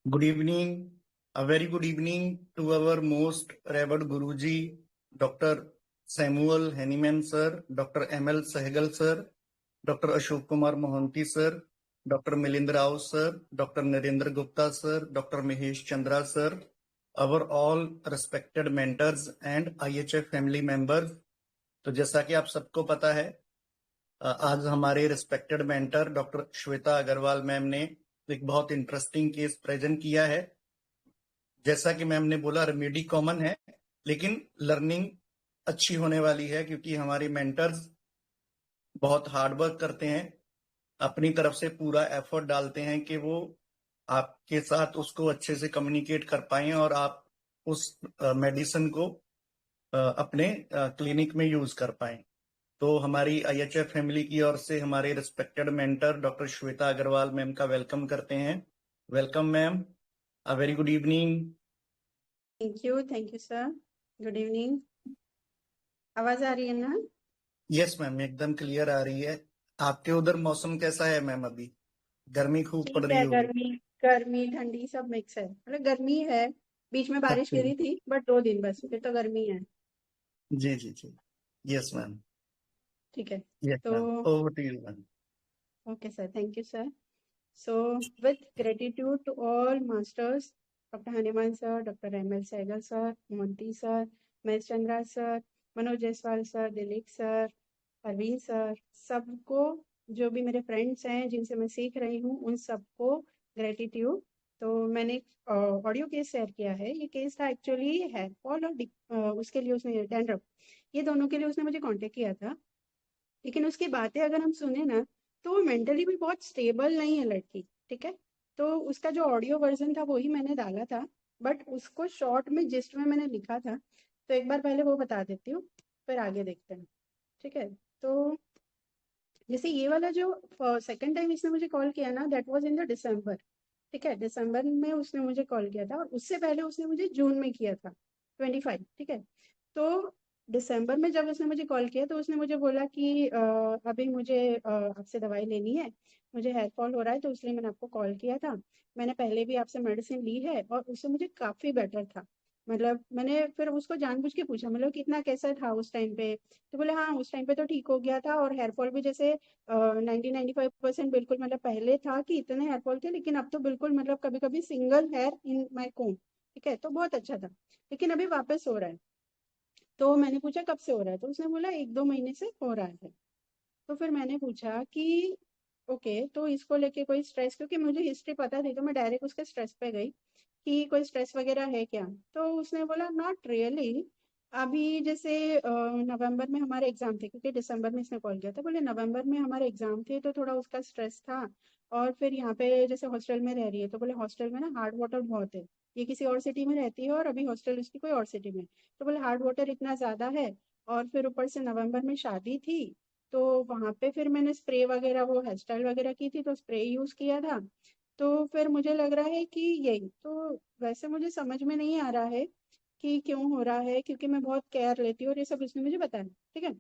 Good evening, a very good evening to our most revered Guruji, Dr. Samuel Henneman sir, Dr. M.L. Sehgal sir, Dr. Ashok Kumar Mohanty sir, Dr. Milind Rao sir, Dr. Narendra Gupta sir, Dr. Mahesh Chandra sir, our all respected mentors and IHF family members. तो जैसा कि आप सबको पता है, आज हमारे respected mentor doctor Shweta Agarwal ma'am ने एक बहुत इंटरेस्टिंग केस प्रेजेंट किया है। जैसा कि मैम ने बोला, रेमेडी कॉमन है लेकिन लर्निंग अच्छी होने वाली है, क्योंकि हमारी मेंटर्स बहुत हार्ड वर्क करते हैं, अपनी तरफ से पूरा एफर्ट डालते हैं कि वो आपके साथ उसको अच्छे से कम्युनिकेट कर पाएं और आप उस मेडिसिन को अपने क्लिनिक में यूज कर पाएं। तो हमारी IHF फैमिली की ओर से हमारे respected mentor doctor Shweta Agarwal ma'am का वेलकम करते हैं। Welcome ma'am, a very good evening. Thank you sir. Good evening. आवाज आ रही है ना? यस मैम, एकदम क्लियर आ रही है। आपके उधर मौसम कैसा है मैम? अभी गर्मी खूब पड़ ठीक रही है, होगी। गर्मी ठंडी सब मिक्स है, मतलब गर्मी है। बीच में बारिश अच्छा, गिरी थी बट 2 दिन बस, फिर तो गर्मी है। जी जी जी। Yes ma'am. ठीक है। यस तो ma'am, over to you ma'am. Okay sir, thank you sir. So with gratitude to all masters, doctor Hanuman sir, doctor M.L. Sehgal sir, Monty sir, Mahesh Chandra sir, Manoj Jaiswal sir, Dilip sir, Arvind sir, सबको, जो भी मेरे फ्रेंड्स हैं जिनसे मैं सीख रही हूँ, उन सबको ग्रेटिट्यूड। तो मैंने ऑडियो केस शेयर किया है। ये केस था एक्चुअली हेयर फॉल और उसके लिए उसने डैंड्रफ, ये दोनों के लिए उसने मुझे कांटेक्ट किया था। लेकिन उसकी बातें अगर हम सुने ना, तो वो मेंटली भी बहुत स्टेबल नहीं है लड़की। ठीक है। तो उसका जो ऑडियो वर्जन था वही मैंने डाला था, बट उसको शॉर्ट में जिस्ट में मैंने लिखा था, तो एक बार पहले वो बता देती हूँ, फिर आगे देखते हैं। ठीक है। तो जैसे ये वाला जो सेकंड टाइम इसने मुझे कॉल किया ना, दैट वाज इन द दिसंबर। ठीक है, दिसंबर में उसने मुझे कॉल किया था, और उससे पहले उसने मुझे जून में किया था, 25। ठीक है। तो दिसंबर में जब उसने मुझे कॉल किया, तो उसने मुझे बोला कि अभी मुझे आपसे दवाई लेनी है, मुझे हेयर फॉल हो रहा है, तो इसलिए मैंने आपको कॉल किया था। मैंने पहले भी आपसे मेडिसिन ली है और उससे मुझे काफी बेटर था। मतलब मैंने फिर उसको जानबूझ के पूछा, मतलब कितना कैसा था उस टाइम पे। तो बोले हाँ, उस टाइम पे तो ठीक हो गया था, और हेयर फॉल भी जैसे 90-95% बिल्कुल, मतलब पहले था कि इतने हेयर फॉल थे, लेकिन अब तो बिल्कुल, मतलब कभी कभी सिंगल हेयर इन माई कोम। ठीक है, तो बहुत अच्छा था। लेकिन अभी वापस हो रहा है। तो मैंने पूछा कब से हो रहा है, तो उसने बोला 1-2 महीने से हो रहा है। तो फिर मैंने पूछा कि ओके, तो इसको लेके कोई स्ट्रेस, क्योंकि मुझे हिस्ट्री पता थी, तो मैं डायरेक्ट उसके स्ट्रेस पे गई कि कोई स्ट्रेस वगैरह है क्या। तो उसने बोला नॉट रियली। अभी जैसे नवंबर में हमारे एग्जाम थे, क्योंकि दिसंबर में इसने कॉल किया था, बोले नवंबर में हमारे एग्जाम थे तो थोड़ा उसका स्ट्रेस था। और फिर यहाँ पे जैसे हॉस्टल में रह रही है, तो बोले हॉस्टल में ना हार्ड वाटर बहुत है। ये किसी और सिटी में रहती है और अभी हॉस्टल उसकी कोई और सिटी में। तो बोले हार्ड वाटर इतना ज्यादा है, और फिर ऊपर से नवंबर में शादी थी, तो वहां पे फिर मैंने स्प्रे वगैरह, वो हेयर स्टाइल वगैरह की थी, तो स्प्रे यूज किया था। तो फिर मुझे लग रहा है कि यही तो, वैसे मुझे समझ में नहीं आ रहा है कि क्यों हो रहा है, क्योंकि मैं बहुत केयर लेती हूँ और ये सब उसने मुझे बताया। ठीक है।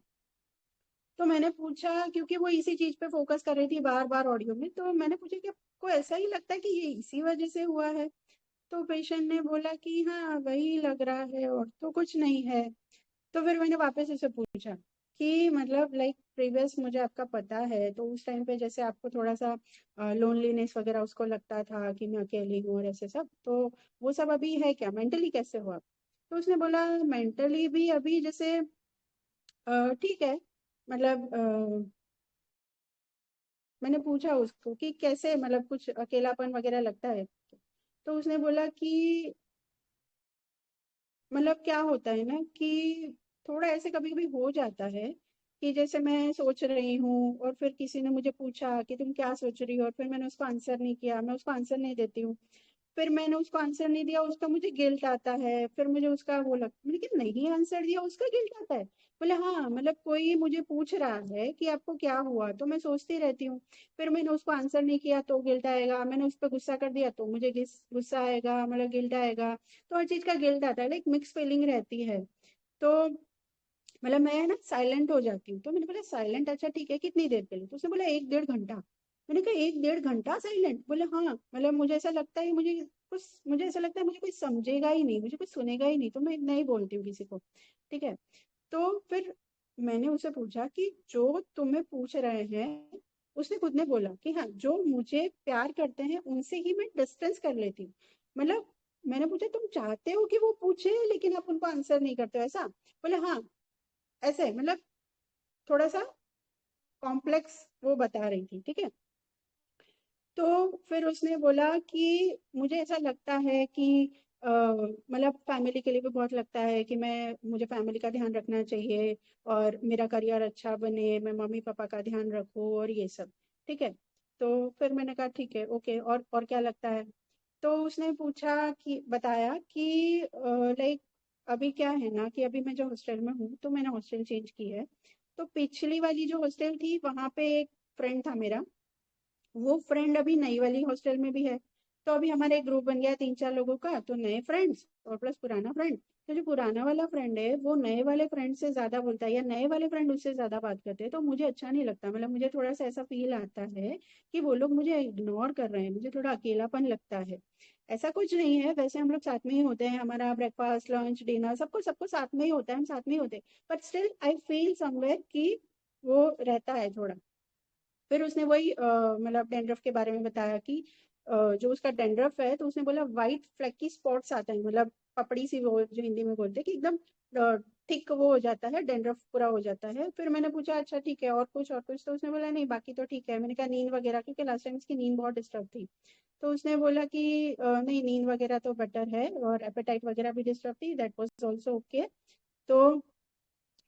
तो मैंने पूछा, क्योंकि वो इसी चीज पे फोकस कर रही थी बार बार ऑडियो में, तो मैंने पूछा कि आपको ऐसा ही लगता है कि ये इसी वजह से हुआ है? तो पेशेंट ने बोला कि हाँ वही लग रहा है, और तो कुछ नहीं है। तो फिर मैंने वापस उसे पूछा कि मतलब लाइक प्रीवियस मुझे आपका पता है, तो उस टाइम पे जैसे आपको थोड़ा सा लोनलीनेस वगैरह उसको लगता था कि मैं अकेली हूँ और ऐसे सब, तो वो सब अभी है क्या? मेंटली कैसे हो आप? तो उसने बोला मेंटली भी अभी जैसे ठीक है। मतलब मैंने पूछा उसको कि कैसे, मतलब कुछ अकेलापन वगैरह लगता है? तो उसने बोला कि मतलब क्या होता है ना कि थोड़ा ऐसे कभी कभी हो जाता है कि जैसे मैं सोच रही हूँ, और फिर किसी ने मुझे पूछा कि तुम क्या सोच रही हो, और फिर मैंने उसको आंसर नहीं किया, मैं उसको आंसर नहीं देती हूँ। फिर मैंने उसको आंसर नहीं दिया, उसका मुझे गिल्ट आता है, फिर मुझे उसका वो लगता, लेकिन नहीं आंसर दिया उसका गिल्ट आता है। बोले हाँ, मतलब कोई मुझे पूछ रहा है कि आपको क्या हुआ, तो मैं सोचती रहती हूँ। फिर मैंने उसको आंसर नहीं किया तो गिल्ट आएगा, मैंने उस पर गुस्सा कर दिया तो मुझे गुस्सा आएगा, मतलब गिल्ट आएगा। तो हर चीज का गिल्ट आता है, लाइक मिक्स फीलिंग रहती है। तो मतलब मैं ना साइलेंट हो जाती हूँ। तो मैंने बोला साइलेंट, अच्छा ठीक है, कितनी देर के लिए? तो उसने बोला 1-1.5 घंटा। मैंने कहा 1-1.5 घंटा साइलेंट? बोले हाँ, मतलब मुझे ऐसा लगता है मुझे ऐसा लगता है मुझे कोई समझेगा ही नहीं, मुझे कोई सुनेगा ही नहीं, तो मैं नहीं बोलती हूँ किसी को। ठीक है। तो फिर मैंने उससे पूछा कि जो तुम्हें पूछ रहे हैं, उसने खुद ने बोला कि हाँ, जो मुझे प्यार करते हैं उनसे ही मैं डिस्टेंस कर लेती हूँ। मतलब मैंने पूछा तुम चाहते हो कि वो पूछे लेकिन आप उनको आंसर नहीं करते हो ऐसा? बोले हाँ, ऐसे मतलब थोड़ा सा कॉम्प्लेक्स वो बता रही थी। ठीक है। तो फिर उसने बोला कि मुझे ऐसा लगता है कि मतलब फैमिली के लिए भी बहुत लगता है कि मुझे फैमिली का ध्यान रखना चाहिए और मेरा करियर अच्छा बने, मैं मम्मी पापा का ध्यान रखूं और ये सब। ठीक है। तो फिर मैंने कहा ठीक है, ओके, और क्या लगता है? तो उसने पूछा कि बताया कि लाइक अभी क्या है ना कि अभी मैं जो हॉस्टल में हूँ, तो मैंने हॉस्टल चेंज की है। तो पिछली वाली जो हॉस्टल थी वहां पे एक फ्रेंड था मेरा, वो फ्रेंड अभी नई वाली हॉस्टल में भी है। तो अभी हमारा एक ग्रुप बन गया 3-4 लोगों का, तो नए फ्रेंड्स और प्लस पुराना फ्रेंड। तो जो पुराना वाला फ्रेंड है वो नए वाले फ्रेंड से ज्यादा बोलता है या नए वाले फ्रेंड उससे ज्यादा बात करते हैं, तो मुझे अच्छा नहीं लगता। मतलब मुझे थोड़ा सा ऐसा फील आता है कि वो लोग मुझे इग्नोर कर रहे हैं, मुझे थोड़ा अकेलापन लगता है। ऐसा कुछ नहीं है, वैसे हम लोग साथ में ही होते हैं, हमारा ब्रेकफास्ट लंच डिनर सबको सबको साथ में ही होता है, हम साथ में ही होते हैं। But still I feel somewhere कि वो रहता है थोड़ा। फिर उसने वही मतलब डेंड्रफ के बारे में बताया कि जो उसका डेंड्रफ है, तो उसने बोला वाइट फ्लैकी स्पॉट्स आते हैं, मतलब पपड़ी सी, वो जो हिंदी में बोलते हैं कि एकदम थिक वो हो जाता है, डेंड्रफ पूरा हो जाता है। फिर मैंने पूछा अच्छा ठीक है, और कुछ? तो उसने बोला नहीं, बाकी तो ठीक है। मैंने कहा नींद वगैरह, क्योंकि लास्ट टाइम इसकी नींद बहुत डिस्टर्ब थी। तो उसने बोला कि नहीं, नींद वगैरह तो बेटर है और एपेटाइट वगैरह भी डिस्टर्ब थी, दैट वाज आल्सो ओके। तो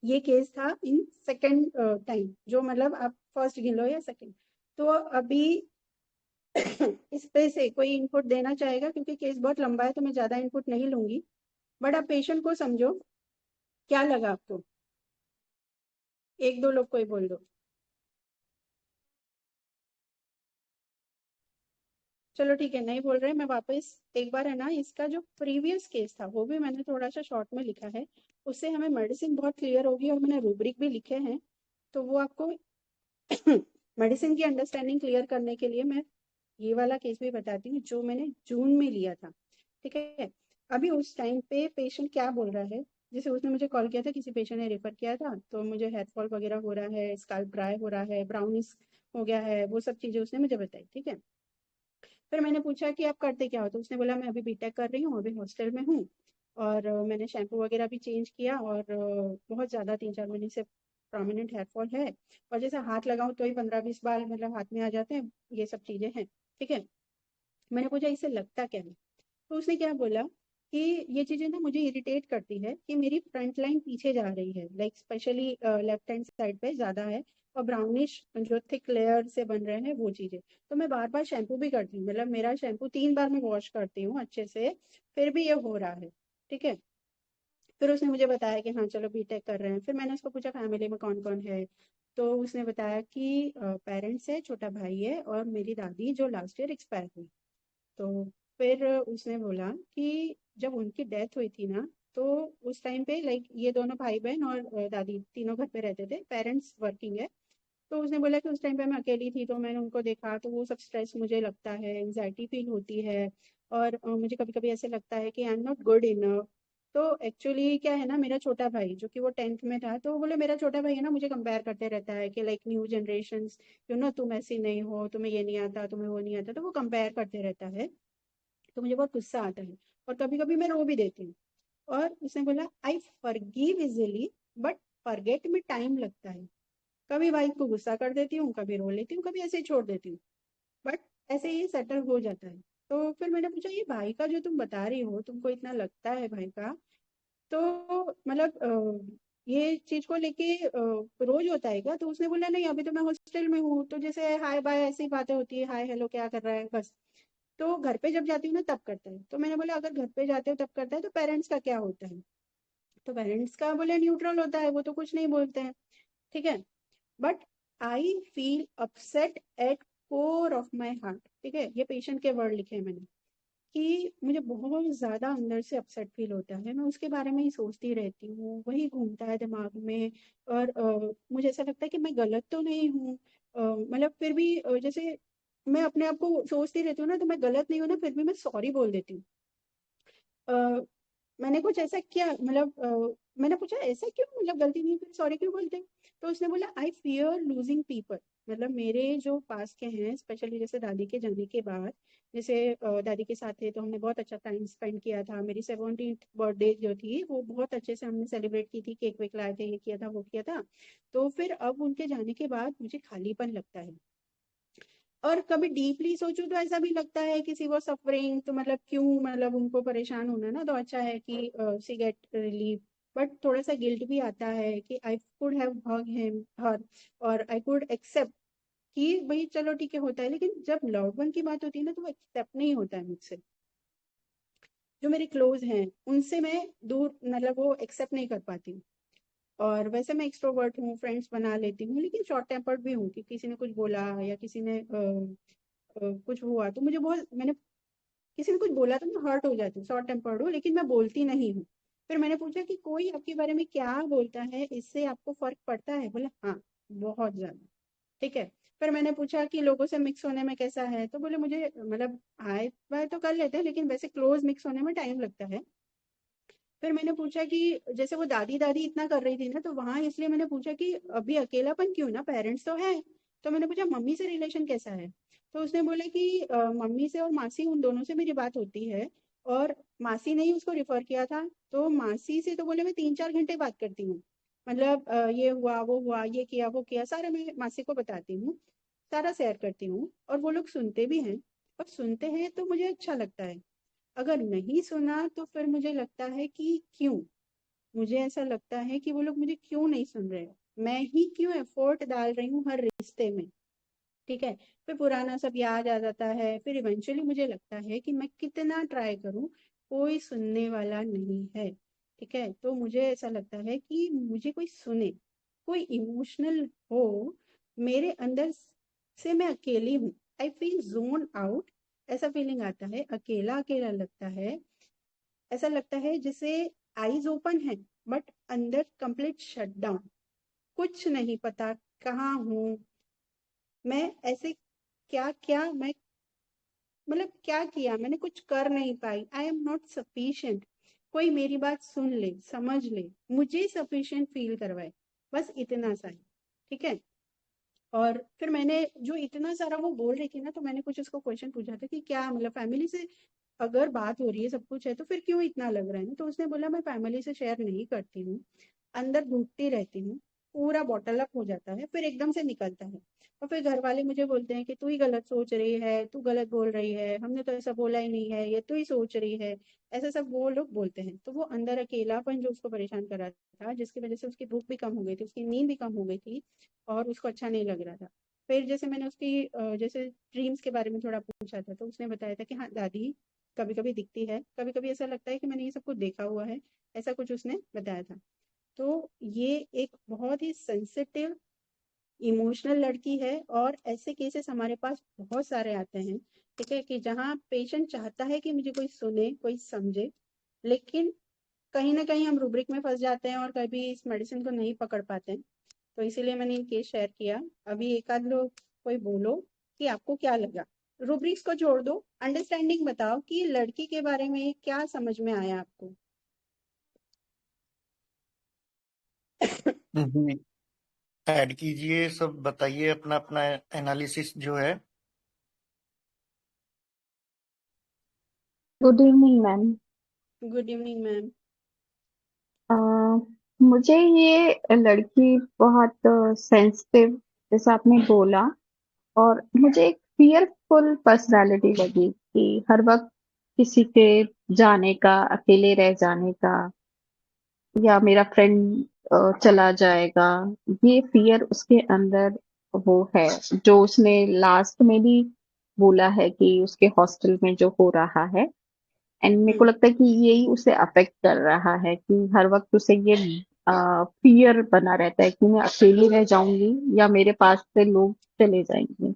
ये केस था इन सेकेंड टाइम, जो मतलब आप फर्स्ट गिन लो या सेकेंड। तो अभी इस पे से कोई इनपुट देना चाहेगा? क्योंकि केस बहुत लंबा है तो मैं ज्यादा इनपुट नहीं लूंगी, बट आप पेशेंट को समझो। क्या लगा आपको? एक दो लोग कोई बोल दो। चलो ठीक है, नहीं बोल रहे, मैं वापस एक बार है ना, इसका जो प्रीवियस केस था वो भी मैंने थोड़ा सा शॉर्ट में लिखा है, उससे हमें मेडिसिन बहुत क्लियर होगी, और मैंने रूब्रिक भी लिखे हैं। तो वो आपको मेडिसिन की अंडरस्टैंडिंग क्लियर करने के लिए मैं ये वाला केस भी बताती हूँ, जो मैंने जून में लिया था। ठीक है। अभी उस टाइम पे पेशेंट क्या बोल रहा है, जैसे उसने मुझे कॉल किया था, किसी पेशेंट ने रेफर किया था, तो मुझे हेयर फॉल वगैरह हो रहा है, स्कैल्प ड्राई हो रहा है, ब्राउनिश हो गया है, वो सब चीजें उसने मुझे बताई। ठीक है। फिर मैंने पूछा कि आप करते क्या हो, तो उसने बोला मैं अभी बीटेक कर रही हूँ, अभी हॉस्टल में हूँ, और मैंने शैम्पू वगैरह भी चेंज किया, और बहुत ज़्यादा 3-4 महीने से प्रोमिनेंट हेयर फॉल है, और जैसे हाथ लगाऊं तो ही 15-20 बाल मतलब हाथ में आ जाते हैं, ये सब चीज़ें हैं। ठीक है। मैंने पूछा इससे लगता क्या है? तो उसने क्या बोला कि ये चीजें ना मुझे इरिटेट करती है कि मेरी फ्रंट लाइन पीछे जा रही है, like specially left hand side पे ज्यादा है, और ब्राउनिश जो थिक लेयर से बन रहे हैं वो चीजें। तो मैं बार बार शैम्पू भी करती हूँ, मतलब मेरा शैम्पू 3 बार मैं वॉश करती हूँ अच्छे से, फिर भी ये हो रहा है। ठीक है। फिर उसने मुझे बताया कि हाँ चलो बीटेक कर रहे हैं। फिर मैंने उसको पूछा फैमिली में कौन कौन है, तो उसने बताया कि पेरेंट्स है, छोटा भाई है, और मेरी दादी जो लास्ट ईयर एक्सपायर हुई। तो फिर उसने बोला कि जब उनकी डेथ हुई थी ना, तो उस टाइम पे लाइक ये दोनों भाई बहन और दादी तीनों घर पे रहते थे, पेरेंट्स वर्किंग है। तो उसने बोला कि उस टाइम पे मैं अकेली थी, तो मैंने उनको देखा तो वो सब स्ट्रेस मुझे लगता है, एंजाइटी फील होती है, और मुझे कभी कभी ऐसे लगता है कि I am not good enough. तो एक्चुअली क्या है ना, मेरा छोटा भाई जो कि वो 10th में था, तो वो बोले मेरा छोटा भाई है ना, मुझे कंपेयर करते रहता है कि लाइक न्यू जनरेशन, तुम ऐसी नहीं हो, तुम्हें ये नहीं आता, तुम्हें वो नहीं आता, तो वो कंपेयर करते रहता है। तो मुझे बहुत गुस्सा आता है, और कभी कभी मैं रो भी देती हूँ। और उसने बोला I forgive easily, but forget में टाइम लगता है। कभी भाई को गुस्सा कर देती हूँ, कभी रो लेती हूँ, कभी ऐसे ही छोड़ देती हूँ, बट ऐसे ही सेटल हो जाता है। तो फिर मैंने पूछा ये भाई का जो तुम बता रही हो, तुमको इतना लगता है भाई का, तो मतलब ये चीज को लेके रोज होता है क्या? तो उसने बोला नहीं, अभी तो मैं हॉस्टल में हूँ, तो जैसे हाय बाय ऐसी बातें होती है, हाय हेलो क्या कर रहा है बस। तो घर पे जब जाती हूँ ना तब करता है। तो मैंने बोला अगर घर पे जाते हो तब करता है, तो पेरेंट्स का क्या होता है? तो पेरेंट्स का बोले न्यूट्रल होता है, वो तो कुछ नहीं बोलते हैं। ठीक है। But I feel upset at core of my heart. ठीक है, ये पेशेंट के वर्ड लिखे हैं मैंने, कि मुझे बहुत ज्यादा अंदर से अपसेट फील होता है, मैं उसके बारे में ही सोचती रहती हूँ, वही घूमता है दिमाग में। और मुझे ऐसा लगता है कि मैं गलत तो नहीं हूँ, मतलब फिर भी जैसे मैं अपने आप को सोचती रहती हूँ ना, तो मैं गलत नहीं हूँ ना, फिर भी मैं सॉरी बोल देती हूँ। अ, मैंने कुछ ऐसा किया, मतलब मैंने पूछा ऐसा क्यों, मतलब गलती नहीं फिर सॉरी क्यों बोलते हैं? तो उसने बोला आई फियर लूजिंग पीपल। मतलब मेरे जो पास के हैं, स्पेशली जैसे दादी के जाने के बाद, जैसे दादी के साथ थे तो हमने बहुत अच्छा टाइम स्पेंड किया था। मेरी 17th बर्थडे जो थी वो बहुत अच्छे से हमने सेलिब्रेट की थी, केक वेक लाए थे, ये किया था वो किया था। तो फिर अब उनके जाने के बाद मुझे खालीपन लगता है। और कभी डीपली सोचूं तो ऐसा भी लगता है किसी वो सफरिंग, तो मतलब क्यों, मतलब उनको परेशान होना ना, तो अच्छा है कि सी गेट रिलीफ। बट थोड़ा सा गिल्ट भी आता है कि I could have hug him her, और आई कुड एक्सेप्ट कि भाई चलो ठीक है होता है, लेकिन जब लव वन की बात होती है ना तो वो एक्सेप्ट नहीं होता है मुझसे। जो मेरे क्लोज हैं उनसे मैं दूर, मतलब वो एक्सेप्ट नहीं कर पाती हूँ। और वैसे मैं एक्सट्रोवर्ट हूँ, फ्रेंड्स बना लेती हूँ, लेकिन शॉर्ट टेम्पर्ड भी हूँ कि किसी ने कुछ बोला या किसी ने कुछ हुआ तो मुझे बहुत, मैंने किसी ने कुछ बोला तो मैं हर्ट हो जाती हूँ, शॉर्ट टेम्पर्ड हूँ, लेकिन मैं बोलती नहीं हूँ। फिर मैंने पूछा कि कोई आपके बारे में क्या बोलता है, इससे आपको फर्क पड़ता है? बोले हाँ, बहुत ज्यादा। ठीक है। फिर मैंने पूछा कि लोगों से मिक्स होने में कैसा है, तो बोले मुझे, मतलब हाय बाय तो कर लेते हैं लेकिन वैसे क्लोज मिक्स होने में टाइम लगता है। फिर मैंने पूछा कि जैसे वो दादी दादी इतना कर रही थी ना, तो वहां इसलिए मैंने पूछा कि अभी अकेलापन क्यों, ना पेरेंट्स तो है। तो मैंने पूछा मम्मी से रिलेशन कैसा है? तो उसने बोला कि मम्मी से और मासी, उन दोनों से मेरी बात होती है। और मासी ने ही उसको रिफर किया था। तो मासी से तो बोले मैं 3-4 घंटे बात करती हूँ। मतलब ये हुआ वो हुआ, ये किया वो किया, सारा मैं मासी को बताती हूँ, सारा शेयर करती हूँ, और वो लोग सुनते भी हैं। और सुनते हैं तो मुझे अच्छा लगता है। अगर नहीं सुना तो फिर मुझे लगता है कि क्यों, मुझे ऐसा लगता है कि वो लोग मुझे क्यों नहीं सुन रहे, मैं ही क्यों एफर्ट डाल रही हूँ हर रिश्ते में। ठीक है। फिर पुराना सब याद आ जाता है, फिर इवेंचुअली मुझे लगता है कि मैं कितना ट्राई करूं, कोई सुनने वाला नहीं है। ठीक है। तो मुझे ऐसा लगता है कि मुझे कोई सुने, कोई इमोशनल हो मेरे अंदर से। मैं अकेली हूँ, आई फील जोन आउट, ऐसा फीलिंग आता है, अकेला अकेला लगता है। ऐसा लगता है जैसे आईज ओपन है बट अंदर कंप्लीट शट डाउन, कुछ नहीं पता कहाँ हूँ मैं, ऐसे क्या क्या मैं, मतलब क्या किया मैंने, कुछ कर नहीं पाई, आई एम नॉट सफिशिएंट। कोई मेरी बात सुन ले, समझ ले, मुझे सफिशिएंट फील करवाए, बस इतना सा है। ठीक है। और फिर मैंने जो इतना सारा वो बोल रही थी ना, तो मैंने कुछ उसको क्वेश्चन पूछा था कि क्या, मतलब फैमिली से अगर बात हो रही है, सब कुछ है, तो फिर क्यों इतना लग रहा है ना? तो उसने बोला मैं फैमिली से शेयर नहीं करती हूँ, अंदर घुटती रहती हूँ, पूरा बॉटल अप हो जाता है, फिर एकदम से निकलता है। और फिर घर वाले मुझे बोलते हैं कि तू ही गलत सोच रही है, तू गलत बोल रही है, हमने तो ऐसा बोला ही नहीं है, ये तू ही सोच रही है। ऐसा सब वो लोग बोलते हैं। तो वो अंदर अकेलापन जो उसको परेशान कर रहा था, जिसकी वजह से उसकी भूख भी कम हो गई थी, उसकी नींद भी कम हो गई थी, और उसको अच्छा नहीं लग रहा था। फिर जैसे मैंने उसकी जैसे ड्रीम्स के बारे में थोड़ा पूछा था, तो उसने बताया था कि हाँ दादी कभी कभी दिखती है, कभी कभी ऐसा लगता है कि मैंने ये सब कुछ देखा हुआ है, ऐसा कुछ उसने बताया था। तो ये एक बहुत ही सेंसिटिव इमोशनल लड़की है, और ऐसे केसेस हमारे पास बहुत सारे आते हैं। ठीक है, कि जहाँ पेशेंट चाहता है कि मुझे कोई सुने, कोई समझे, लेकिन कहीं ना कहीं हम रूब्रिक में फंस जाते हैं और कभी इस मेडिसिन को नहीं पकड़ पाते हैं। तो इसीलिए मैंने ये केस शेयर किया। अभी एक आध लोग कोई बोलो कि आपको क्या लगा, रूब्रिक्स को छोड़ दो, अंडरस्टैंडिंग बताओ कि लड़की के बारे में क्या समझ में आया आपको। जी, ऐड कीजिए, सब बताइए अपना अपना एनालिसिस जो है। Good evening ma'am. Good evening ma'am. अ, मुझे ये लड़की बहुत सेंसिटिव, जैसा आपने बोला, और मुझे एक फियरफुल पर्सनालिटी लगी कि हर वक्त किसी के जाने का, अकेले रह जाने का, या मेरा फ्रेंड चला जाएगा, ये फियर उसके अंदर वो है, जो उसने लास्ट में भी बोला है कि उसके हॉस्टल में जो हो रहा है। एंड मेरे को हम्म। लगता है कि यही उसे अफेक्ट कर रहा है कि हर वक्त उसे ये फियर बना रहता है कि मैं अकेली रह जाऊंगी या मेरे पास से लोग चले जाएंगे।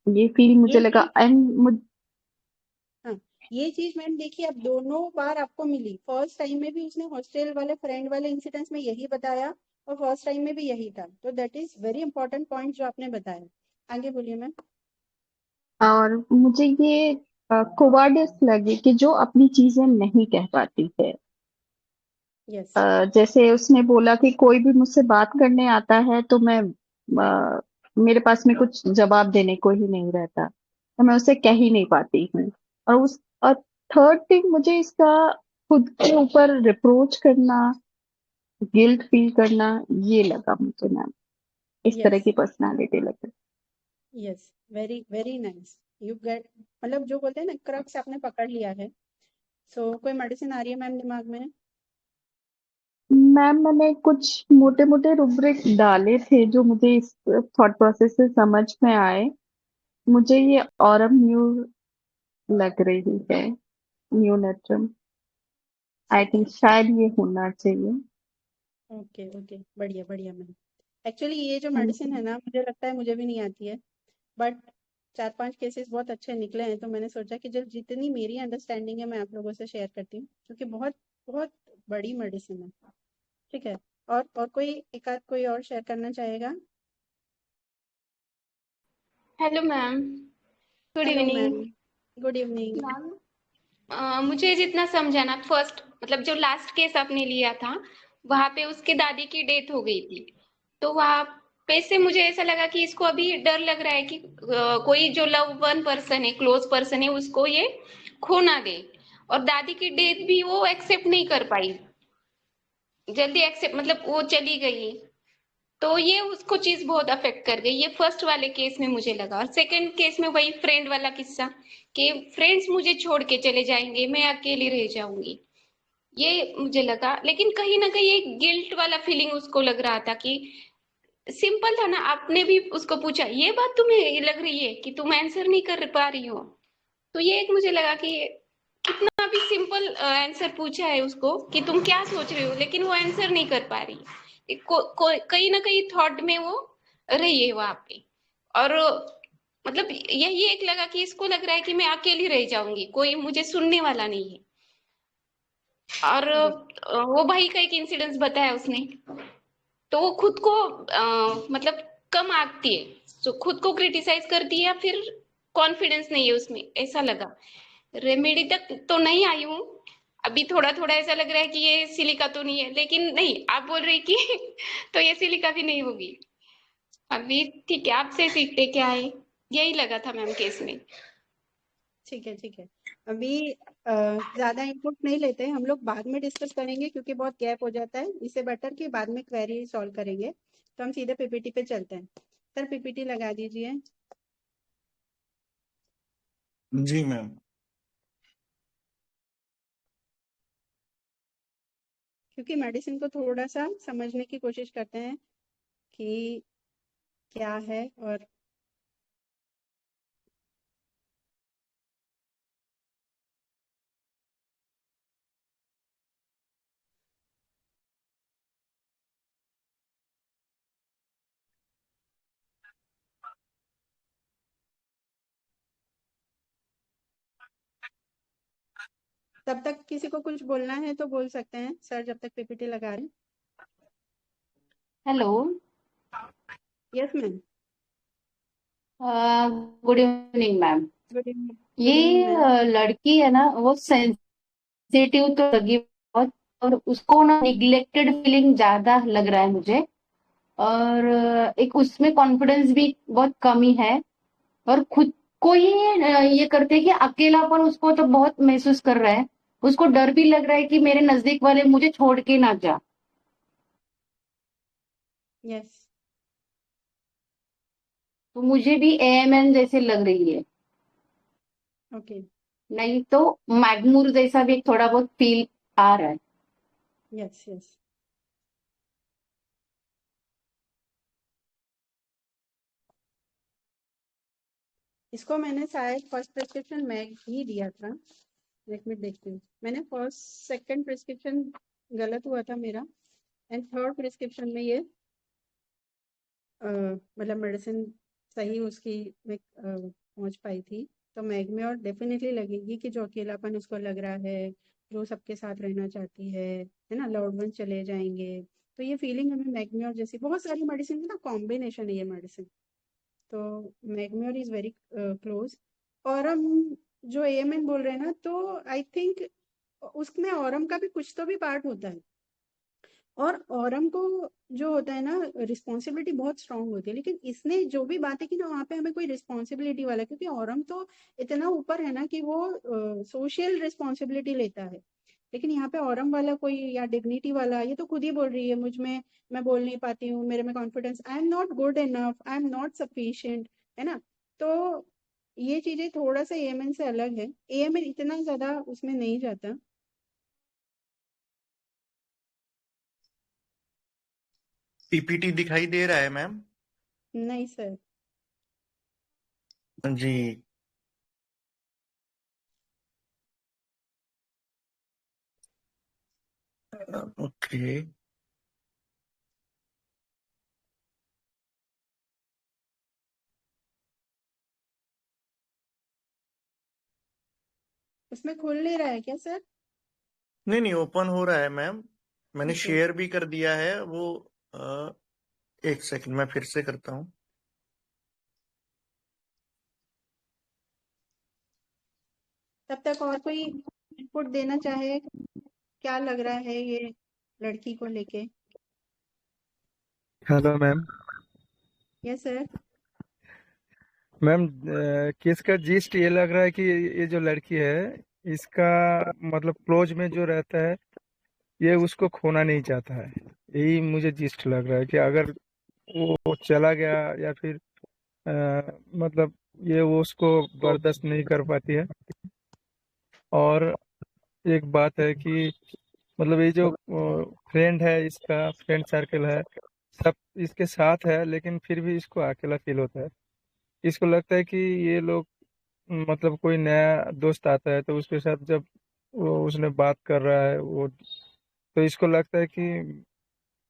ये फील मुझे ये लगा। चीज, एंड हाँ, ये चीज मैंने देखी, अब दोनों बार आपको मिली। फर्स्ट टाइम में भी उसने हॉस्टल वाले फ्रेंड वाले इंसिडेंट्स में यही बताया, और फर्स्ट टाइम में भी यही था। तो that is very important point जो आपने बताया। आगे बोलिए मैम। और मुझे ये कोवार्डिस लगे कि जो अपनी चीजें नहीं कह पाती है। यस। जैसे उसने बोला कि कोई भी मुझसे बात करने आता है तो मैं मेरे पास में कुछ जवाब देने को ही नहीं रहता, तो मैं उसे कह ही नहीं पाती हूँ। और थर्ड थिंग, मुझे इसका खुद के ऊपर रिप्रोच करना, गिल्ट फील करना, ये लगा मुझे मैम। इस तरह यस। की पर्सनालिटी लगी। Yes. Very very nice. You get, मतलब जो बोलते हैं ना, क्रक्स आपने पकड़ लिया है। सो कोई मेडिसिन आ रही है मैम दिमाग में? मैम मैंने कुछ मोटे मोटे रुब्रिक डाले थे जो मुझे इस थॉट प्रोसेस से समझ में आए। मुझे ये ऑरम न्यू लग रही है, न्यू नेट्रम। आई ठीक थिंक है। शायद ये होना चाहिए। ओके ओके, बढ़िया बढ़िया मैम। एक्चुअली ये जो थैंक मेडिसिन यू। है ना, मुझे लगता है मुझे भी नहीं आती है, बट 4-5 केसेस बहुत अच्छे निकले हैं, तो मैंने सोचा कि जब जितनी मेरी अंडरस्टैंडिंग है मैं आप लोगों से शेयर करती हूँ, क्योंकि बहुत बहुत बड़ी मेडिसिन है। ठीक है। और कोई एक आध कोई और शेयर करना चाहेगा? Hello ma'am. Good hello evening. Ma'am. Good evening. Ma'am, मुझे जितना समझा ना, फर्स्ट मतलब जो लास्ट केस आपने लिया था, वहां पे उसके दादी की डेथ हो गई थी। तो वहां पे से मुझे ऐसा लगा कि इसको अभी डर लग रहा है कि कोई जो लव वन पर्सन है, क्लोज पर्सन है, उसको ये खो ना दे। और दादी की डेथ भी वो एक्सेप्ट नहीं कर पाई, जल्दी एक्सेप्ट, मतलब वो चली गई। तो ये उसको चीज बहुत अफेक्ट कर गई। ये फर्स्ट वाले केस में मुझे लगा। और सेकंड केस में वही फ्रेंड वाला किस्सा, कि फ्रेंड्स मुझे छोड़ के चले जाएंगे, मैं अकेली रह जाऊंगी, ये मुझे लगा। लेकिन कहीं ना कहीं एक गिल्ट वाला फीलिंग उसको लग रहा था, कि सिंपल था ना, आपने भी उसको पूछा ये बात तुम्हें लग रही है कि तुम आंसर नहीं कर पा रही हो। तो ये एक मुझे लगा कि कितना भी सिंपल आंसर पूछा है उसको कि तुम क्या सोच रहे हो, लेकिन वो आंसर नहीं कर पा रही। कहीं ना कहीं थॉट में वो रही है वहां पे। और मतलब यही एक लगा कि इसको लग रहा है कि मैं अकेली रह जाऊंगी, कोई मुझे सुनने वाला नहीं है। और वो भाई का एक इंसिडेंस बताया उसने, तो वो खुद को मतलब कम आंकती है, तो खुद को क्रिटिसाइज करती है, या फिर कॉन्फिडेंस नहीं है उसमें, ऐसा लगा। रेमेडी तक तो नहीं आई हूँ, अभी थोड़ा थोड़ा ऐसा लग रहा है कि ये सिलिका तो नहीं है, लेकिन नहीं, आप बोल रही कि तो ये सिलिका भी नहीं होगी अभी। ठीक है, आपसे सीखते क्या है, यही लगा था मैम केस में। ठीक है ठीक है। अभी ज्यादा इनपुट नहीं लेते हैं हम लोग, बाद में डिस्कस करेंगे क्योंकि बहुत गैप हो जाता है। इससे बेटर कि बाद में क्वेरी सॉल्व करेंगे। तो हम सीधे पीपीटी पे चलते हैं। सर पीपीटी लगा दीजिए। जी मैम। क्योंकि मेडिसिन को थोड़ा सा समझने की कोशिश करते हैं कि क्या है। और तब तक किसी को कुछ बोलना है तो बोल सकते हैं सर, जब तक पीपीटी लगा रहे हैं। Hello. Yes ma'am. Good evening ma'am. Good evening. Good evening ये मैम। लड़की है ना, वो सेंसिटिव तो लगी बहुत, और उसको ना निग्लेक्टेड फीलिंग ज्यादा लग रहा है मुझे। और एक उसमें कॉन्फिडेंस भी बहुत कमी है, और खुद को ही ये करते हैं कि अकेलापन उसको तो बहुत महसूस कर रहा है। उसको डर भी लग रहा है कि मेरे नजदीक वाले मुझे छोड़ के ना जा। यस। तो मुझे भी एएमएन जैसे लग रही है, ओके। नहीं तो मैग्मूर जैसा भी थोड़ा बहुत फील आ रहा है। Yes yes. इसको मैंने शायद फर्स्ट प्रिस्क्रिप्शन में ही दिया था। एक मिनट देखती हूँ। मैंने फर्स्ट सेकंड प्रिस्क्रिप्शन गलत हुआ था मेरा, एंड थर्ड प्रिस्क्रिप्शन में ये मतलब मेडिसिन सही उसकी में पहुंच पाई थी। तो मैग्म्योर डेफिनेटली लगेगी कि जो अकेलापन उसको लग रहा है, जो सबके साथ रहना चाहती है ना, लव्ड वन चले जाएंगे, तो ये फीलिंग हमें मैग्म्योर जैसी, बहुत सारी मेडिसिन है ना, कॉम्बिनेशन है ये मेडिसिन। तो मैग्म्योर इज वेरी क्लोज। ऑरम जो एएमएन बोल रहे हैं ना, तो आई थिंक उसमें ऑरम का भी कुछ तो भी पार्ट होता है। और औरम को जो होता है ना, रिस्पॉन्सिबिलिटी बहुत स्ट्रांग होती है, लेकिन इसने जो भी बातें की ना, वहाँ पे हमें कोई रिस्पॉन्सिबिलिटी वाला, क्योंकि औरम तो इतना ऊपर है ना कि वो सोशल रिस्पॉन्सिबिलिटी लेता है, लेकिन यहाँ पे औरम वाला कोई या डिग्निटी वाला, ये तो खुद ही बोल रही है मुझ में, मैं बोल नहीं पाती हूँ, मेरे में confidence, I am not good enough, I am not sufficient, है ना। तो ये चीजें थोड़ा सा एएमएन से अलग है, एएमएन इतना ज्यादा उसमें नहीं जाता। पीपीटी दिखाई दे रहा है मैम? नहीं सर। जी। ओके। उसमें खुल नहीं रहा है क्या सर? नहीं नहीं, ओपन हो रहा है मैम। मैंने ठीक है। शेयर भी कर दिया है वो। एक सेकंड, मैं फिर से करता हूँ। तब तक और कोई इनपुट देना चाहे, क्या लग रहा है ये लड़की को लेके? Hello ma'am. Yes sir. Ma'am, case का जिस्ट ये लग रहा है कि ये जो लड़की है, इसका मतलब क्लोज में जो रहता है, ये उसको खोना नहीं चाहता है। यही मुझे जिस्ट लग रहा है कि अगर वो चला गया या फिर मतलब ये वो उसको बर्दाश्त नहीं कर पाती है। और एक बात है कि मतलब ये जो फ्रेंड है, इसका फ्रेंड सर्कल है, सब इसके साथ है, लेकिन फिर भी इसको अकेला फील होता है। इसको लगता है कि ये लोग मतलब कोई नया दोस्त आता है तो उसके साथ जब वो उसने बात कर रहा है वो, तो इसको लगता है कि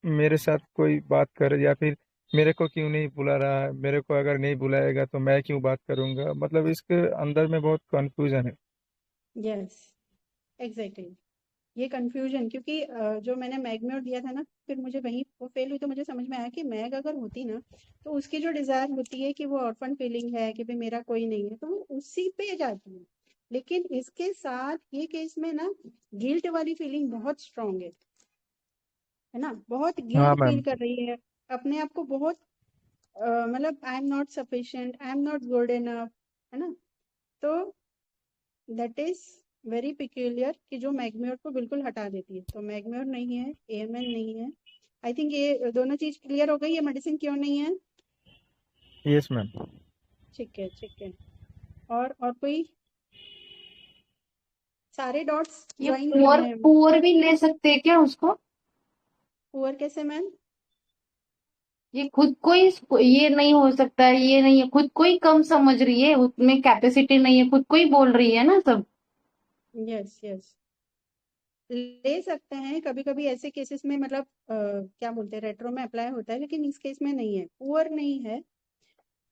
मेरे साथ कोई बात करे, या फिर मेरे को क्यों नहीं बुला रहा है, मेरे को अगर नहीं बुलाएगा तो मैं क्यों बात करूंगा। मतलब इसके अंदर में बहुत कंफ्यूजन है। Yes, exactly. ये कंफ्यूजन, क्योंकि जो मैंने मैग में और दिया था ना, फिर मुझे वहीं वो फेल हुई, तो मुझे समझ में आया कि मैग अगर होती ना, तो उसकी जो डिजायर होती है कि वो ऑर्फन फीलिंग है कि भाई मेरा कोई नहीं है, तो वो उसी पे जाती है। लेकिन इसके साथ ये केस में ना, गिल्ट वाली फीलिंग बहुत स्ट्रांग है ना, बहुत हाँ गिल्ट फील मैम। कर रही है अपने आप को, बहुत मतलब आई am not sufficient, I am not good enough, है ना। तो दैट इज वेरी पिक्यूलियर कि जो मैग्म्योर को बिल्कुल हटा देती है। तो मैग्म्योर नहीं है, एएमएन नहीं है। आई थिंक ये दोनों चीज क्लियर हो गई, ये मेडिसिन क्यों नहीं है। Yes ma'am. ठीक है, ठीक है। और कोई सारे डॉट्स ये ज्वाइन कर पुअर रहे हैं? पुअर भी ले सकते हैं क्या उसको? पुअर कैसे मैम? ये खुद को ही, ये नहीं हो सकता है, ये नहीं है, खुद को ही कम समझ रही है, उसमें कैपेसिटी नहीं है, खुद को ही बोल रही है ना सब। यस यस, ले सकते हैं कभी कभी ऐसे केसेस में, मतलब क्या बोलते हैं, रेट्रो में अप्लाई होता है, लेकिन इस केस में नहीं है, पुअर नहीं है,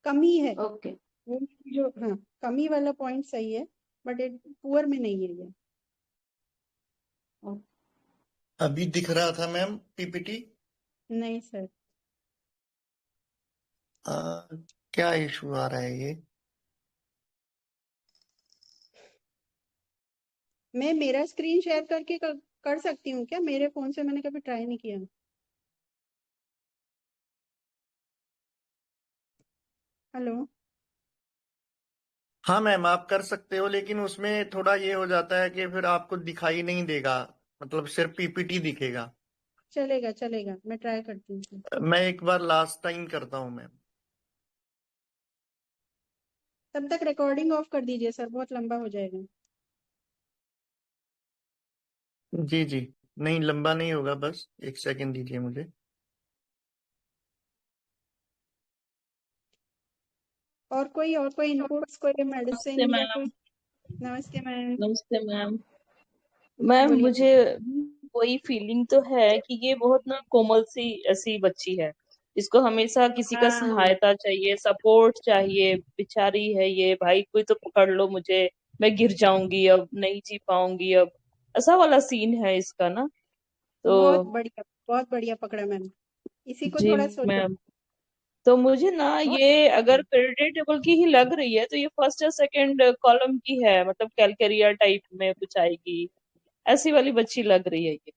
कमी है। ओके। वो जो, हाँ, कमी वाला पॉइंट सही है, बट पुअर में नहीं है ये। अभी दिख रहा था मैम पीपीटी? नहीं सर। क्या इशू आ रहा है ये? मैं मेरा स्क्रीन शेयर करके कर सकती हूँ क्या? मेरे फोन से मैंने कभी ट्राई नहीं किया। हेलो। हाँ मैम, आप कर सकते हो, लेकिन उसमें थोड़ा ये हो जाता है कि फिर आपको दिखाई नहीं देगा, मतलब सिर्फ पीपीटी दिखेगा। चलेगा चलेगा, मैं ट्राई करती हूँ फिर। मैं एक बार लास्ट टाइम करता हूँ मैम। तब तक रिकॉर्डिंग ऑफ कर दीजिए सर, बहुत लंबा हो जाएगा। जी जी। नहीं, लंबा नहीं होगा, बस एक सेकंड दीजिए मुझे। और कोई इनपुट्स, कोई नमस्ते मेडिसिन या मैम। कुछ? नमस्ते मैम। नमस्ते मैम। मैम, बोलिए मुझे वही फीलिंग तो है कि ये बहुत ना कोमल सी ऐसी बच्ची है, इसको हमेशा किसी का हाँ, सहायता चाहिए, सपोर्ट चाहिए। बेचारी है ये, भाई कोई तो पकड़ लो मुझे, मैं गिर जाऊंगी, अब नहीं जी पाऊंगी, अब ऐसा वाला सीन है इसका ना। तो बहुत बढ़िया, बहुत बढ़िया पकड़ा मैम। इसी को जी थोड़ा सोचो। मैम। तो मुझे ना ये अगर पीरियड टेबल की ही लग रही है तो ये फर्स्ट या सेकंड कॉलम की है, मतलब कैलकेरिया टाइप में कुछ आएगी, ऐसी वाली बच्ची लग रही है ये।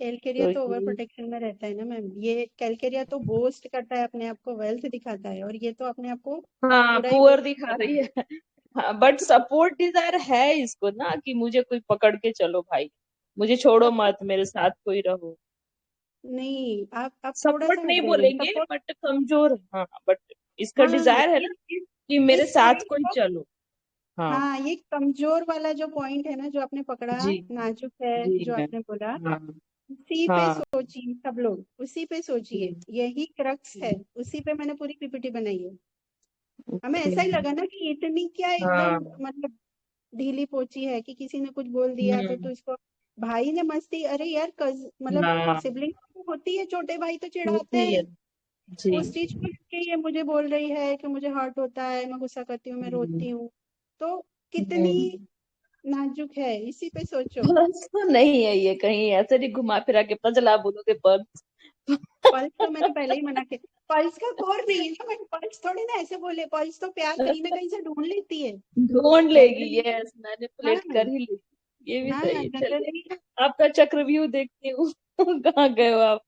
कैलकेरिया तो तो ओवर ये प्रोटेक्शन में रहता है ना मैम। ये कैलकेरिया तो बोस्ट करता है अपने आप को, वेल्थ दिखाता है, और ये तो अपने आप को हाँ पूरा ही पुअर दिखा रही है। हाँ, बट सपोर्ट डिजायर है इसको ना कि मुझे कोई पकड़ के चलो भाई, मुझे छोड़ो मत, मेरे साथ कोई रहो। नहीं, आप थोड़ा सपोर्ट सा हट नहीं जाइए। बोलेंगे सपोर्ट, बट कमजोर, हाँ बट इसका हाँ, डिजायर है ना कि मेरे इस साथ पॉइंट कोई को, चलो। हाँ हाँ, ये कमजोर वाला जो पॉइंट है ना, जो आपने पकड़ा, जी नाजुक है जी जो मैम। आपने बोला, हाँ उसी पे हाँ सोचिए सब लोग, उसी पे सोचिए। यही क्रक्स है, जी, उसी पे मैंने पूरी पीपीटी बनाई है। हमें ओके। ऐसा ही लगा ना कि इतनी क्या एकदम, हाँ मतलब ढीली पोची है कि किसी ने कुछ बोल दिया तो हम्म, इसको, भाई ने मस्ती, अरे यार मतलब हाँ सिबलिंग होती है, छोटे भाई तो चिढ़ाते होती है हैं। जी। उस चीज को लेके ये मुझे बोल रही है कि मुझे हर्ट होता है, मैं गुस्सा करती हूँ, मैं हम्म, रोती हूँ। तो कितनी हम्म। नाजुक है, इसी पे सोचो। पर्स तो नहीं है ये, कहीं ऐसे नहीं घुमा फिरा के पता चला बोलोगे पर्स। पल्स तो मैंने पहले ही मना किया, पल्स का कोर नहीं है ना, मैं पल्स थोड़ी ना ऐसे बोले, पल्स तो प्यार कहीं ना कहीं से ढूंढ लेती है ढूंढ लेगी, जनरली। यस हाँ, मैनिपुलेट कर ही लेगी, ये भी हाँ, सही है। चलिए जनरली। आपका चक्रव्यूह देखती हूँ। कहाँ गए हो आप?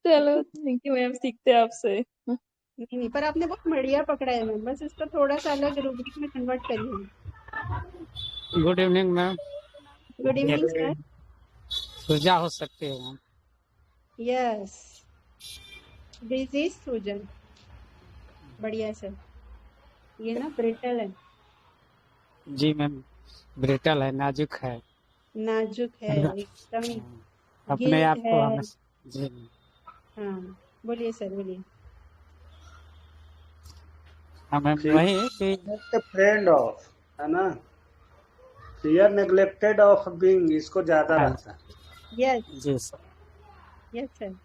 चलो थैंक यू मैम, सीखते हैं आपसे। नहीं नहीं, पर आपने बहुत बढ़िया पकड़ा है मैम, बस इसको थोड़ा सा अलग रूब्रिक में कन्वर्ट करिए। Good evening ma'am. Good evening sir. सुजा हो सकते हैं मैम। यस, डिजीज सूजन, बढ़िया सर। ये ना ब्रिटल है, जी मैम, ब्रिटल है, नाजुक है। नाजुक है एकदम, अपने गिल्ट आप है। को हमें जी मैम। हाँ, बोलिए सर, बोलिए। हाँ मैम, She वही कि is a friend of, है ना, fear neglected of being, इसको ज्यादा हाँ रहता है। यस, जी सर। Yes sir.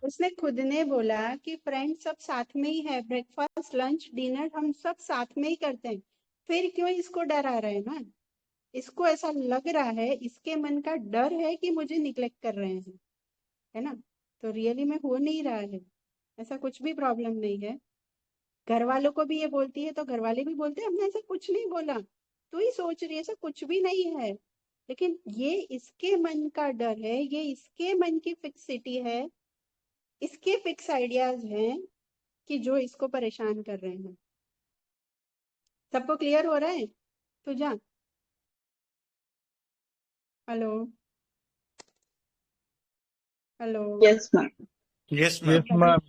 उसने खुद ने बोला कि फ्रेंड सब साथ में ही है, ब्रेकफास्ट लंच डिनर हम सब साथ में ही करते हैं, फिर क्यों इसको डर आ रहा है ना? इसको ऐसा लग रहा है, इसके मन का डर है कि मुझे निग्लेक्ट कर रहे हैं, है ना? तो रियली में हो नहीं रहा है, ऐसा कुछ भी प्रॉब्लम नहीं है। घर वालों को भी ये बोलती है तो घर वाले भी बोलते हैं हमने ऐसा कुछ नहीं बोला, तू ही सोच रही है, ऐसा कुछ भी नहीं है। लेकिन ये इसके मन का डर है, ये इसके मन की फिक्सिटी है, इसके फिक्स आइडियाज हैं कि जो इसको परेशान कर रहे हैं। सबको क्लियर हो रहा है? तुझा, hello, hello. Yes ma'am. Yes yes ma'am. Ma'am,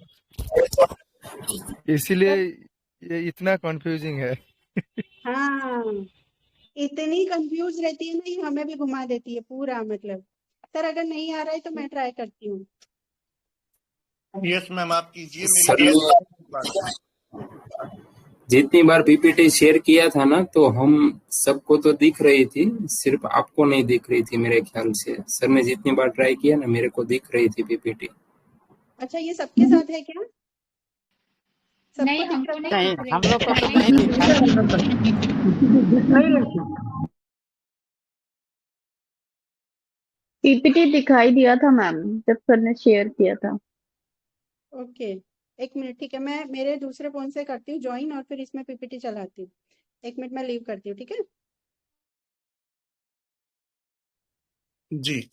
इसीलिए ये इतना कंफ्यूजिंग है। हाँ, इतनी कंफ्यूज रहती है ना, ये हमें भी घुमा देती है पूरा, मतलब सर अगर नहीं आ रहा है तो मैं ट्राई करती हूँ। यस मैम, आप कीजिए, सर मेरी ने जितनी बार पीपीटी शेयर किया था ना, तो हम सबको तो दिख रही थी, सिर्फ आपको नहीं दिख रही थी मेरे ख्याल से। सर ने जितनी बार ट्राई किया ना, मेरे को दिख रही थी पीपीटी। अच्छा, ये सबके साथ है क्या? सबको नहीं, दिख हमको रहा नहीं नहीं, दिख हम रही लोग को तो है। नहीं दिखा। पीपीटी दिखाई दिया था मैम जब सर ने शेयर किया था। है? ओके, एक मिनट, ठीक है, मैं मेरे दूसरे फोन से करती हूँ ज्वाइन, और फिर इसमें पीपीटी चलाती हूँ। एक मिनट, मैं लीव करती हूँ, ठीक है? जी।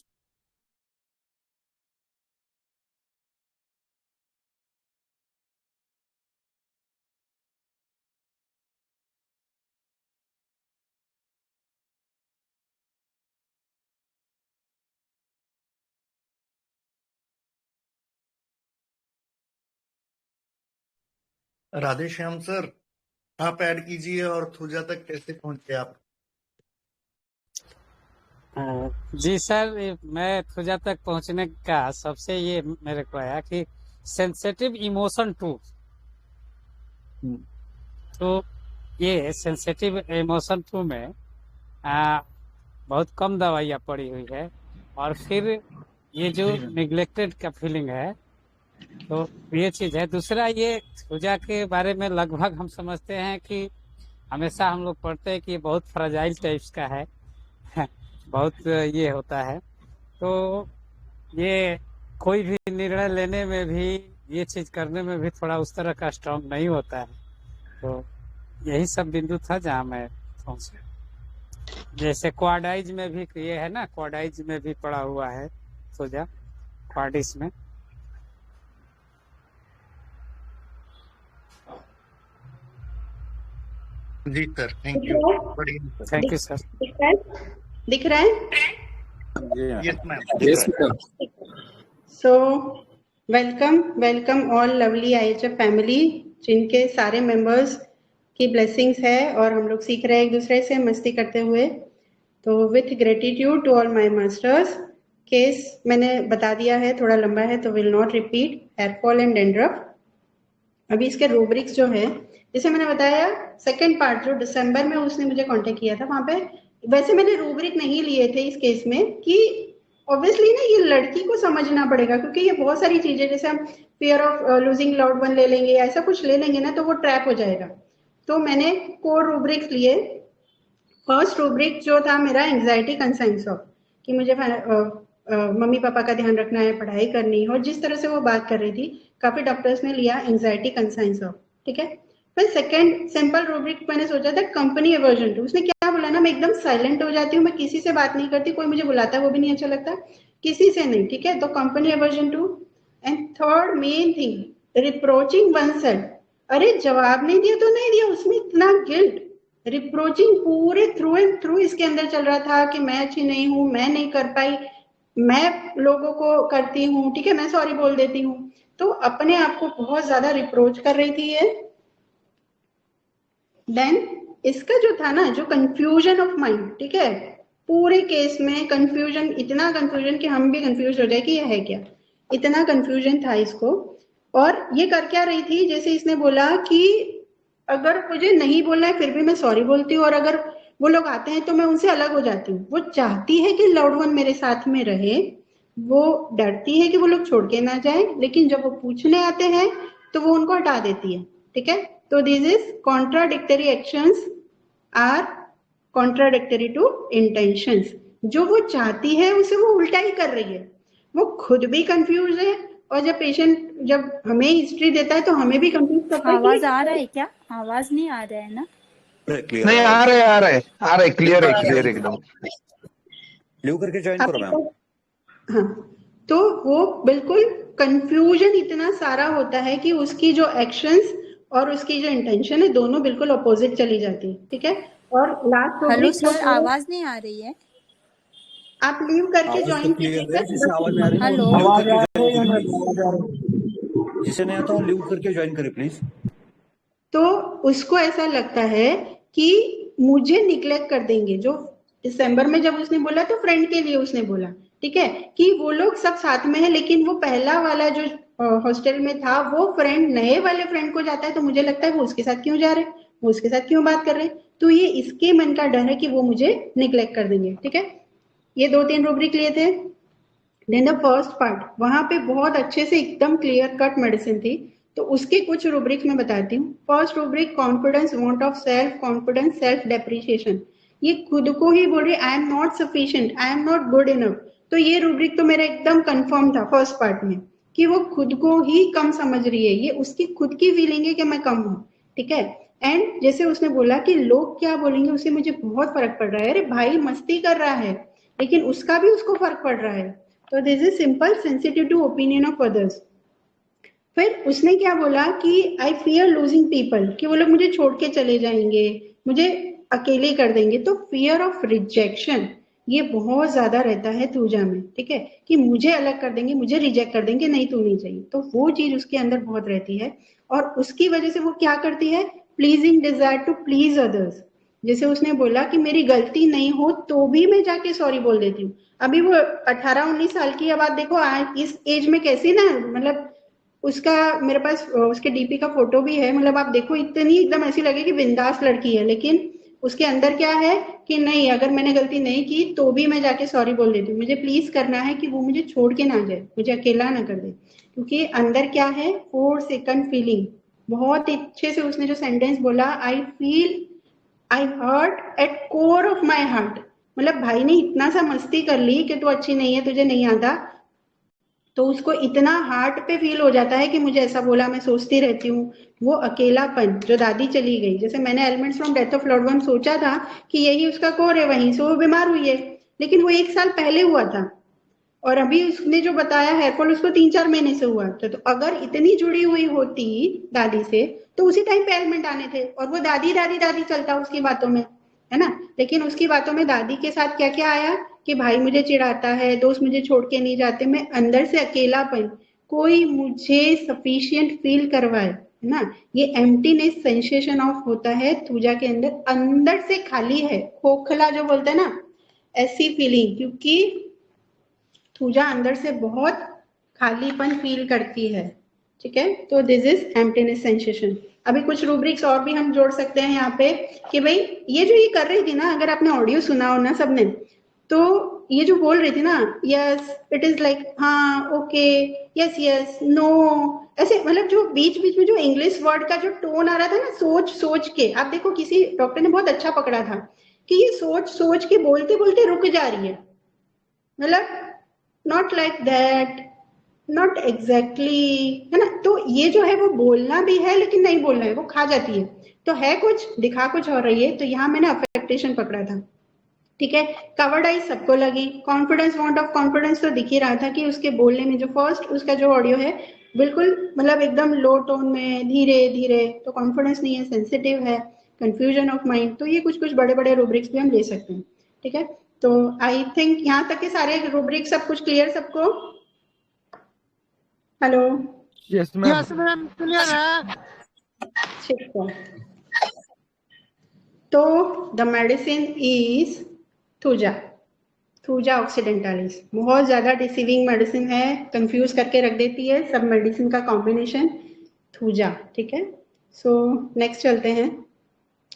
राधे श्याम सर, आप ऐड कीजिए। और थुजा तक कैसे पहुंचे आप? जी सर, मैं खुजा तक पहुंचने का सबसे ये मेरे को आया कि सेंसिटिव इमोशन टू, तो ये सेंसिटिव इमोशन टू में बहुत कम दवाइयाँ पड़ी हुई है, और फिर ये जो जी मैम। निग्लेक्टेड का फीलिंग है, तो ये चीज है। दूसरा, ये पूजा के बारे में लगभग हम समझते हैं कि हमेशा हम लोग पढ़ते हैं कि ये बहुत फ्रजाइल टाइप्स का है। बहुत ये होता है, तो ये कोई भी निर्णय लेने में भी ये चीज करने में भी थोड़ा उस तरह का स्ट्रांग नहीं होता है। तो यही सब बिंदु था जहाँ मैं पहुंचा। जैसे क्वाडाइज में भी ये है ना, क्वाडाइज में भी पड़ा हुआ है सोजा, क्वाडिस में। जी सर, थैंक यू, बढ़िया सर। Thank you sir. दिख रहा है? Yes ma'am. Yes ma'am. So welcome all lovely IHF family, जिनके सारे मेंबर्स की ब्लेसिंग्स है और हम लोग सीख रहे हैं एक दूसरे से मस्ती करते हुए। तो with gratitude to all my masters. Case मैंने बता दिया है, थोड़ा लंबा है तो will not repeat. Hair fall and dandruff. अभी इसके रूब्रिक्स जो है, जैसे मैंने बताया, सेकंड पार्ट जो दिसंबर में उसने मुझे कांटेक्ट किया था, वहां पे वैसे मैंने रूब्रिक नहीं लिए थे इस केस में, कि ऑब्वियसली ना ये लड़की को समझना पड़ेगा, क्योंकि ये बहुत सारी चीजें, जैसे हम fear of losing loved one ले लेंगे, ऐसा कुछ ले लेंगे ना तो वो ट्रैप हो जाएगा। तो मैंने कोर रूब्रिक्स लिए। फर्स्ट रूब्रिक जो था मेरा एंग्जाइटी कंसाइंस ऑफ, कि मुझे मम्मी पापा का ध्यान रखना है, पढ़ाई करनी है, और जिस तरह से वो बात कर रही थी, काफी डॉक्टर्स ने लिया एंग्जाइटी कंसाइंस ऑफ, ठीक है। फिर सेकंड सिंपल रूब्रिक मैंने सोचा था कंपनी एवर्जन टू। उसने क्या बोला ना, मैं एकदम साइलेंट हो जाती हूँ, मैं किसी से बात नहीं करती, कोई मुझे बुलाता है वो भी नहीं अच्छा लगता, किसी से नहीं, ठीक है। तो company aversion two. And third main thing, reproaching oneself. अरे जवाब नहीं दिया तो नहीं दिया, उसमें इतना गिल्ट, रिप्रोचिंग पूरे थ्रू एंड थ्रू इसके अंदर चल रहा था कि मैं अच्छी नहीं हूं, मैं नहीं कर पाई, मैं लोगों को करती हूँ, ठीक है, मैं सॉरी बोल देती हूँ। तो अपने आप को बहुत ज्यादा रिप्रोच कर रही थी ये। देन इसका जो था ना, जो कंफ्यूजन ऑफ माइंड, ठीक है, पूरे केस में कंफ्यूजन, इतना कंफ्यूजन कि हम भी कंफ्यूज हो जाए कि ये है क्या, इतना कंफ्यूजन था इसको। और ये कर क्या रही थी, जैसे इसने बोला कि अगर मुझे नहीं बोलना है फिर भी मैं सॉरी बोलती हूँ, और अगर वो लोग आते हैं तो मैं उनसे अलग हो जाती हूँ। वो चाहती है कि लव्ड वन मेरे साथ में रहे, वो डरती है कि वो लोग छोड़ के ना जाए, लेकिन जब वो पूछने आते हैं तो वो उनको हटा देती है, ठीक है। तो this is contradictory actions are contradictory to intentions. जो वो चाहती है उसे वो उल्टा ही कर रही है, वो खुद भी कंफ्यूज है, और जब पेशेंट जब हमें हिस्ट्री देता है तो हमें भी कंफ्यूज करता है। आवाज आ रहा है क्या? आवाज नहीं आ रहा है ना? नहीं, आ रहे क्लियर है एकदम। लीव करके ज्वाइन करो मैम। हाँ, तो वो बिल्कुल कंफ्यूजन इतना सारा होता है कि उसकी जो एक्शंस और उसकी जो इंटेंशन है दोनों बिल्कुल अपोजिट चली जाती है, ठीक है। और लास्ट हेलो सर, आवाज नहीं आ रही है? आप लीव करके ज्वाइन कीजिएगा। हेलो, जिसे नहीं आता हूँ लीव करके ज्वाइन करे प्लीज। तो उसको ऐसा लगता है कि मुझे निग्लेक्ट कर देंगे। जो दिसंबर में जब उसने बोला तो फ्रेंड के लिए उसने बोला, ठीक है, कि वो लोग सब साथ में है, लेकिन वो पहला वाला जो हॉस्टल में था वो फ्रेंड नए वाले फ्रेंड को जाता है, तो मुझे लगता है वो उसके साथ क्यों जा रहे, वो उसके साथ क्यों बात कर रहे। तो ये इसके मन का डर है कि वो मुझे निग्लेक्ट कर देंगे, ठीक है। ये 2-3 रूब्रिक लिए थे। देन द फर्स्ट पार्ट, वहां पे बहुत अच्छे से एकदम क्लियर कट मेडिसिन थी, तो उसके कुछ रूब्रिक्स मैं बताती हूँ। First rubric, confidence, want of self confidence, self depreciation. ये खुद को ही बोल रही आई am not sufficient, I am not good enough. तो ये रूब्रिक तो मेरा एकदम कंफर्म था फर्स्ट पार्ट में, कि वो खुद को ही कम समझ रही है, ये उसकी खुद की फीलिंग है कि मैं कम हूँ, ठीक है। एंड जैसे उसने बोला कि लोग क्या बोलेंगे उससे मुझे बहुत फर्क पड़ रहा है। अरे भाई मस्ती कर रहा है, लेकिन उसका भी उसको फर्क पड़ रहा है। तो this is simple, sensitive to opinion of others. फिर उसने क्या बोला कि आई फियर लूजिंग पीपल, कि वो लोग मुझे छोड़ के चले जाएंगे, मुझे अकेले कर देंगे। तो फियर ऑफ रिजेक्शन ये बहुत ज्यादा रहता है थूजा में, ठीक है, कि मुझे अलग कर देंगे, मुझे रिजेक्ट कर देंगे, नहीं तू नहीं चाहिए। तो वो चीज उसके अंदर बहुत रहती है, और उसकी वजह से वो क्या करती है, pleasing desire to please others. जैसे उसने बोला कि मेरी गलती नहीं हो तो भी मैं जाके सॉरी बोल देती हूँ। अभी वो 18-19 साल की, अब आप देखो आज इस एज में कैसी ना, मतलब उसका मेरे पास उसके डीपी का फोटो भी है, मतलब आप देखो इतनी एकदम ऐसी लगे कि बिंदास लड़की है, लेकिन उसके अंदर क्या है कि नहीं, अगर मैंने गलती नहीं की तो भी मैं जाके सॉरी बोल देती हूँ, मुझे प्लीज करना है कि वो मुझे छोड़ के ना जाए, मुझे अकेला ना कर दे। क्योंकि अंदर क्या है, 4 सेकंड फीलिंग। बहुत अच्छे से उसने जो सेंटेंस बोला, I feel, I hurt at core of my heart. मतलब भाई ने इतना सा मस्ती कर ली कि तू अच्छी नहीं है, तुझे नहीं आता, तो उसको इतना हार्ट पे फील हो जाता है कि मुझे ऐसा बोला, मैं सोचती रहती हूँ। वो अकेलापन, जो दादी चली गई, जैसे मैंने elements from death of loved one सोचा था कि यही उसका कोर है, वहीं से वो बीमार हुई है, लेकिन वो 1 साल पहले हुआ था और अभी उसने जो बताया हेयरफॉल उसको 3-4 महीने से हुआ था। तो अगर इतनी जुड़ी हुई होती दादी से तो उसी टाइम पे एलिमेंट आने थे और वो दादी दादी दादी चलता उसकी बातों में, है ना। लेकिन उसकी बातों में दादी के साथ क्या क्या आया कि भाई मुझे चिढ़ाता है, दोस्त मुझे छोड़ के नहीं जाते, मैं अंदर से अकेलापन, कोई मुझे सफिशिएंट फील करवाए, है ना। ये एम्प्टीनेस सेंसेशन ऑफ होता है पूजा के अंदर, अंदर से खाली है, खोखला जो बोलते हैं ना, ऐसी फीलिंग, क्योंकि पूजा अंदर से बहुत खालीपन फील करती है, ठीक है। तो दिस इज एम्प्टीनेस सेंसेशन। अभी कुछ रूब्रिक्स और भी हम जोड़ सकते हैं यहाँ पे कि भाई ये जो ये कर रही थी ना, अगर आपने ऑडियो सुना हो ना सबने, तो ये जो बोल रही थी ना, यस इट इज लाइक, हाँ ओके, यस यस, नो, ऐसे मतलब जो बीच बीच में जो इंग्लिश वर्ड का जो टोन आ रहा था ना, सोच सोच के, आप देखो किसी डॉक्टर ने बहुत अच्छा पकड़ा था कि ये सोच सोच के बोलते बोलते रुक जा रही है, मतलब not like that, not exactly, है ना। तो ये जो है वो बोलना भी है लेकिन नहीं बोलना है, वो खा जाती है, तो है कुछ दिखा कुछ और रही है। तो यहाँ मैंने अफेक्टेशन पकड़ा था, ठीक है। कवर्ड आई सबको लगी, कॉन्फिडेंस, वांट ऑफ कॉन्फिडेंस तो दिख ही रहा था कि उसके बोलने में जो फर्स्ट उसका जो ऑडियो है बिल्कुल मतलब एकदम लो टोन में, धीरे धीरे, तो कॉन्फिडेंस नहीं है, सेंसिटिव है, कंफ्यूजन ऑफ माइंड। तो ये कुछ कुछ बड़े बड़े रूब्रिक्स भी हम ले सकते हैं, ठीक है। तो आई थिंक यहाँ तक के सारे रूब्रिक्स सब कुछ क्लियर सबको। Hello, yes ma'am. Yes ma'am, clear है। ठीक है। तो the medicine is thuja, thuja occidentalis. बहुत ज्यादा डिसीविंग मेडिसिन है, कंफ्यूज करके रख देती है सब मेडिसिन का कॉम्बिनेशन, थूजा, ठीक है। सो नेक्स्ट चलते हैं।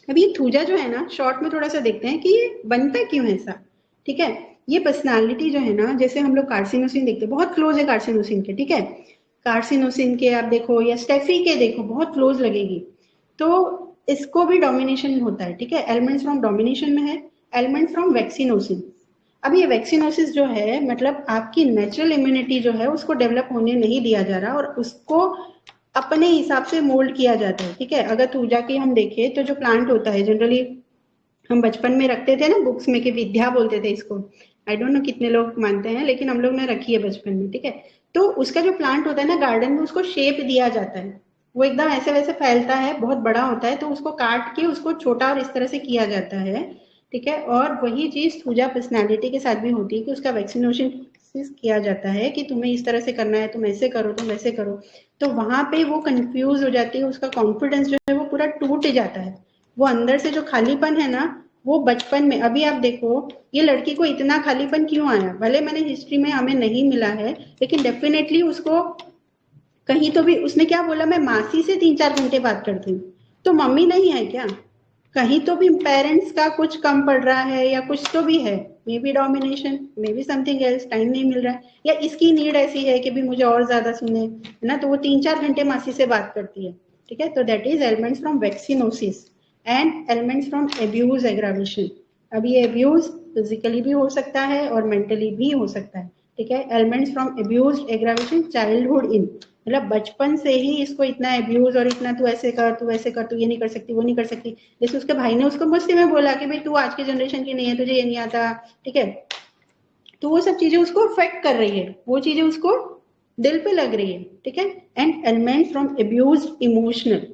अब ये थूजा जो है ना, शॉर्ट में थोड़ा सा देखते हैं कि ये बनता क्यों है ऐसा, ठीक है। ये पर्सनालिटी जो है ना, जैसे हम लोग कार्सिनोसिन देखते हैं, बहुत क्लोज है कार्सिनोसिन के, ठीक है। कार्सिनोसिन के आप देखो या स्टेफी के देखो, बहुत क्लोज लगेगी। तो इसको भी डोमिनेशन होता है, ठीक है। एलिमेंट्स फ्रॉम डोमिनेशन में है, एलिमेंट फ्रॉम वैक्सीनोसिन। अब ये वैक्सीनोसिस जो है, मतलब आपकी नेचुरल इम्यूनिटी जो है उसको डेवलप होने नहीं दिया जा रहा और उसको अपने हिसाब से मोल्ड किया जाता है, ठीक है। अगर थूजा की हम देखें तो जो प्लांट होता है, जनरली हम बचपन में रखते थे ना बुक्स में कि विद्या बोलते थे इसको, आई डोंट नो कितने लोग मानते हैं, लेकिन हम लोग ने रखी है बचपन में, ठीक है। तो उसका जो प्लांट होता है ना गार्डन में, उसको शेप दिया जाता है, वो एकदम ऐसे वैसे फैलता है, बहुत बड़ा होता है, तो उसको काट के उसको छोटा और इस तरह से किया जाता है, ठीक है। और वही चीज थूजा पर्सनैलिटी के साथ भी होती है कि उसका वैक्सीनेशन किया जाता है कि तुम्हें इस तरह से करना है, तुम ऐसे करो, तुम वैसे करो। तो वहां पे वो कंफ्यूज हो जाती है, उसका कॉन्फिडेंस जो है वो पूरा टूट जाता है, वो अंदर से जो खालीपन है ना, वो बचपन में, अभी आप देखो ये लड़की को इतना खालीपन क्यों आया, भले मैंने हिस्ट्री में हमें नहीं मिला है, लेकिन डेफिनेटली उसको कहीं तो भी उसने क्या बोला, मैं मासी से 3-4 घंटे बात करती हूँ, तो मम्मी नहीं है क्या, कहीं तो भी पेरेंट्स का कुछ कम पड़ रहा है या कुछ तो भी है, may be domination, may be something else, time नहीं मिल रहा है, या इसकी नीड ऐसी है कि भी मुझे और ज्यादा सुने, है ना। तो वो 3-4 घंटे मासी से बात करती है, ठीक है। तो that is elements from vaccinosis and elements from abuse aggravation. अब ये एब्यूज फिजिकली भी हो सकता है और मेंटली भी हो सकता है, ठीक है। Elements from abuse aggravation, childhood इन, मतलब बचपन से ही इसको इतना एब्यूज और इतना तू ऐसे कर, तू वैसे कर, तू ये नहीं कर सकती, वो नहीं कर सकती। जैसे उसके भाई ने उसको मस्ती में बोला कि भाई तू आज की जनरेशन की नहीं है, तुझे ये नहीं आता, ठीक है। तो वो सब चीजें उसको अफेक्ट कर रही है, वो चीजें उसको दिल पे लग रही है, ठीक है। And element from abuse emotional,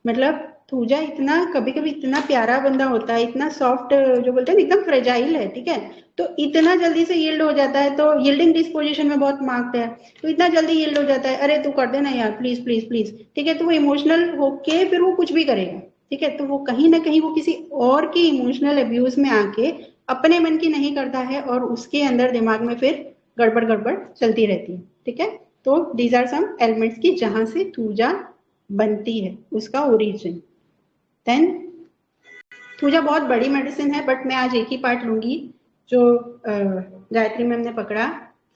मतलब थूजा इतना कभी कभी इतना प्यारा बंदा होता है, इतना सॉफ्ट जो बोलते हैं एकदम फ्रेजाइल है, ठीक है। तो इतना जल्दी से यील्ड हो जाता है, तो यील्डिंग डिस्पोजिशन में बहुत मार्क्ड है, तो इतना जल्दी यील्ड हो जाता है, अरे तू कर देना यार प्लीज प्लीज प्लीज, ठीक है। तो वो इमोशनल होके फिर वो कुछ भी करेगा, ठीक है। तो वो कहीं ना कहीं वो किसी और की इमोशनल अब्यूज में आके अपने मन की नहीं करता है और उसके अंदर दिमाग में फिर गड़बड़ गड़बड़ चलती रहती है, ठीक है। तो दीज आर सम एलिमेंट्स की जहां से थूजा बनती है, उसका ओरिजिन। देन थूजा बहुत बड़ी मेडिसिन है, बट मैं आज एक ही पार्ट लूंगी जो गायत्री मैम ने पकड़ा,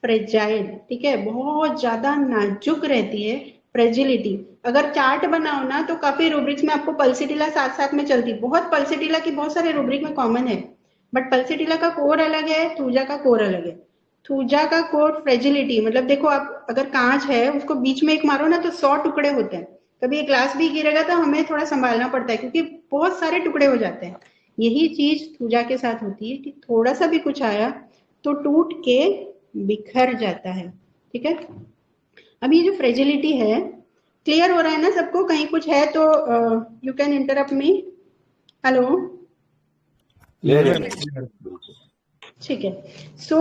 फ्रेजाइल, ठीक है। बहुत ज्यादा नाजुक रहती है, फ्रेजिलिटी। अगर चार्ट बनाओ ना तो काफी रूब्रिक्स में आपको पल्सिटिला साथ साथ में चलती, बहुत पल्सिटिला की बहुत सारे रूब्रिक में कॉमन है, बट पल्सिटिला का कोर अलग है, थूजा का कोर अलग है। थूजा का कोड फ्रेजिलिटी, मतलब देखो आप अगर कांच है उसको बीच में एक मारो ना तो 100 टुकड़े होते हैं, कभी एक ग्लास भी गिरेगा तो हमें थोड़ा संभालना पड़ता है क्योंकि बहुत सारे टुकड़े हो जाते हैं। यही चीज थूजा के साथ होती है कि थोड़ा सा भी कुछ आया तो टूट के बिखर जाता है। ठीक है, अब ये जो फ्रेजिलिटी है, क्लियर हो रहा है ना सबको? कहीं कुछ है तो you can interrupt me. Hello, ठीक है। सो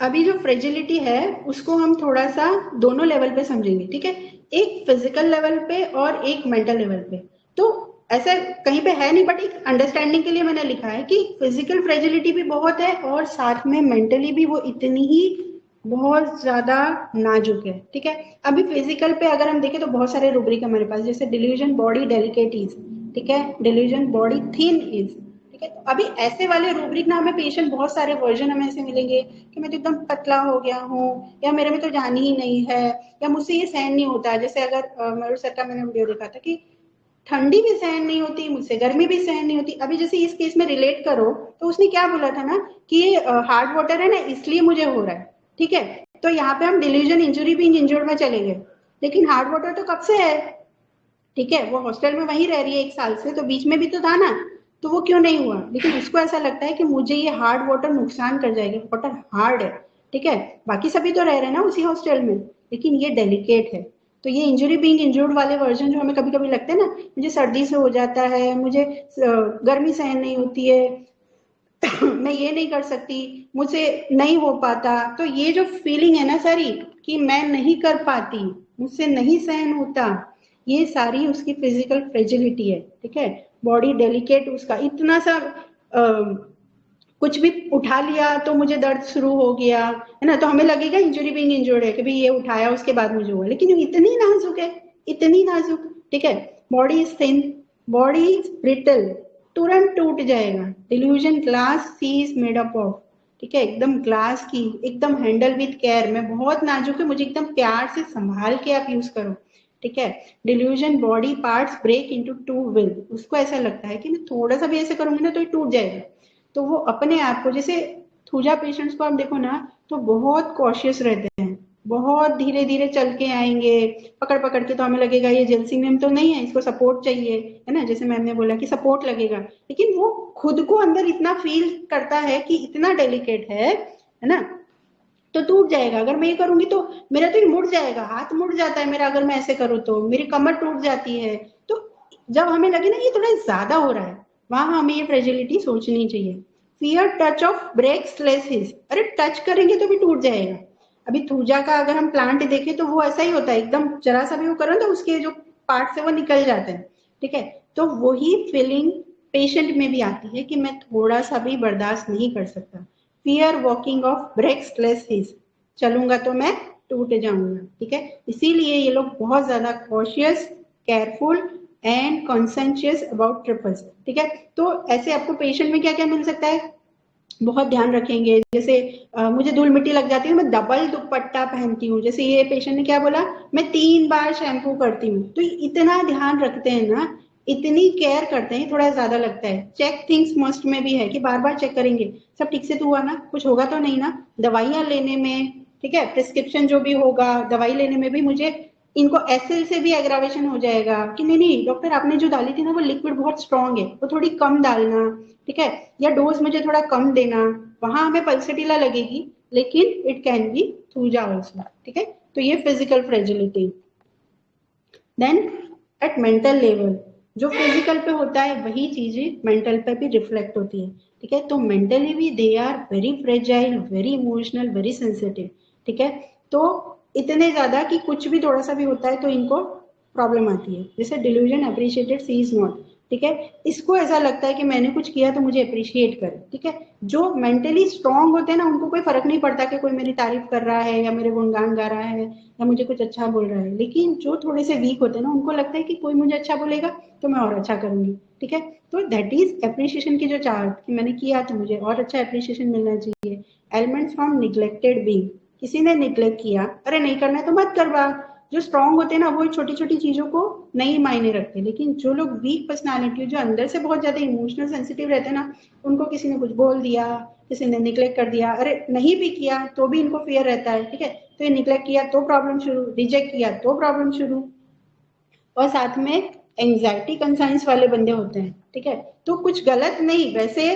अभी जो फ्रेजिलिटी है उसको हम थोड़ा सा दोनों लेवल पे समझेंगे। ठीक है, एक फिजिकल लेवल पे और एक मेंटल लेवल पे। तो ऐसा कहीं पे है नहीं, बट एक अंडरस्टैंडिंग के लिए मैंने लिखा है कि फिजिकल फ्रेजिलिटी भी बहुत है और साथ में मेंटली भी वो इतनी ही बहुत ज्यादा नाजुक है। ठीक है, अभी फिजिकल पे अगर हम देखें तो बहुत सारे रूब्रिक हमारे पास, जैसे डिल्यूजन बॉडी डेलिकेट इज, ठीक है, डिल्यूजन बॉडी थिन इज। ठीक है, तो अभी ऐसे वाले रूब्रिक ना हमें पेशेंट बहुत सारे वर्जन हमें ऐसे मिलेंगे कि मैं तो एकदम पतला हो गया हूँ, या मेरे में तो जान ही नहीं है, या मुझसे ये सहन नहीं होता। जैसे अगर मयूर सर का मैंने वीडियो देखा था कि ठंडी भी सहन नहीं होती मुझसे, गर्मी भी सहन नहीं होती। अभी जैसे इस केस में रिलेट करो तो उसने क्या बोला था ना कि हार्ड वाटर है ना इसलिए मुझे हो रहा है। ठीक है, तो यहाँ पे हम डिल्यूजन इंजुरी बीइंग इंजर्ड में चले गए, लेकिन हार्ड वाटर तो कब से है? ठीक है, वो हॉस्टल में वहीं रह रही है 1 साल से, तो बीच में भी तो था ना, तो वो क्यों नहीं हुआ? लेकिन उसको ऐसा लगता है कि मुझे ये हार्ड वाटर नुकसान कर जाएगा, वाटर हार्ड है। ठीक है, बाकी सभी तो रह रहे हैं ना उसी हॉस्टल में, लेकिन ये डेलिकेट है। तो ये इंजुरी बीइंग इंजर्ड वाले वर्जन जो हमें कभी कभी लगते हैं ना, मुझे सर्दी से हो जाता है, मुझे गर्मी सहन नहीं होती है, मैं ये नहीं कर सकती, मुझसे नहीं हो पाता, तो ये जो फीलिंग है ना सारी कि मैं नहीं कर पाती, मुझसे नहीं सहन होता, ये सारी उसकी फिजिकल फ्रेजिलिटी है। ठीक है, बॉडी डेलिकेट, उसका इतना सा कुछ भी उठा लिया तो मुझे दर्द शुरू हो गया, है ना, तो हमें लगेगा इंजुरी बीइंग इंजर्ड है कि भाई ये उठाया उसके बाद मुझे हुआ, लेकिन इतनी नाजुक है, इतनी नाजुक। ठीक है, body is thin, body is brittle, तुरंत टूट जाएगा। Delusion glass she is made up of, ठीक है, एकदम ग्लास की, एकदम हैंडल विथ केयर, मैं बहुत नाजुक है, मुझे एकदम प्यार से संभाल के आप यूज करो। ठीक है, delusion body parts break into two will, उसको ऐसा लगता है कि मैं थोड़ा सा भी ऐसे करूंगी ना तो ये टूट जाएगा। तो वो अपने आप को, जैसे थूजा पेशेंट्स को आप देखो ना तो बहुत कॉशियस रहते हैं, बहुत धीरे धीरे चल के आएंगे, पकड़ पकड़ के, तो हमें लगेगा ये जेलसी मैम तो नहीं है, इसको सपोर्ट चाहिए, है ना, जैसे मैम ने बोला कि सपोर्ट लगेगा, लेकिन वो खुद को अंदर इतना फील करता है कि इतना डेलिकेट है ना, तो टूट जाएगा। अगर मैं ये करूंगी तो मेरा तो ये मुड़ जाएगा, हाथ मुड़ जाता है मेरा, अगर मैं ऐसे करूँ तो मेरी कमर टूट जाती है। तो जब हमें लगे ना ये थोड़ा ज्यादा हो रहा है, वहां हमें ये फ्रेजिलिटी सोचनी चाहिए। Fear touch of breaks less his, अरे टच करेंगे तो भी टूट जाएगा। अभी थूजा का अगर हम प्लांट देखें तो वो ऐसा ही होता है, एकदम जरा सा भी वो करो तो उसके जो पार्ट है वो निकल जाते हैं। ठीक है, तो वही फीलिंग पेशेंट में भी आती है कि मैं थोड़ा सा भी बर्दाश्त नहीं कर सकता। Fear walking of breaks less his, चलूंगा तो मैं टूट जाऊंगा। ठीक है, इसीलिए ये लोग बहुत ज्यादा cautious, careful and conscientious about trifles. ठीक है, तो ऐसे आपको पेशेंट में क्या क्या मिल सकता है, बहुत ध्यान रखेंगे। जैसे मुझे धूल मिट्टी लग जाती है, मैं डबल दुपट्टा पहनती हूँ, जैसे ये पेशेंट ने क्या बोला, मैं 3 बार शैम्पू करती हूँ, तो इतना ध्यान रखते हैं ना, इतनी केयर करते हैं, थोड़ा ज्यादा लगता है। चेक थिंग्स मस्ट में भी है कि बार बार चेक करेंगे सब ठीक से तो हुआ ना, कुछ होगा तो नहीं ना, दवाइयां लेने में, ठीक है, प्रिस्क्रिप्शन जो भी होगा दवाई लेने में भी मुझे इनको एसिल से भी एग्रावेशन हो जाएगा कि नहीं नहीं डॉक्टर आपने जो डाली थी ना वो लिक्विड बहुत स्ट्रांग है, वो थोड़ी कम डालना। ठीक है, या डोज मुझे थोड़ा कम देना, वहां हमें पल्सेटिला लगेगी, लेकिन it can be Thuja also. ठीक है, तो ये physical fragility. Then at mental level, जो फिजिकल पे होता है वही चीजें मेंटल पे भी रिफ्लेक्ट होती है। ठीक है, तो मेंटली भी they are very fragile, very emotional, very sensitive. ठीक है, तो इतने ज्यादा कि कुछ भी थोड़ा सा भी होता है तो इनको प्रॉब्लम आती है। जैसे delusion appreciated she is not, ठीक है, इसको ऐसा लगता है कि मैंने कुछ किया तो मुझे अप्रिशिएट करे। ठीक है, जो मेंटली स्ट्रांग होते हैं ना उनको कोई फर्क नहीं पड़ता कि कोई मेरी तारीफ कर रहा है या मेरे गुणगान गा रहा है या मुझे कुछ अच्छा बोल रहा है, लेकिन जो थोड़े से वीक होते हैं ना उनको लगता है कि कोई मुझे अच्छा बोलेगा तो मैं और अच्छा करूंगी। ठीक है, तो दैट इज अप्रिशिएशन की जो चाहत कि मैंने किया तो मुझे और अच्छा अप्रिशिएशन मिलना चाहिए। एलिमेंट्स फ्रॉम निग्लेक्टेड बीइंग, किसी ने निग्लेक्ट किया, अरे नहीं करना है तो मत करवा, जो स्ट्रांग होते हैं ना वो छोटी छोटी चीजों को नहीं मायने रखते, लेकिन जो लोग वीक पर्सनालिटी, जो अंदर से बहुत ज्यादा इमोशनल सेंसिटिव रहते हैं ना, उनको किसी ने कुछ बोल दिया, किसी ने निग्लेक्ट कर दिया, अरे नहीं भी किया तो भी इनको फियर रहता है, ठीक है, तो ये निग्लेक्ट किया तो प्रॉब्लम शुरू, रिजेक्ट किया तो प्रॉब्लम शुरू, और साथ में एंजाइटी कंसाइंस वाले बंदे होते हैं, ठीक है। तो कुछ गलत नहीं, वैसे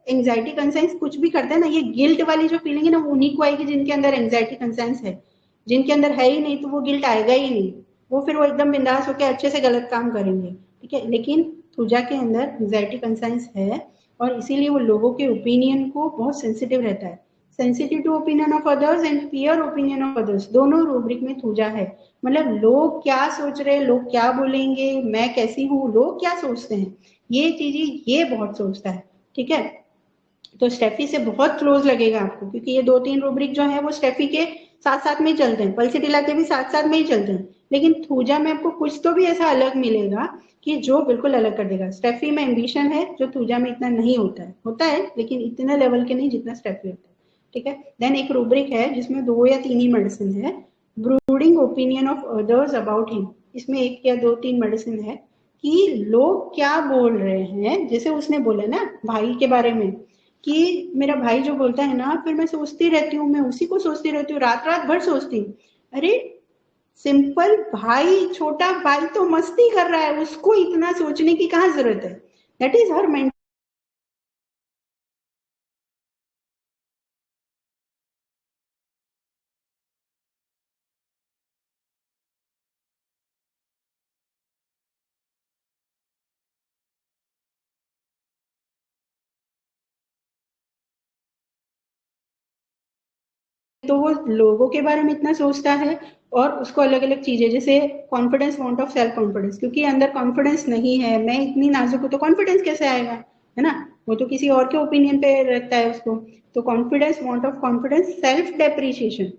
एंजाइटी कंसाइंस कुछ भी करते हैं ना, ये गिल्ट वाली जो फीलिंग है ना वो उन्हीं को आएगी जिनके अंदर एंजाइटी कंसाइंस है, जिनके अंदर है ही नहीं तो वो गिल्ट आएगा ही नहीं, वो फिर वो एकदम बिंदास होकर अच्छे से गलत काम करेंगे, ठीक है। लेकिन थूजा के अंदर एंजाइटी कंसाइंस है और इसीलिए वो लोगों के ओपिनियन को बहुत सेंसिटिव रहता है, sensitive to opinion of others and fear opinion of others, दोनों रूब्रिक में थूजा है। मतलब लोग क्या सोच रहे हैं, लोग क्या बोलेंगे, मैं कैसी हूँ, लोग क्या सोचते हैं, ये चीजें ये बहुत सोचता है, ठीक है। तो स्टेफी से बहुत क्लोज लगेगा आपको, क्योंकि ये 2-3 रूब्रिक जो है वो स्टेफी के साथ साथ में ही चलते हैं, पल्सिटिला के भी साथ साथ में ही चलते हैं, लेकिन थूजा में आपको कुछ तो भी ऐसा अलग मिलेगा कि जो बिल्कुल अलग कर देगा। स्टेफी में एम्बिशन है जो थूजा में इतना नहीं होता है लेकिन इतने लेवल के नहीं जितना स्टेफी होता है, ठीक है। देन एक रूब्रिक है जिसमें 2 या 3 ही मेडिसिन है, brooding opinion of others about him, इसमें 1 या 2-3 मेडिसिन है कि लोग क्या बोल रहे हैं, जैसे उसने बोला ना भाई के बारे में कि मेरा भाई जो बोलता है ना फिर मैं सोचती रहती हूँ, मैं उसी को सोचती रहती हूँ, रात रात भर सोचती हूँ। अरे सिंपल भाई, छोटा भाई तो मस्ती कर रहा है, उसको इतना सोचने की कहाँ जरूरत है, दैट इज हर मेंटल। तो वो लोगों के बारे में इतना सोचता है और उसको अलग अलग चीजें, जैसे confidence, want of self confidence, क्योंकि अंदर कॉन्फिडेंस नहीं है, मैं इतनी नाजुक हूँ तो कॉन्फिडेंस कैसे आएगा, है ना, वो तो किसी और के ओपिनियन पे रखता है उसको। तो confidence, want of confidence, self depreciation,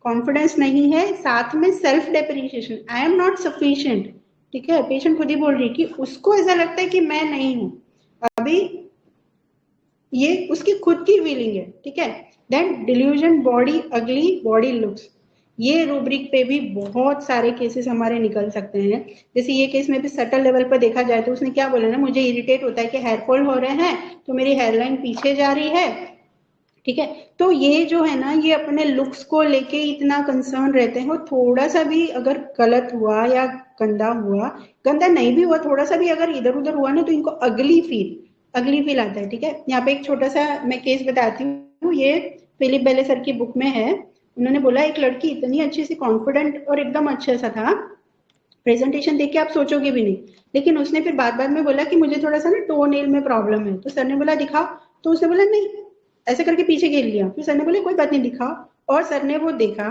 confidence नहीं है, साथ में self depreciation, I am not sufficient, ठीक है, पेशेंट खुद ही बोल रही है कि उसको ऐसा लगता है कि मैं नहीं हूँ, अभी ये उसकी खुद की फीलिंग है, ठीक है। देन डिल्यूजन, बॉडी अगली, बॉडी लुक्स, ये रूब्रिक पे भी बहुत सारे केसेस हमारे निकल सकते हैं। जैसे ये केस में भी सटल लेवल पर देखा जाए तो उसने क्या बोला ना, मुझे इरिटेट होता है कि हेयर फॉल हो रहे हैं तो मेरी हेयरलाइन पीछे जा रही है, ठीक है। तो ये जो है ना, ये अपने लुक्स को लेके इतना कंसर्न रहते हैं, और थोड़ा सा भी अगर गलत हुआ या गंदा हुआ, गंदा नहीं भी हुआ, थोड़ा सा भी अगर इधर उधर हुआ ना तो इनको अगली फील आता है, ठीक है। यहाँ पे एक छोटा सा मैं केस बताती हूँ, ये फिलिप बेले सर की बुक में है। उन्होंने बोला एक लड़की इतनी अच्छी सी कॉन्फिडेंट और एकदम अच्छा सा था, प्रेजेंटेशन देख के आप सोचोगे भी नहीं, लेकिन उसने फिर बाद में बोला कि मुझे थोड़ा सा ना टो नेल में प्रॉब्लम है, तो सर ने बोला दिखाओ, तो उसने बोला नहीं, ऐसे करके पीछे घेर लिया, फिर सर ने बोले कोई बात नहीं दिखाओ, और सर ने वो देखा,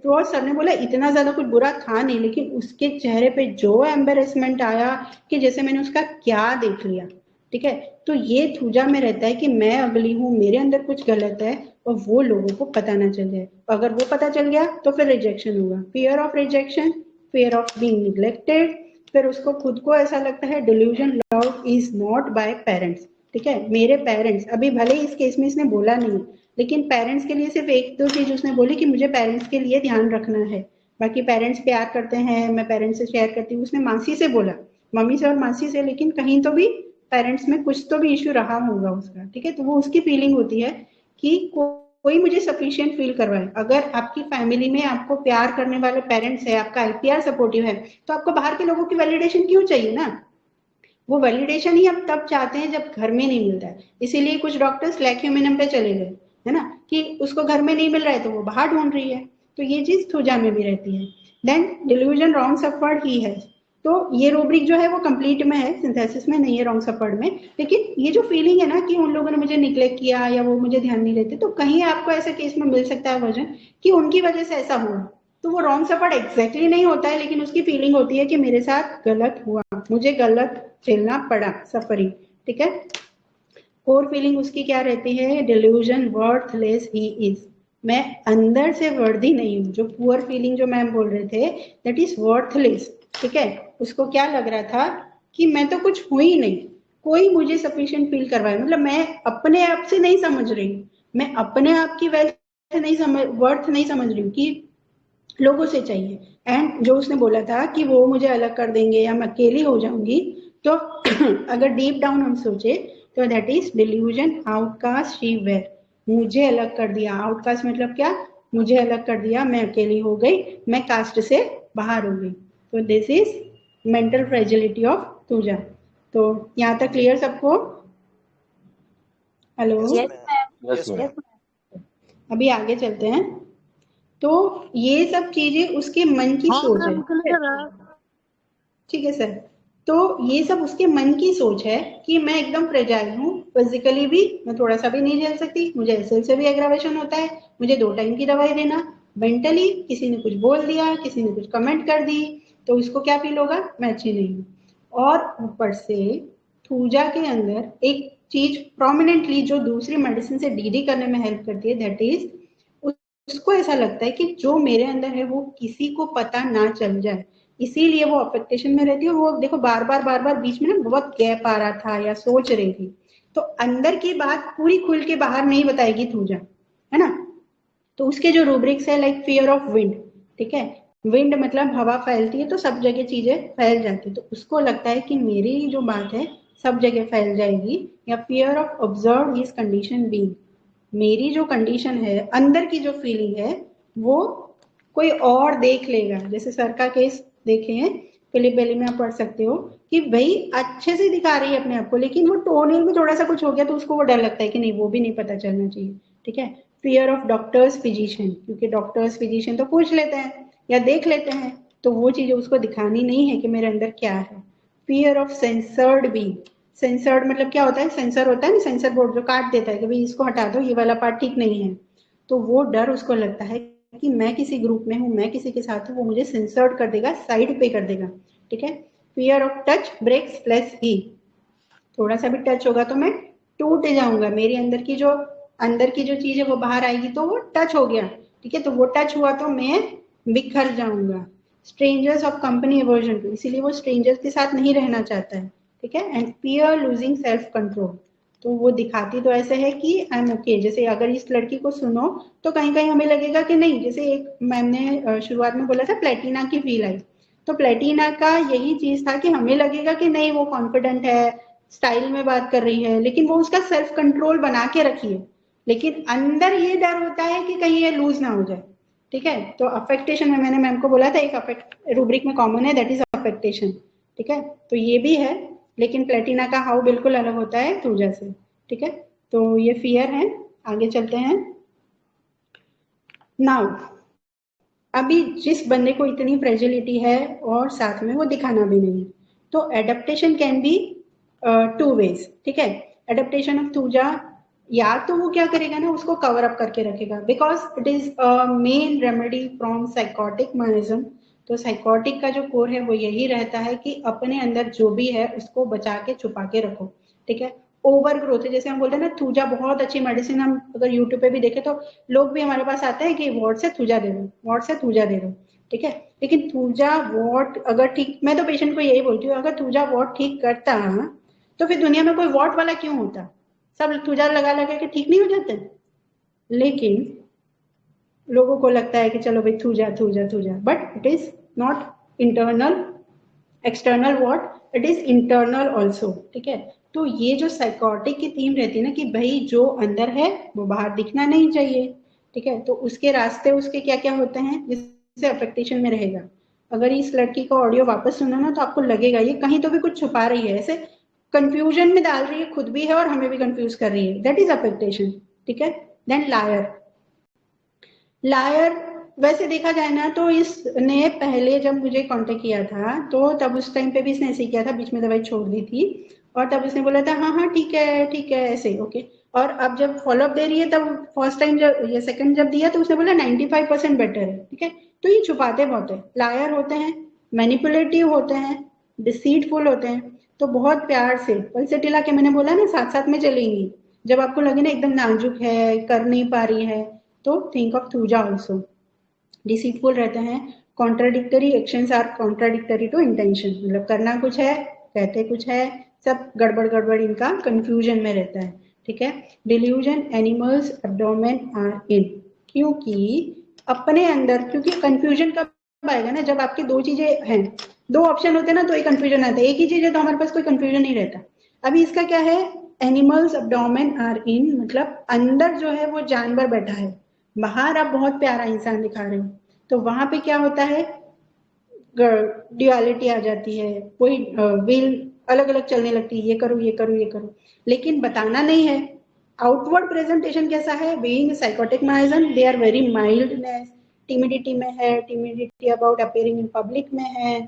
और सर ने बोला इतना ज्यादा कुछ बुरा था नहीं, लेकिन उसके चेहरे पे जो एम्बेरसमेंट आया कि जैसे मैंने उसका क्या देख लिया, ठीक है। तो ये थूजा में रहता है कि मैं अगली हूँ, मेरे अंदर कुछ गलत है, और वो लोगों को पता ना चल जाए, अगर वो पता चल गया तो फिर रिजेक्शन होगा, fear of rejection, fear of being neglected, फिर उसको खुद को ऐसा लगता है delusion, love is not bye parents, ठीक है, मेरे पेरेंट्स, अभी भले ही इस केस में इसने बोला नहीं, लेकिन पेरेंट्स के लिए सिर्फ 1-2 चीज उसने बोली कि मुझे पेरेंट्स के लिए ध्यान रखना है, बाकी पेरेंट्स प्यार करते हैं, मैं पेरेंट्स से शेयर करती हूँ, उसने मासी से बोला, मम्मी से और मासी से, लेकिन कहीं तो भी पेरेंट्स में कुछ तो भी इश्यू रहा होगा उसका, ठीक है। तो वो उसकी फीलिंग होती है कि कोई मुझे सफिशिएंट फील करवाए। अगर आपकी फैमिली में आपको प्यार करने वाले पेरेंट्स है, आपका आईपीआर सपोर्टिव है, तो आपको बाहर के लोगों की वैलिडेशन क्यों चाहिए ना, वो वैलिडेशन ही आप तब चाहते हैं जब घर में नहीं मिलता है, इसीलिए कुछ डॉक्टर्स लैक्यूमिनम पे चले गए, है ना, कि उसको घर में नहीं मिल रहा है तो वो बाहर ढूंढ रही है, तो ये चीज थूजा में भी रहती है। देन डिल्यूजन, रॉन्ग सफर्ड ही है, तो ये रूब्रिक जो है वो कंप्लीट में है, सिंथेसिस में नहीं है, रॉन्ग सफर्ड में। लेकिन ये जो फीलिंग है ना कि उन लोगों ने मुझे निग्लेक्ट किया या वो मुझे ध्यान नहीं देते, तो कहीं आपको ऐसा केस में मिल सकता है वर्जन कि उनकी वजह से ऐसा हुआ, तो वो रॉन्ग सफर्ड एग्जैक्टली नहीं होता है, लेकिन उसकी फीलिंग होती है कि मेरे साथ गलत हुआ, मुझे गलत झेलना पड़ा, सफरिंग, ठीक है। कोर फीलिंग उसकी क्या रहती है, डिल्यूजन, वर्थलेस ही इज, मैं अंदर से वर्दी नहीं हूँ, जो पुअर फीलिंग जो मैम बोल रहे थे दैट इज वर्थलेस, ठीक है। उसको क्या लग रहा था कि मैं तो कुछ हुई नहीं, कोई मुझे सफिशिएंट फील करवाए, मतलब मैं अपने आप से नहीं समझ रही हूँ, मैं अपने आप की वर्थ नहीं समझ रही हूँ कि लोगों से चाहिए। एंड जो उसने बोला था कि वो मुझे अलग कर देंगे या मैं अकेली हो जाऊंगी, तो अगर डीप डाउन हम सोचे तो that is delusion, outcast she were. मुझे अलग कर दिया, आउटकास्ट मतलब क्या, मुझे अलग कर दिया, मैं अकेली हो गई, मैं कास्ट से बाहर हो गई। तो this is mental fragility of Puja. तो यहाँ तक क्लियर सबको? Hello, yes ma'am. अभी आगे चलते हैं। तो ये सब चीजें उसके मन की सोच है, ठीक है सर। तो ये सब उसके मन की सोच है कि मैं एकदम फ्रेजाइल हूँ, फिजिकली भी मैं थोड़ा सा भी नहीं झेल सकती, मुझे एसएल से भी एग्रावेशन होता है, मुझे 2 टाइम की दवाई देना। मेंटली किसी ने कुछ बोल दिया, किसी ने कुछ कमेंट कर दी, तो उसको क्या फील होगा, मैं अच्छी नहीं हूँ। और ऊपर से थूजा के अंदर एक चीज प्रोमिनेंटली जो दूसरी मेडिसिन से डीडी करने में हेल्प करती है, दैट इज उसको ऐसा लगता है कि जो मेरे अंदर है वो किसी को पता ना चल जाए, इसीलिए वो अफेक्टेशन में रहती है। वो देखो बार बार बीच में ना बहुत गैप आ रहा था या सोच रही थी, तो अंदर की बात पूरी खुल के बाहर नहीं बताएगी थूजा, है ना। तो उसके जो रूब्रिक्स है, लाइक फियर ऑफ विंड, ठीक है, विंड मतलब हवा फैलती है तो सब जगह चीजें फैल जाती है, तो उसको लगता है कि मेरी जो बात है सब जगह फैल जाएगी। या fear of observe his condition being, मेरी जो कंडीशन है, अंदर की जो फीलिंग है, वो कोई और देख लेगा। जैसे सर का केस देखे हैं, फिलिप बेली में आप पढ़ सकते हो कि भाई अच्छे से दिखा रही है अपने आप को, लेकिन वो टोनिंग में थोड़ा सा कुछ हो गया तो उसको वो डर लगता है कि नहीं, वो भी नहीं पता चलना चाहिए, ठीक है। फियर ऑफ डॉक्टर्स फिजिशियन, क्योंकि डॉक्टर्स फिजिशियन तो पूछ लेते हैं या देख लेते हैं, तो वो चीजें उसको दिखानी नहीं है कि मेरे अंदर क्या है। Fear of censured being, censured मतलब क्या होता है, सेंसर होता है ना, सेंसर बोर्ड जो काट देता है कि भाई इसको हटा दो, ये वाला पार्ट ठीक नहीं है, तो वो डर उसको लगता है कि मैं किसी ग्रुप में हूँ, मैं किसी के साथ हूँ, वो मुझे सेंसर्ड कर देगा, साइड पे कर देगा, ठीक है। Fear of touch breaks plus ही, थोड़ा सा भी टच होगा तो मैं टूट जाऊंगा, मेरी अंदर की जो चीज है वो बाहर आएगी, तो वो टच हो गया, ठीक है, तो वो टच हुआ तो मैं बिखर जाऊंगा। Strangers of company aversion to, इसीलिए वो स्ट्रेंजर्स के साथ नहीं रहना चाहता है, ठीक है। And fear losing self control, तो वो दिखाती तो ऐसे है कि आई एम ओके, जैसे अगर इस लड़की को सुनो तो कहीं कहीं हमें लगेगा कि नहीं, जैसे एक मैम ने शुरुआत में बोला था प्लेटिना की फील आई, तो प्लेटिना का यही चीज था कि हमें लगेगा कि नहीं वो कॉन्फिडेंट है, स्टाइल में बात कर रही है, लेकिन वो उसका सेल्फ कंट्रोल बना के रखी है, लेकिन अंदर ये डर होता है कि कहीं ये लूज ना हो जाए, ठीक है। तो अफेक्टेशन में मैंने मैम को बोला था, एक अफेक्ट रूब्रिक में कॉमन है, दैट इज अफेक्टेशन, ठीक है, तो ये भी है, लेकिन प्लेटिना का हाउ बिल्कुल अलग होता है थूजा से, ठीक है। तो ये फियर है। आगे चलते हैं। नाउ अभी जिस बंदे को इतनी फ्रेजिलिटी है और साथ में वो दिखाना भी नहीं, तो एडेप्टेशन कैन बी 2 वेज, ठीक है। एडेप्टेशन ऑफ थूजा, या तो वो क्या करेगा ना, उसको कवर अप करके रखेगा, because it is main remedy from sycotic miasm. तो साइकोटिक का जो कोर है वो यही रहता है कि अपने अंदर जो भी है उसको बचा के छुपा के रखो, ठीक है। ओवर ग्रोथ है, जैसे हम बोलते हैं ना थूजा बहुत अच्छी मेडिसिन, हम अगर यूट्यूब पे भी देखें तो लोग भी हमारे पास आते हैं कि वॉट से थूजा दे दो, वॉट से थूजा दे दो, ठीक है। लेकिन थूजा वॉट अगर ठीक, मैं तो पेशेंट को यही बोलती हूँ, अगर थूजा वॉट ठीक करता तो फिर दुनिया में कोई वॉट वाला क्यों होता, सब थूजा लगा लगा के ठीक नहीं हो जाते। लेकिन लोगों को लगता है कि चलो भाई thuja thuja thuja, but it is not internal external what, it is internal also, ठीक है। तो ये जो साइकोटिक की थीम रहती है ना कि भाई जो अंदर है वो बाहर दिखना नहीं चाहिए, ठीक है, तो उसके रास्ते उसके क्या क्या होते हैं जिससे अफेक्टेशन में रहेगा। अगर इस लड़की को ऑडियो वापस सुना ना तो आपको लगेगा ये कहीं तो भी कुछ छुपा रही है, ऐसे कंफ्यूजन में डाल रही है, खुद भी है और हमें भी कंफ्यूज कर रही है, दैट इज अफेक्टेशन, ठीक है। देन लायर, लायर वैसे देखा जाए ना तो इसने पहले जब मुझे कांटेक्ट किया था तो तब उस टाइम पे भी इसने ऐसे किया था, बीच में दवाई छोड़ दी थी और तब इसने बोला था हाँ हाँ ठीक है ऐसे ओके। और अब जब फॉलोअप दे रही है तब फर्स्ट टाइम जब ये सेकंड जब दिया तो उसने बोला 95% बेटर है, ठीक है। तो ये छुपाते बहुत है, लायर होते हैं, मैनिपुलेटिव होते हैं, डिसीटफुल होते हैं। तो बहुत प्यार से पल्सेटिला के मैंने बोला ना साथ साथ में चलेंगी, जब आपको लगे ना एकदम नाजुक है कर नहीं पा रही है तो think of Thuja also. Deceitful रहते हैं, contradictory actions are contradictory to intention, मतलब करना कुछ है कहते कुछ है, सब गड़बड़ गड़बड़ इनका कंफ्यूजन में रहता है, ठीक है। Delusion animals abdomen are in, क्योंकि अपने अंदर, क्योंकि कंफ्यूजन कब आएगा ना, जब आपकी दो चीजें हैं, दो ऑप्शन होते हैं ना, तो एक कंफ्यूजन आता है। एक ही चीज है तो हमारे पास कोई कंफ्यूजन नहीं रहता। अभी इसका क्या है, एनिमल्स अब्डोमेन आर इन, मतलब अंदर जो है वो जानवर बैठा है, बाहर आप बहुत प्यारा इंसान दिखा रहे हो, तो वहां पे क्या होता है, ड्युअलिटी आ जाती है, कोई विल अलग अलग चलने लगती है, ये करो ये करो ये करो, लेकिन बताना नहीं है। आउटवर्ड प्रेजेंटेशन कैसा है, being sycotic miasm they are very mildness, timidity में है, timidity about appearing in public में है,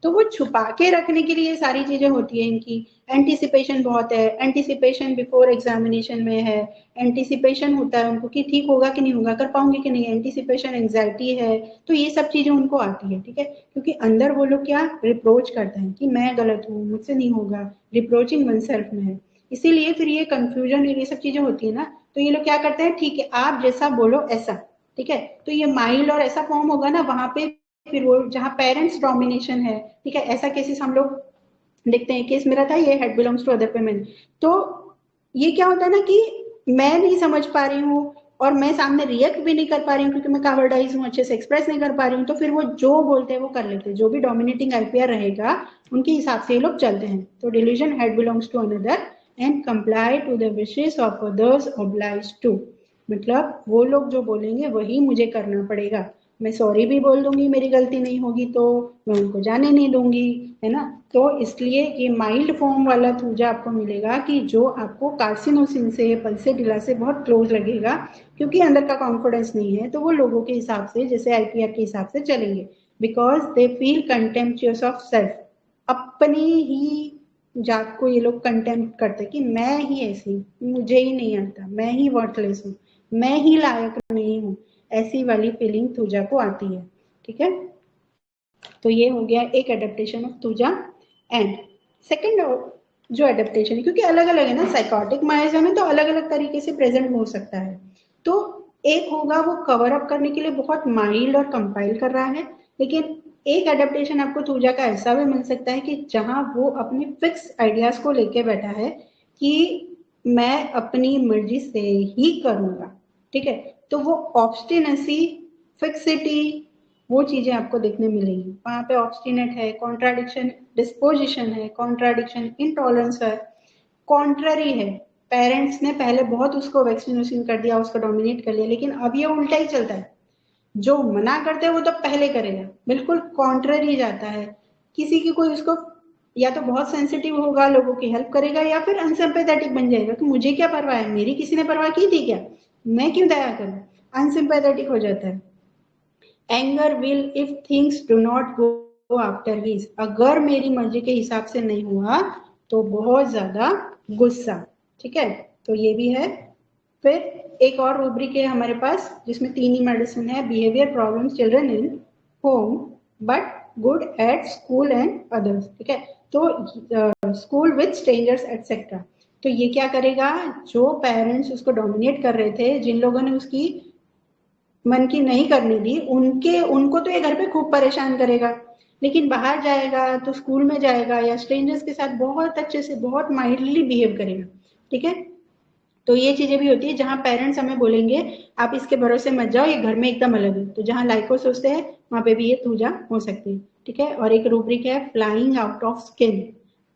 तो वो छुपा के रखने के लिए सारी चीजें होती है इनकी। एंटिसिपेशन बहुत है, एंटिसिपेशन बिफोर एग्जामिनेशन में है, एंटिसिपेशन होता है उनको कि ठीक होगा कि नहीं होगा, कर पाऊंगी कि नहीं, एंटिसिपेशन एंजाइटी है, तो ये सब चीजें उनको आती है, ठीक है, क्योंकि अंदर वो लोग क्या रिप्रोच करते हैं कि मैं गलत हूँ, मुझसे नहीं होगा, रिप्रोचिंग वन सेल्फ में है, इसीलिए फिर ये कंफ्यूजन ये सब चीजें होती है ना, तो ये लोग क्या करते हैं, ठीक है आप जैसा बोलो ऐसा, ठीक है, तो ये माइल्ड और ऐसा फॉर्म होगा ना, वहां पे फिर वो जहाँ पेरेंट्स डोमिनेशन है, ठीक है, ऐसा केसेस हम लोग देखते हैं। केस मेरा था ये, head belongs to other payment, तो ये क्या होता है ना कि मैं नहीं समझ पा रही हूँ और मैं सामने रिएक्ट भी नहीं कर पा रही हूँ क्योंकि मैं कावर्डाइज हूँ, अच्छे से एक्सप्रेस नहीं कर पा रही हूँ, तो फिर वो जो बोलते हैं वो कर लेते हैं, जो भी डोमिनेटिंग आईपीआर रहेगा उनके हिसाब से ये लोग चलते हैं। तो delusion, head belongs to another and comply to the wishes of others oblige to, मतलब वो लोग जो बोलेंगे वही मुझे करना पड़ेगा, मैं सॉरी भी बोल दूंगी मेरी गलती नहीं होगी तो, मैं उनको जाने नहीं दूंगी, है ना। तो इसलिए ये माइल्ड फॉर्म वाला थूजा आपको मिलेगा कि जो आपको कार्सिनोसिन से, पल्सेडिला से बहुत क्लोज लगेगा, क्योंकि अंदर का कॉन्फिडेंस नहीं है, तो वो लोगों के हिसाब से, जैसे आईपीआर के हिसाब से चलेंगे, because they feel contemptuous of self, अपनी ही जात को ये लोग कंटेम्प्ट करते कि मैं ही ऐसी, मुझे ही नहीं आता, मैं ही वर्थलेस हूँ, मैं ही लायक नहीं हूँ, ऐसी वाली फीलिंग थूजा को आती है, ठीक है। तो ये हो गया एक adaptation of thuja. And second जो एडेप्टेशन है, क्योंकि अलग अलग है ना, साइकोटिक माइजम में तो अलग अलग तरीके से प्रेजेंट हो सकता है, तो एक होगा वो कवर अप करने के लिए बहुत माइल्ड और कंपाइल कर रहा है, लेकिन एक एडेप्टेशन आपको थूजा का ऐसा भी मिल सकता है कि जहां वो अपने फिक्स आइडियाज को लेके बैठा है कि मैं अपनी मर्जी से ही करूंगा, ठीक है, तो वो ऑब्स्टिनेसी, फिक्सिटी, वो चीजें आपको देखने मिलेंगी वहां पे। ऑब्स्टिनेट है, कॉन्ट्राडिक्शन डिस्पोजिशन है, कॉन्ट्राडिक्शन इंटॉलरेंस है, कॉन्ट्ररी है, पेरेंट्स ने पहले बहुत उसको वैक्सीनेशन कर दिया, उसको डोमिनेट कर लिया, लेकिन अब ये उल्टा ही चलता है, जो मना करते हैं वो तो पहले करेगा, बिल्कुल कॉन्ट्ररी जाता है, किसी की कोई उसको या तो बहुत सेंसिटिव होगा, लोगों की हेल्प करेगा, या फिर अनसिंपैथेटिक बन जाएगा कि मुझे क्या परवाह है, मेरी किसी ने परवाह की थी क्या, मैं क्यों दया करूं, अनसिंपैथेटिक हो जाता है। Anger will if things do not go after his, अगर मेरी मर्जी के हिसाब से नहीं हुआ तो बहुत ज्यादा गुस्सा, ठीक है, तो ये भी है। फिर एक और रूब्रिक है हमारे पास जिसमें 3 ही मेडिसिन है, behaviour problems children in home but good at school and others, ठीक है, तो स्कूल विद स्ट्रेंजर्स एटसेट्रा, तो ये क्या करेगा, जो पेरेंट्स उसको डोमिनेट कर रहे थे, जिन लोगों ने उसकी मन की नहीं करनी दी, उनको तो ये घर पे खूब परेशान करेगा, लेकिन बाहर जाएगा तो स्कूल में जाएगा या स्ट्रेंजर्स के साथ बहुत अच्छे से, बहुत माइल्डली बिहेव करेगा, ठीक है। तो ये चीजें भी होती है जहां पेरेंट्स हमें बोलेंगे आप इसके भरोसे मत जाओ, ये घर में एकदम अलग है, तो जहां लाइको सोचते हैं वहां पे भी ये थूजा हो सकती है, ठीक है। और एक रूब्रिक है फ्लाइंग आउट ऑफ स्किन।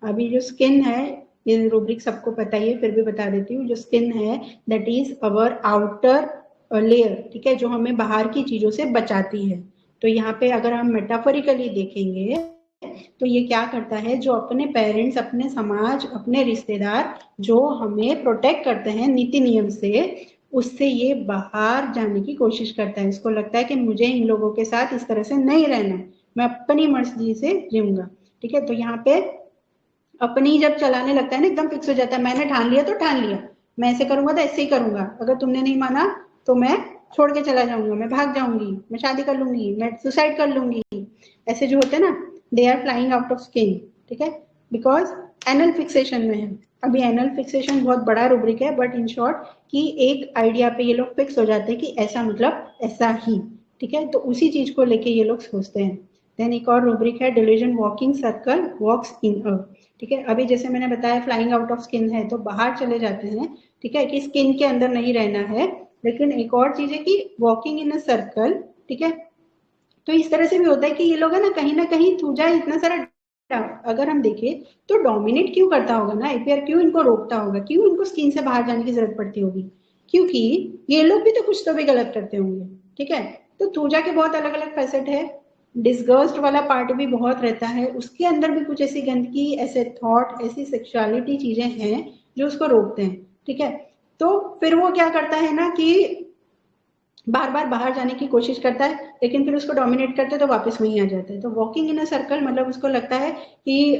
अभी जो स्किन है, ये रूब्रिक सबको पता ही है, फिर भी बता देती हूँ, जो स्किन है that is our outer layer, ठीक है, जो हमें बाहर की चीजों से बचाती है। तो यहाँ पे अगर हम मेटाफोरिकली देखेंगे तो ये क्या करता है, जो अपने पेरेंट्स, अपने समाज, अपने रिश्तेदार जो हमें प्रोटेक्ट करते हैं नीति नियम से, उससे ये बाहर जाने की कोशिश करता है, इसको लगता है कि मुझे इन लोगों के साथ इस तरह से नहीं रहना, मैं अपनी मर्जी से जीऊंगा, ठीक है। तो यहाँ पे अपनी जब चलाने लगता है ना, एकदम फिक्स हो जाता है, मैंने ठान लिया तो ठान लिया, मैं ऐसे करूंगा तो ऐसे ही करूंगा, अगर तुमने नहीं माना तो मैं छोड़ के चला जाऊंगा, मैं भाग जाऊंगी, मैं शादी कर लूंगी, मैं सुसाइड कर लूंगी, ऐसे जो होते हैं ना, they are flying out of skin, ठीक है, बिकॉज एनल फिक्सेशन में है। अभी एनल फिक्सेशन बहुत बड़ा रूब्रिक है, बट इन शॉर्ट कि एक आइडिया पे ये लोग फिक्स हो जाते हैं कि ऐसा मतलब ऐसा ही, ठीक है, तो उसी चीज को लेके ये लोग सोचते हैं। देन एक और रूब्रिक है डिल्यूजन वॉकिंग सर्कल वॉक्स इन अ, ठीक है। अभी जैसे मैंने बताया फ्लाइंग आउट ऑफ स्किन है तो बाहर चले जाते हैं, ठीक है, कि स्किन के अंदर नहीं रहना है, लेकिन एक और चीज है कि वॉकिंग इन अ सर्कल, ठीक है, तो इस तरह से भी होता है कि ये लोग है ना कहीं थूजा इतना सारा अगर हम देखें तो डोमिनेट क्यों करता होगा ना, एपीआर क्यों इनको रोकता होगा, क्यों इनको स्किन से बाहर जाने की जरूरत पड़ती होगी, क्योंकि ये लोग भी तो कुछ तो भी गलत करते होंगे, ठीक है। तो थूजा के बहुत अलग अलग फैसेट है, डिस्गस्ट वाला पार्ट भी बहुत रहता है, उसके अंदर भी कुछ ऐसी गंदगी, ऐसे थॉट, ऐसी सेक्सुअलिटी चीजें हैं जो उसको रोकते हैं, ठीक है। तो फिर वो क्या करता है ना कि बार बार बाहर जाने की कोशिश करता है, लेकिन फिर उसको डोमिनेट करते हैं तो वापस वहीं आ जाता है। तो वॉकिंग इन अ सर्कल मतलब उसको लगता है कि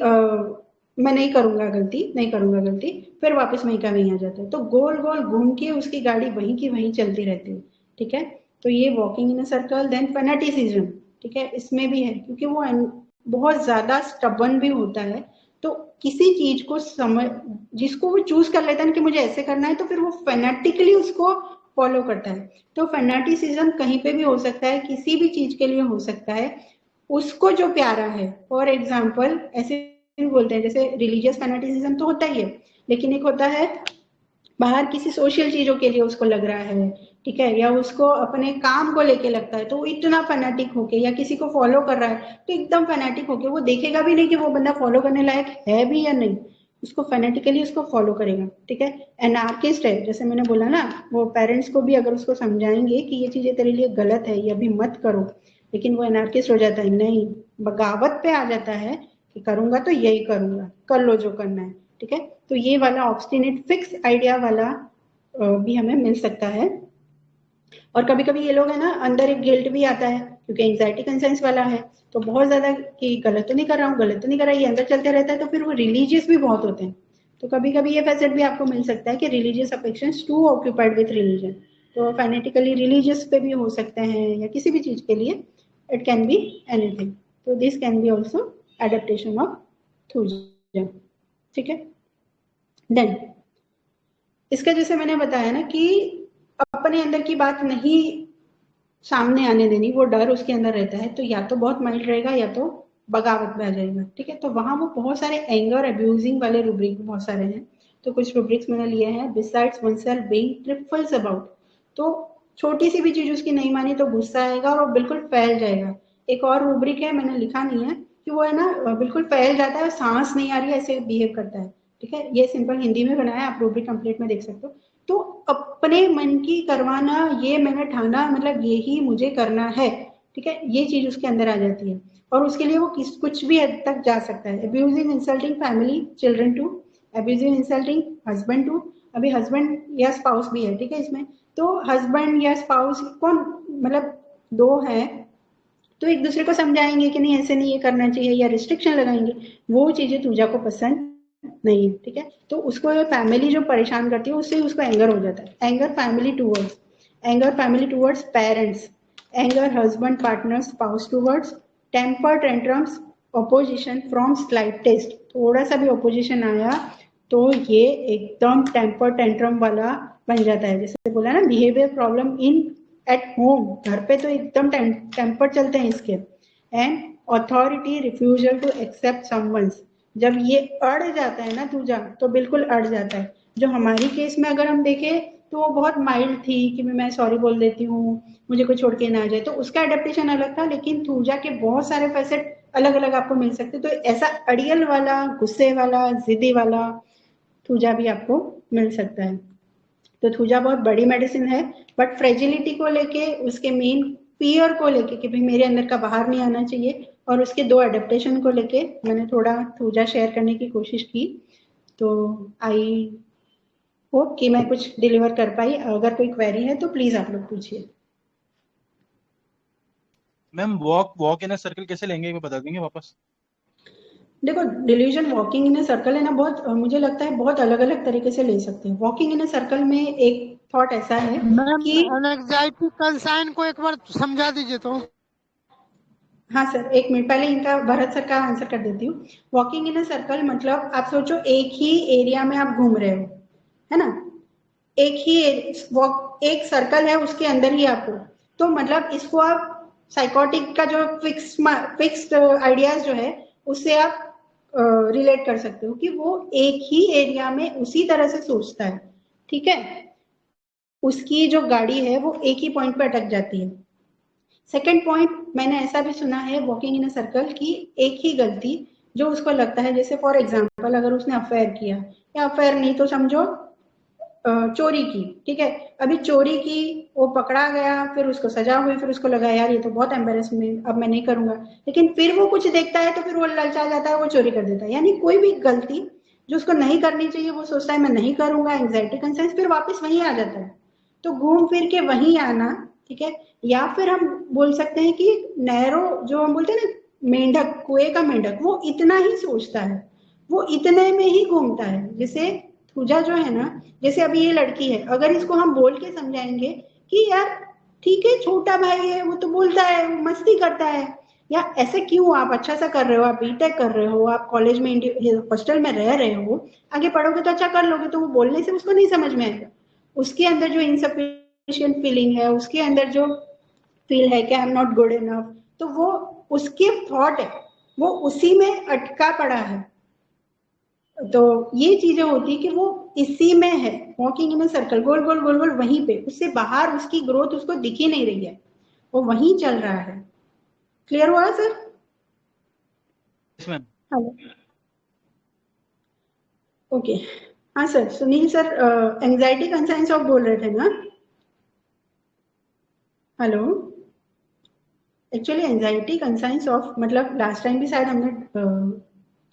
मैं नहीं करूंगा गलती, फिर वापस वहीं का वहीं आ जाता है। तो गोल गोल घूम के उसकी गाड़ी वहीं की वहीं चलती रहती है, ठीक है। तो ये walking in a circle. Then fanaticism, ठीक है, इसमें भी है क्योंकि वो बहुत ज्यादा स्टबन भी होता है। तो किसी चीज को जिसको वो चूज कर लेता है कि मुझे ऐसे करना है, तो फिर वो फेनेटिकली उसको फॉलो करता है। तो फेनेटिसिज्म कहीं पे भी हो सकता है, किसी भी चीज के लिए हो सकता है, उसको जो प्यारा है। फॉर एग्जाम्पल ऐसे भी बोलते हैं, जैसे रिलीजियस फेनेटिसिज्म तो होता ही है, लेकिन एक होता है बाहर किसी सोशल चीजों के लिए उसको लग रहा है, ठीक है, या उसको अपने काम को लेके लगता है, तो वो इतना फैनेटिक होके, या किसी को फॉलो कर रहा है तो एकदम फैनेटिक होके वो देखेगा भी नहीं कि वो बंदा फॉलो करने लायक है भी या नहीं, उसको फैनेटिकली उसको फॉलो करेगा, ठीक है। एनार्किस्ट है, जैसे मैंने बोला ना, वो पेरेंट्स को भी अगर उसको समझाएंगे कि ये चीजें तेरे लिए गलत है, ये अभी मत करो, लेकिन वो एनार्किस्ट हो जाता है, नहीं, बगावत पे आ जाता है कि करूंगा तो यही करूंगा, कर लो जो करना है, ठीक है। तो ये वाला ऑब्स्टिनेट फिक्स आइडिया वाला भी हमें मिल सकता है। और कभी कभी ये लोग है ना, अंदर एक गिल्ट भी आता है क्योंकि एंजाइटी कंसर्न्स वाला है, तो बहुत ज्यादा कि गलत तो नहीं कर रहा हूँ, गलत तो नहीं कर रहा, ये अंदर चलते रहता है। तो फिर वो रिलीजियस भी बहुत होते हैं, तो कभी कभी ये फैसेट भी आपको मिल सकता है कि religious affections to occupied with religion, तो फैनेटिकली रिलीजियस पे भी हो सकते हैं, या किसी भी चीज के लिए, इट कैन बी एनीथिंग। तो this can be also adaptation of thuja, ठीक है। देन इसका जैसे मैंने बताया ना कि अपने अंदर की बात नहीं सामने आने देनी, वो डर उसके अंदर रहता है, तो या तो बहुत माइल्ड रहेगा या तो बगावत में आ जाएगा, ठीक है। तो वहां वो बहुत सारे एंगर अब्यूजिंग वाले रूब्रिक बहुत सारे हैं, तो कुछ रूब्रिक्स मैंने लिए हैं। Besides oneself being triples about, तो छोटी सी भी चीज उसकी नहीं मानी तो गुस्सा आएगा और वो बिल्कुल फैल जाएगा। एक और रूब्रिक है, मैंने लिखा नहीं है, कि वो है ना बिल्कुल फैल जाता है, सांस नहीं आ रही है ऐसे बिहेव करता है, ठीक है। ये सिंपल हिंदी में बनाया, आप रूब्रिक कंप्लीट में देख सकते हो। तो अपने मन की करवाना, ये मैंने ठाना, मतलब यही मुझे करना है, ठीक है, ये चीज उसके अंदर आ जाती है, और उसके लिए वो कुछ भी हद तक जा सकता है। Abusing insulting family children to, abusing insulting husband to, अभी हस्बैंड या स्पाउस भी है, ठीक है इसमें। तो हस्बैंड या स्पाउस कौन, मतलब दो है, तो एक दूसरे को समझाएंगे कि नहीं ऐसे नहीं ये करना चाहिए, या रिस्ट्रिक्शन लगाएंगे, वो चीजें पूजा को पसंद नहीं है, ठीक है। तो उसको फैमिली जो परेशान करती है उससे उसको एंगर हो जाता है। Anger family towards parents, anger husband partner spouse towards, temper tantrums, opposition from slightest, थोड़ा सा भी ऑपोजिशन आया तो ये एकदम टेम्पर टेंट्रम वाला बन जाता है। जैसे बोला ना, behaviour problem in at home, घर पे तो एकदम टेम्पर चलते हैं इसके। And authority refusal to accept someone's, जब ये अड़ जाता है ना दूजा, तो बिल्कुल अड़ जाता है। जो हमारी केस में अगर हम देखें तो वो बहुत माइल्ड थी कि मैं सॉरी बोल देती हूँ, मुझे कोई छोड़ के ना आ जाए, तो उसका एडेप्टेशन अलग था। लेकिन थूजा के बहुत सारे फैसेट अलग अलग आपको मिल सकते, तो ऐसा अड़ियल वाला, गुस्से वाला, जिद्दी वाला थूजा भी आपको मिल सकता है। तो थूजा बहुत बड़ी मेडिसिन है, बट फ्रेजिलिटी को लेके, उसके मेन फियर को लेके कि भाई मेरे अंदर का बाहर नहीं आना चाहिए, और उसके दो एडेप्टेशन को लेके मैंने थोड़ा थूजा शेयर करने की कोशिश की। तो आई होप कि मैं कुछ डिलीवर कर पाई। अगर कोई क्वेरी है तो प्लीज आप लोग पूछिए। Ma'am walk in a circle कैसे लेंगे, वो बता देंगे वापस? देखो, delusion walking in a circle है ना, बहुत मुझे लगता है बहुत अलग अलग तरीके से ले सकते हैं। वॉकिंग इन अ सर्कल में एक थॉट ऐसा है मैम कि, एंजाइटी कंसाइन को एक बार समझा दीजिए तो। हाँ सर, एक मिनट, पहले इनका भरत सर का आंसर कर देती हूँ। वॉकिंग इन अ सर्कल मतलब आप सोचो एक ही एरिया में आप घूम रहे हो, है ना, एक सर्कल है, उसके अंदर ही आपको, तो मतलब इसको आप साइकोटिक का जो फिक्स्ड आइडियाज जो है उससे आप रिलेट कर सकते हो कि वो एक ही एरिया में उसी तरह से सोचता है, ठीक है। उसकी जो गाड़ी है वो एक ही पॉइंट पे अटक जाती है। सेकंड पॉइंट, मैंने ऐसा भी सुना है वॉकिंग इन अ सर्कल की एक ही गलती जो उसको लगता है, जैसे फॉर एग्जांपल अगर उसने अफेयर किया, या अफेयर नहीं तो समझो चोरी की, ठीक है, अभी चोरी की, वो पकड़ा गया, फिर उसको सजा हुई, फिर उसको लगा यार ये तो बहुत एम्बेरसमेंट, अब मैं नहीं करूंगा, लेकिन फिर वो कुछ देखता है तो फिर वो ललचा जाता है, वो चोरी कर देता है। यानी कोई भी गलती जो उसको नहीं करनी चाहिए वो सोचता है मैं नहीं करूंगा, एंग्जाइटी कंसर्न, फिर वापस वहीं आ जाता है। तो घूम फिर के वहीं आना, ठीक है। या फिर हम बोल सकते हैं कि नैरो, जो हम बोलते हैं ना मेंढक, कुएं का मेंढक, वो इतना ही सोचता है, वो इतने में ही घूमता है। जैसे पूजा जो है ना, जैसे अभी ये लड़की है, अगर इसको हम बोल के समझाएंगे कि यार ठीक है छोटा भाई है, वो तो बोलता है, वो मस्ती करता है, या ऐसे क्यों, आप अच्छा सा कर रहे हो, आप बीटेक कर रहे हो, आप कॉलेज में हॉस्टल में रह रहे हो, आगे पढ़ोगे तो अच्छा कर लोगे, तो वो बोलने से उसको नहीं समझ में आएगा। उसके अंदर जो इनसफिशिएंट फीलिंग है, उसके अंदर जो फील है कि I am not good enough, तो वो उसके थॉट है, वो उसी में अटका पड़ा है। तो ये चीजें होती कि वो इसी में है, वॉकिंग इन अ सर्कल, गोल गोल गोल गोल वहीं पे, उससे बाहर उसकी ग्रोथ उसको दिख ही नहीं रही है, वो वहीं चल रहा है। क्लियर हुआ sir? Yes ma'am. Hello, okay. हाँ sir, Sunil sir anxiety concerns of बोल रहे थे ना? Hello, actually anxiety concerns of मतलब लास्ट टाइम भी शायद हमने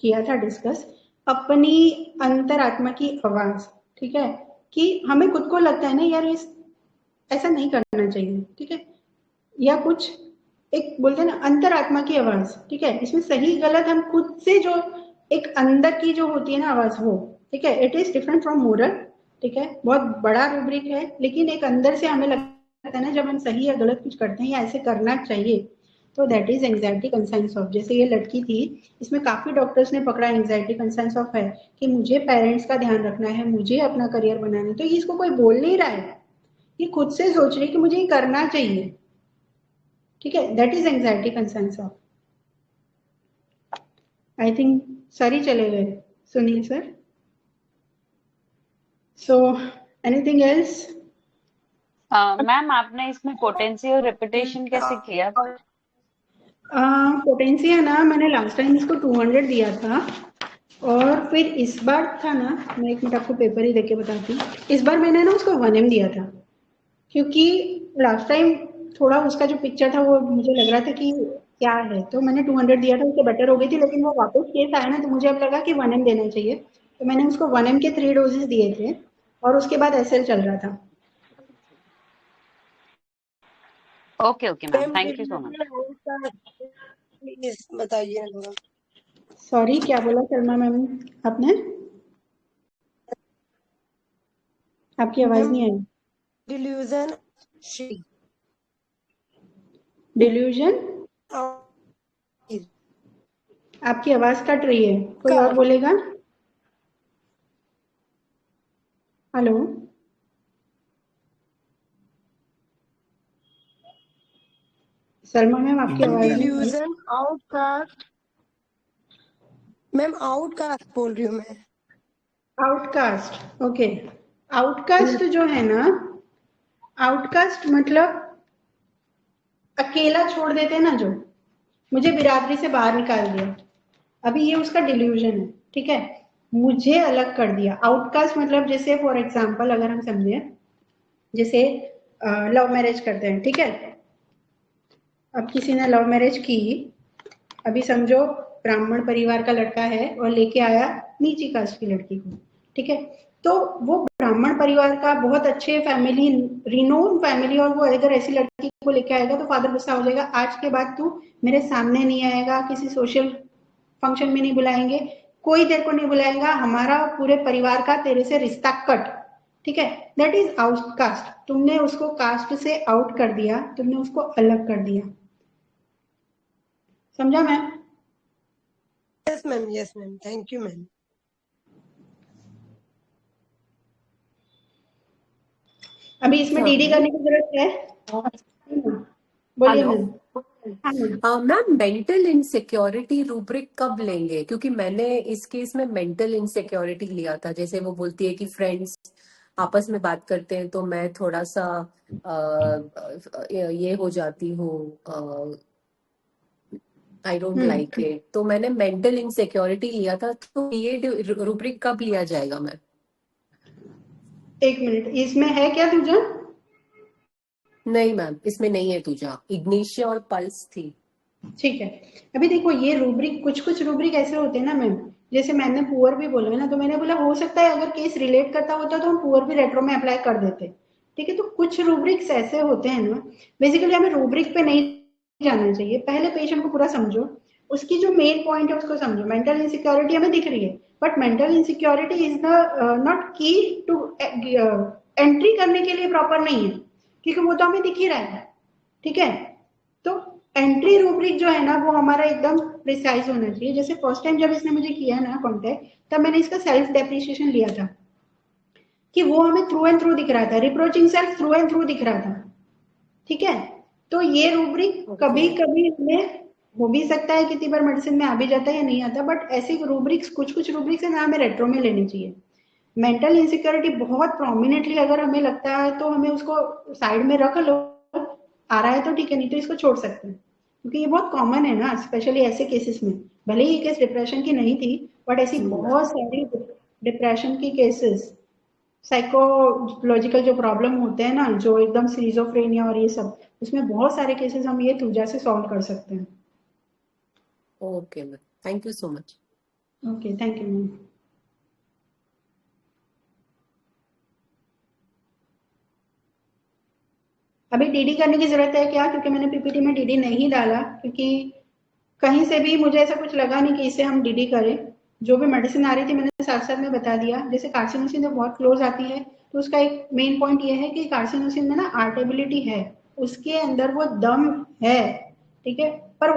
किया था डिस्कस, अपनी अंतरात्मा की आवाज, ठीक है, कि हमें खुद को लगता है ना यार इस ऐसा नहीं करना चाहिए, ठीक है, या कुछ एक बोलते हैं ना अंतरात्मा की आवाज, ठीक है, इसमें सही गलत हम खुद से जो एक अंदर की जो होती है ना आवाज, वो ठीक है, it is different from moral, ठीक है, बहुत बड़ा रूब्रिक है, लेकिन एक अंदर से हमें लगता है ना जब हम सही या गलत कुछ करते हैं या ऐसे करना चाहिए, तो that is anxiety concerns of. जैसे ये लड़की थी, इसमें काफी डॉक्टर्स ने पकड़ा एंजाइटी कंसर्न्स ऑफ है कि मुझे पेरेंट्स का ध्यान रखना है, मुझे अपना करियर बनाना है, तो ये इसको कोई बोल नहीं रहा है, ये खुद से सोच रही है कि मुझे ये करना चाहिए, ठीक है, that is anxiety concerns of. I think sir ही चले गए, Sunil sir. So anything else? Ma'am आपने इसमें पोटेंसी और रेपिटेशन कैसे किया? पोटेंशिया ना मैंने लास्ट टाइम इसको 200 दिया था, और फिर इस बार था ना, मैं एक मिनट आपको पेपर ही देके बताती हूँ, इस बार मैंने ना उसको 1M दिया था, क्योंकि लास्ट टाइम थोड़ा उसका जो पिक्चर था वो मुझे लग रहा था कि क्या है, तो मैंने 200 दिया था, उससे बेटर हो गई थी, लेकिन वो वापस केस आया ना, तो मुझे अब लगा कि 1M देना चाहिए, तो मैंने उसको 1M के 3 डोजेस दिए थे, और उसके बाद SL चल रहा था। Okay okay ma'am, thank you so much. Please बताइए थोड़ा। सॉरी, क्या बोला सलमा मैम आपने? आपकी आवाज नहीं आई। डिल्यूजन डिल्यूजन, आपकी आवाज कट रही है, कोई और बोलेगा? हेलो, सलमा मैम आपकी आवाज नहीं। डिल्यूजन आउटकास्ट, मैम आउटकास्ट बोल रही हूँ मैं। Outcast, okay. आउटकास्ट जो है ना, आउटकास्ट मतलब अकेला छोड़ देते हैं ना, जो मुझे बिरादरी से बाहर निकाल दिया, अभी ये उसका डिल्यूजन है, ठीक है, मुझे अलग कर दिया। आउटकास्ट मतलब जैसे फॉर एग्जांपल अगर हम समझे, जैसे लव मैरिज करते हैं, ठीक है, अब किसी ने लव मैरिज की, अभी समझो ब्राह्मण परिवार का लड़का है और लेके आया नीची कास्ट की लड़की को, ठीक है, तो वो ब्राह्मण परिवार का बहुत अच्छे फैमिली, रिनोन फैमिली, और वो अगर ऐसी लड़की को लेके आएगा तो फादर गुस्सा हो जाएगा, आज के बाद तू मेरे सामने नहीं आएगा, किसी सोशल फंक्शन में नहीं बुलाएंगे, कोई देर को नहीं बुलाएगा, हमारा पूरे परिवार का तेरे से रिश्ता कट, ठीक है, दैट इज आउटकास्ट। तुमने उसको कास्ट से आउट कर दिया, तुमने उसको अलग कर दिया, समझा ma'am? Yes ma'am, thank you ma'am. अभी इसमें डीडी करने की जरूरत है? बोलिए ma'am. Ma'am mental insecurity rubric कब लेंगे? क्योंकि मैंने इस केस में मेंटल इनसिक्योरिटी लिया था, जैसे वो बोलती है कि फ्रेंड्स आपस में बात करते हैं तो मैं थोड़ा सा ये हो जाती हूँ, आई डोंट लाइक इट। तो मैंने मेंटल इनसिक्योरिटी लिया था, तो ये रूब्रिक कब लिया जाएगा मैम? एक मिनट, इसमें है क्या तुझा? नहीं मैम, इसमें नहीं है तुझा, इग्निशिया और पल्स थी। ठीक है, अभी देखो ये रूब्रिक, कुछ कुछ रूब्रिक ऐसे होते हैं ना मैम, जैसे मैंने पुअर भी बोला है ना, तो मैंने बोला हो सकता है अगर केस रिलेट करता होता तो हम पुअर भी रेट्रो में अप्लाई कर देते। ठीक है, तो कुछ रूब्रिक्स ऐसे होते हैं ना, बेसिकली हमें रूब्रिक पे नहीं जाना चाहिए, पहले पेशेंट को पूरा समझो, उसकी जो मेन पॉइंट है उसको समझो। मेंटल इनसिक्योरिटी हमें दिख रही है, but mental insecurity is not की टू एंट्री करने के लिए प्रॉपर नहीं है, क्योंकि वो तो हमें दिख ही रहा है। ठीक है, तो एंट्री रूब्रिक जो है ना वो हमारा एकदम प्रिसाइज होना चाहिए। जैसे फर्स्ट टाइम जब इसने मुझे किया ना कांटेक्ट, तब मैंने इसका सेल्फ डेप्रिसिएशन लिया था कि वो हमें थ्रू एंड थ्रू दिख रहा था, reproaching self through and through दिख रहा था। ठीक है, तो ये रूब्रिक कभी कभी हमें हो भी सकता है, कितनी बार मेडिसिन में आ भी जाता है या नहीं आता, बट ऐसे रूब्रिक्स, कुछ कुछ रूब्रिक्स है ना हमें रेट्रो में लेनी चाहिए। मेंटल इनसिक्योरिटी बहुत प्रोमिनेंटली अगर हमें लगता है तो हमें उसको साइड में रख लो, आ रहा है तो ठीक है, नहीं तो इसको छोड़ सकते हैं, क्योंकि ये बहुत कॉमन है ना, स्पेशली ऐसे केसेस में। भले ही केस डिप्रेशन की नहीं थी, बट ऐसी बहुत सारी डिप्रेशन की केसेस, साइकोलॉजिकल जो प्रॉब्लम होते हैं ना, जो एकदम सिजोफ्रेनिया और ये सब, उसमें बहुत सारे केसेस हम ये तुझा से सॉल्व कर सकते हैं। Okay ma'am, thank you so much. Okay, thank you ma'am. अभी डीडी करने की जरूरत है क्या? क्योंकि मैंने पीपीटी में डीडी नहीं डाला, क्योंकि कहीं से भी मुझे ऐसा कुछ लगा नहीं कि इसे हम डीडी करें। जो भी मेडिसिन आ रही थी मैंने साथ साथ में बता दिया। जैसे कार्सिनोसिन जब बहुत क्लोज आती है तो उसका एक मेन पॉइंट ये है कि कार्सिनोसिन में ना आर्टेबिलिटी है, उसके अंदर वो दम है। ठीक है, पर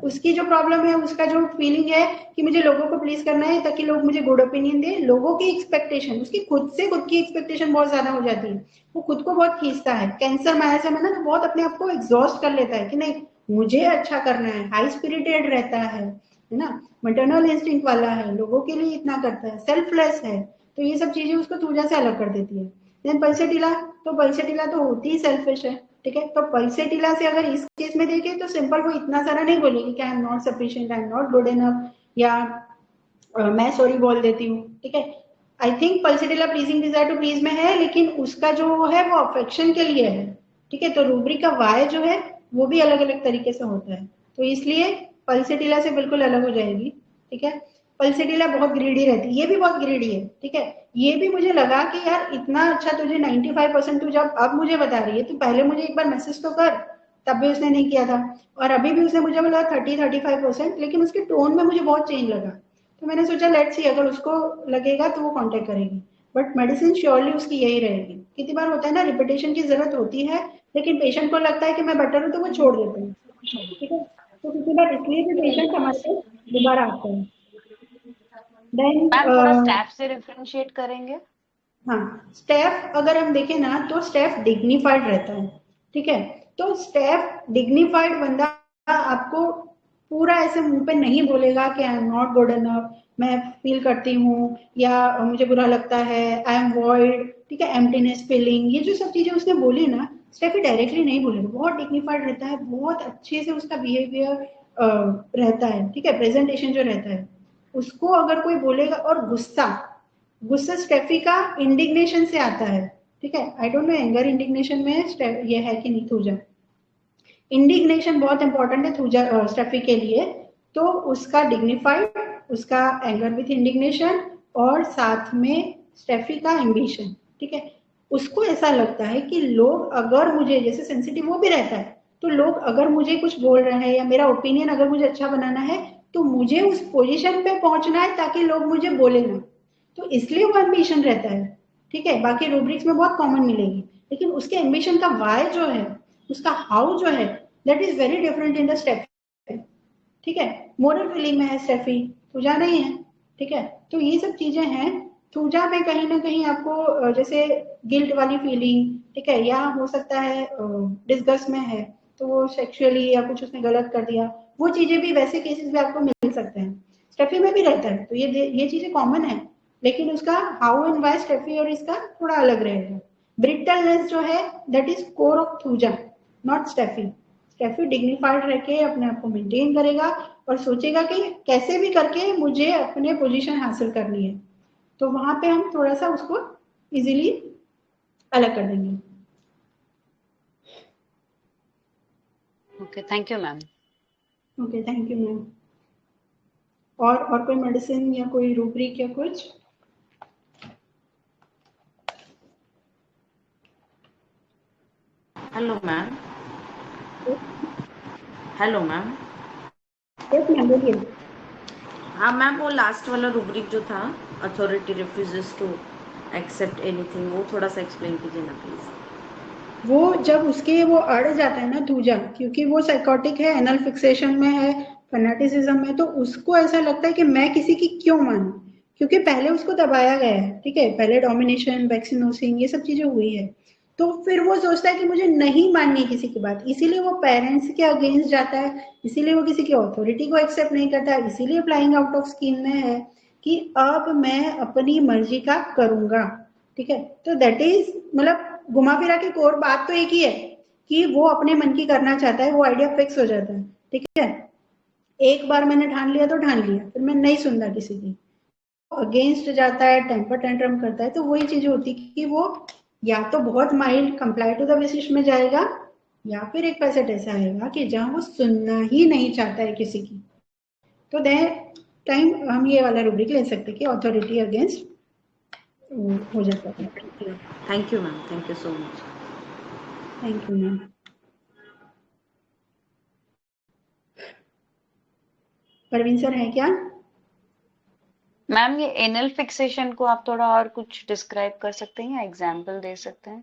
उसकी जो प्रॉब्लम है, उसका जो फीलिंग है कि मुझे लोगों को प्लीज करना है ताकि लोग मुझे गुड ओपिनियन दे, लोगों की एक्सपेक्टेशन, उसकी खुद से खुद की एक्सपेक्टेशन बहुत ज्यादा हो जाती है, वो खुद को बहुत खींचता है। कैंसर मायासम है ना, तो बहुत अपने आप को एग्जॉस्ट कर लेता है कि नहीं मुझे अच्छा करना है, हाई स्पिरिटेड रहता है ना, मैटरनल इंस्टिंक्ट वाला है, लोगों के लिए इतना करता है, सेल्फलेस है। तो ये सब चीजें उसको थूजा से अलग कर देती है। देन पल्सेटिला, तो पल्सेटिला तो होती ही सेल्फिश है। ठीक है, तो पल्सेटिला से अगर इस केस में देखें तो सिंपल वो इतना सारा नहीं बोलेगी कि I am not sufficient, I am not good enough, या मैं सॉरी बोल देती हूँ। ठीक है, I think Pulsatilla pleasing desire to please में है, लेकिन उसका जो है वो अफेक्शन के लिए है। ठीक है, तो रूब्रिक का वाय जो है वो भी अलग अलग तरीके से होता है, तो इसलिए पल्सेटिला से बिल्कुल अलग हो जाएगी। ठीक है, पल्सेटिला बहुत ग्रीडी रहती है, ये भी बहुत ग्रीडी है। ठीक है, ये भी मुझे लगा कि यार इतना अच्छा तुझे 95% तू जब अब मुझे बता रही है, तो पहले मुझे एक बार मैसेज तो कर, तब भी उसने नहीं किया था, और अभी भी उसने मुझे बोला 30-35%, लेकिन उसके टोन में मुझे बहुत चेंज लगा। तो मैंने सोचा लेट्स सी, अगर उसको लगेगा तो वो कांटेक्ट करेगी, बट मेडिसिन श्योरली उसकी यही रहेगी। कितनी बार होता है ना, रिपीटेशन की जरूरत होती है, लेकिन पेशेंट को लगता है कि मैं बेटर हूँ तो वो छोड़ देते हैं। ठीक है, तो कितनी बार इसलिए भी पेशेंट हमारे पास दोबारा आते हैं। देन मैम थोड़ा स्टेप से डिफरेंशिएट करेंगे? हाँ, स्टेप अगर हम देखें ना तो स्टेप डिग्निफाइड रहता है। ठीक है, तो स्टेप डिग्निफाइड बंदा आपको पूरा ऐसे मुंह पे नहीं बोलेगा कि I am not good enough, मैं फील करती हूँ, या मुझे बुरा लगता है, आई एम वॉइड, ठीक है, एम्प्टीनेस फीलिंग, ये जो सब चीजें उसने बोली ना, स्टेफी डायरेक्टली नहीं बोलेगा, बहुत डिग्निफाइड रहता है, बहुत अच्छे से उसका बिहेवियर रहता है। ठीक है, प्रेजेंटेशन जो रहता है उसको अगर कोई बोलेगा, और गुस्सा, गुस्सा स्टेफी का इंडिग्नेशन से आता है। ठीक है, I don't know anger indignation में ये है कि नहीं थूजा, इंडिग्नेशन बहुत इंपॉर्टेंट है थूजा स्टेफी के लिए। तो उसका डिग्निफाइड, उसका एंगर विथ इंडिग्नेशन, और साथ में स्टेफी का एम्बिशन। ठीक है, उसको ऐसा लगता है कि लोग अगर मुझे, जैसे सेंसिटिव वो भी रहता है, तो लोग अगर मुझे कुछ बोल रहे हैं या मेरा ओपिनियन अगर मुझे अच्छा बनाना है, तो मुझे उस पोजीशन पे पहुंचना है ताकि लोग मुझे बोले ना, तो इसलिए वो एम्बिशन रहता है। ठीक है, बाकी रूब्रिक्स में बहुत कॉमन मिलेगी, लेकिन उसके एम्बिशन का वाई जो है, उसका हाउ जो है, that is very different in the step. ठीक है, मोरल फीलिंग में है स्टेफी, थूजा नहीं है। ठीक है, तो ये सब चीजें हैं। थूजा में कहीं ना कहीं आपको जैसे गिल्ट वाली फीलिंग, ठीक है, या हो सकता है डिस्गस्ट में है, तो वो सेक्सुअली या कुछ उसने गलत कर दिया, वो चीजें भी वैसे केसेस में आपको मिल सकते हैं। स्टेफी में भी रहता है, तो ये चीजें कॉमन है, लेकिन उसका हाउ एंड वाई स्टेफी और इसका थोड़ा अलग रहेगा। ब्रिटलनेस जो है that is core of thuja, not Steffi. Steffi dignified रह के अपने आप को मेंटेन करेगा और सोचेगा कि कैसे भी करके मुझे अपने पोजीशन हासिल करनी है, तो वहां पे हम थोड़ा सा उसको इजीली अलग कर देंगे। Okay, thank you ma'am. Okay, thank you ma'am. और कोई मेडिसिन या कोई रूब्रिक या कुछ? Hello ma'am. Hello ma'am. Yes ma'am, बोलिए। हाँ मैम, वो लास्ट वाला रूब्रिक जो था, authority refuses to accept anything, वो थोड़ा सा एक्सप्लेन कीजिए ना प्लीज। वो जब उसके वो अड़ जाता है ना थूजा, क्योंकि वो साइकोटिक है, एनल फिक्सेशन में है, फैनेटिसिज्म में, तो उसको ऐसा लगता है कि मैं किसी की क्यों मानूं, क्योंकि पहले उसको दबाया गया है, ठीक है, पहले डोमिनेशन, वैक्सीनोसिंग, ये सब चीजें हुई है, तो फिर वो सोचता है कि मुझे नहीं माननी किसी की बात, इसीलिए वो पेरेंट्स के अगेंस्ट जाता है, इसीलिए वो किसी की ऑथोरिटी को एक्सेप्ट नहीं करता, इसीलिए फ्लाइंग आउट ऑफ स्कीम में है कि अब मैं अपनी मर्जी का करूंगा, ठीक है। तो दैट इज मतलब घुमा फिरा के कोर बात तो एक ही है कि वो अपने मन की करना चाहता है, वो आइडिया फिक्स हो जाता है, ठीक है। एक बार मैंने ठान लिया तो ठान लिया, फिर मैं नहीं सुनता किसी की, अगेंस्ट जाता है, टेम्पर टेंट्रम करता है, तो वही चीज होती है कि वो या तो बहुत माइल्ड कंप्लाई टू द विशिश में जाएगा, या फिर एक फैसेट ऐसा आएगा कि जहां वो सुनना ही नहीं चाहता है किसी की। तो दैट टाइम हम ये वाला रूब्रिक ले सकते हैं कि ऑथोरिटी अगेंस्ट हो जाता है। Thank you ma'am, thank you so much. Thank you ma'am. Parveen sir है क्या? मैम, ये एनल फिक्सेशन को आप थोड़ा और कुछ डिस्क्राइब कर सकते हैं या एग्जाम्पल दे सकते हैं?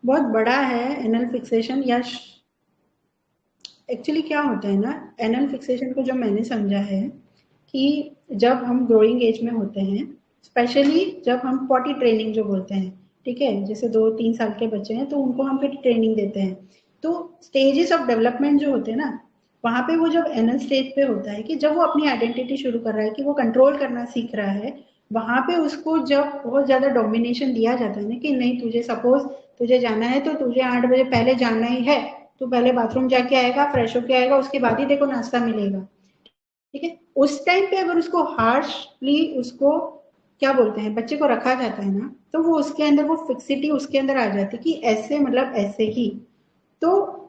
बहुत बड़ा है एनल फिक्सेशन, या एक्चुअली क्या होता है ना, एनल फिक्सेशन को जो मैंने समझा है कि जब हम ग्रोइंग एज में होते हैं, स्पेशली जब हम पॉटी ट्रेनिंग जो बोलते हैं, ठीक है, जैसे 2-3 साल के बच्चे हैं तो उनको हम फिर ट्रेनिंग देते हैं, तो स्टेजेस ऑफ डेवलपमेंट जो होते हैं ना, वहां पे वो जब एनल स्टेज पे होता है कि जब वो अपनी आइडेंटिटी शुरू कर रहा है, कि वो कंट्रोल करना सीख रहा है, वहां पे उसको जब बहुत ज्यादा डोमिनेशन दिया जाता है ना कि नहीं, तुझे सपोज तुझे जाना है तो तुझे 8 बजे पहले जाना ही है, तू पहले बाथरूम जाके आएगा, फ्रेश होके आएगा, उसके बाद ही देखो नाश्ता मिलेगा, ठीक है। उस टाइम पे अगर उसको हार्शली उसको क्या बोलते हैं, बच्चे को रखा जाता है ना, तो वो उसके अंदर वो फिक्सिटी उसके अंदर आ जाती है कि ऐसे मतलब ऐसे ही। तो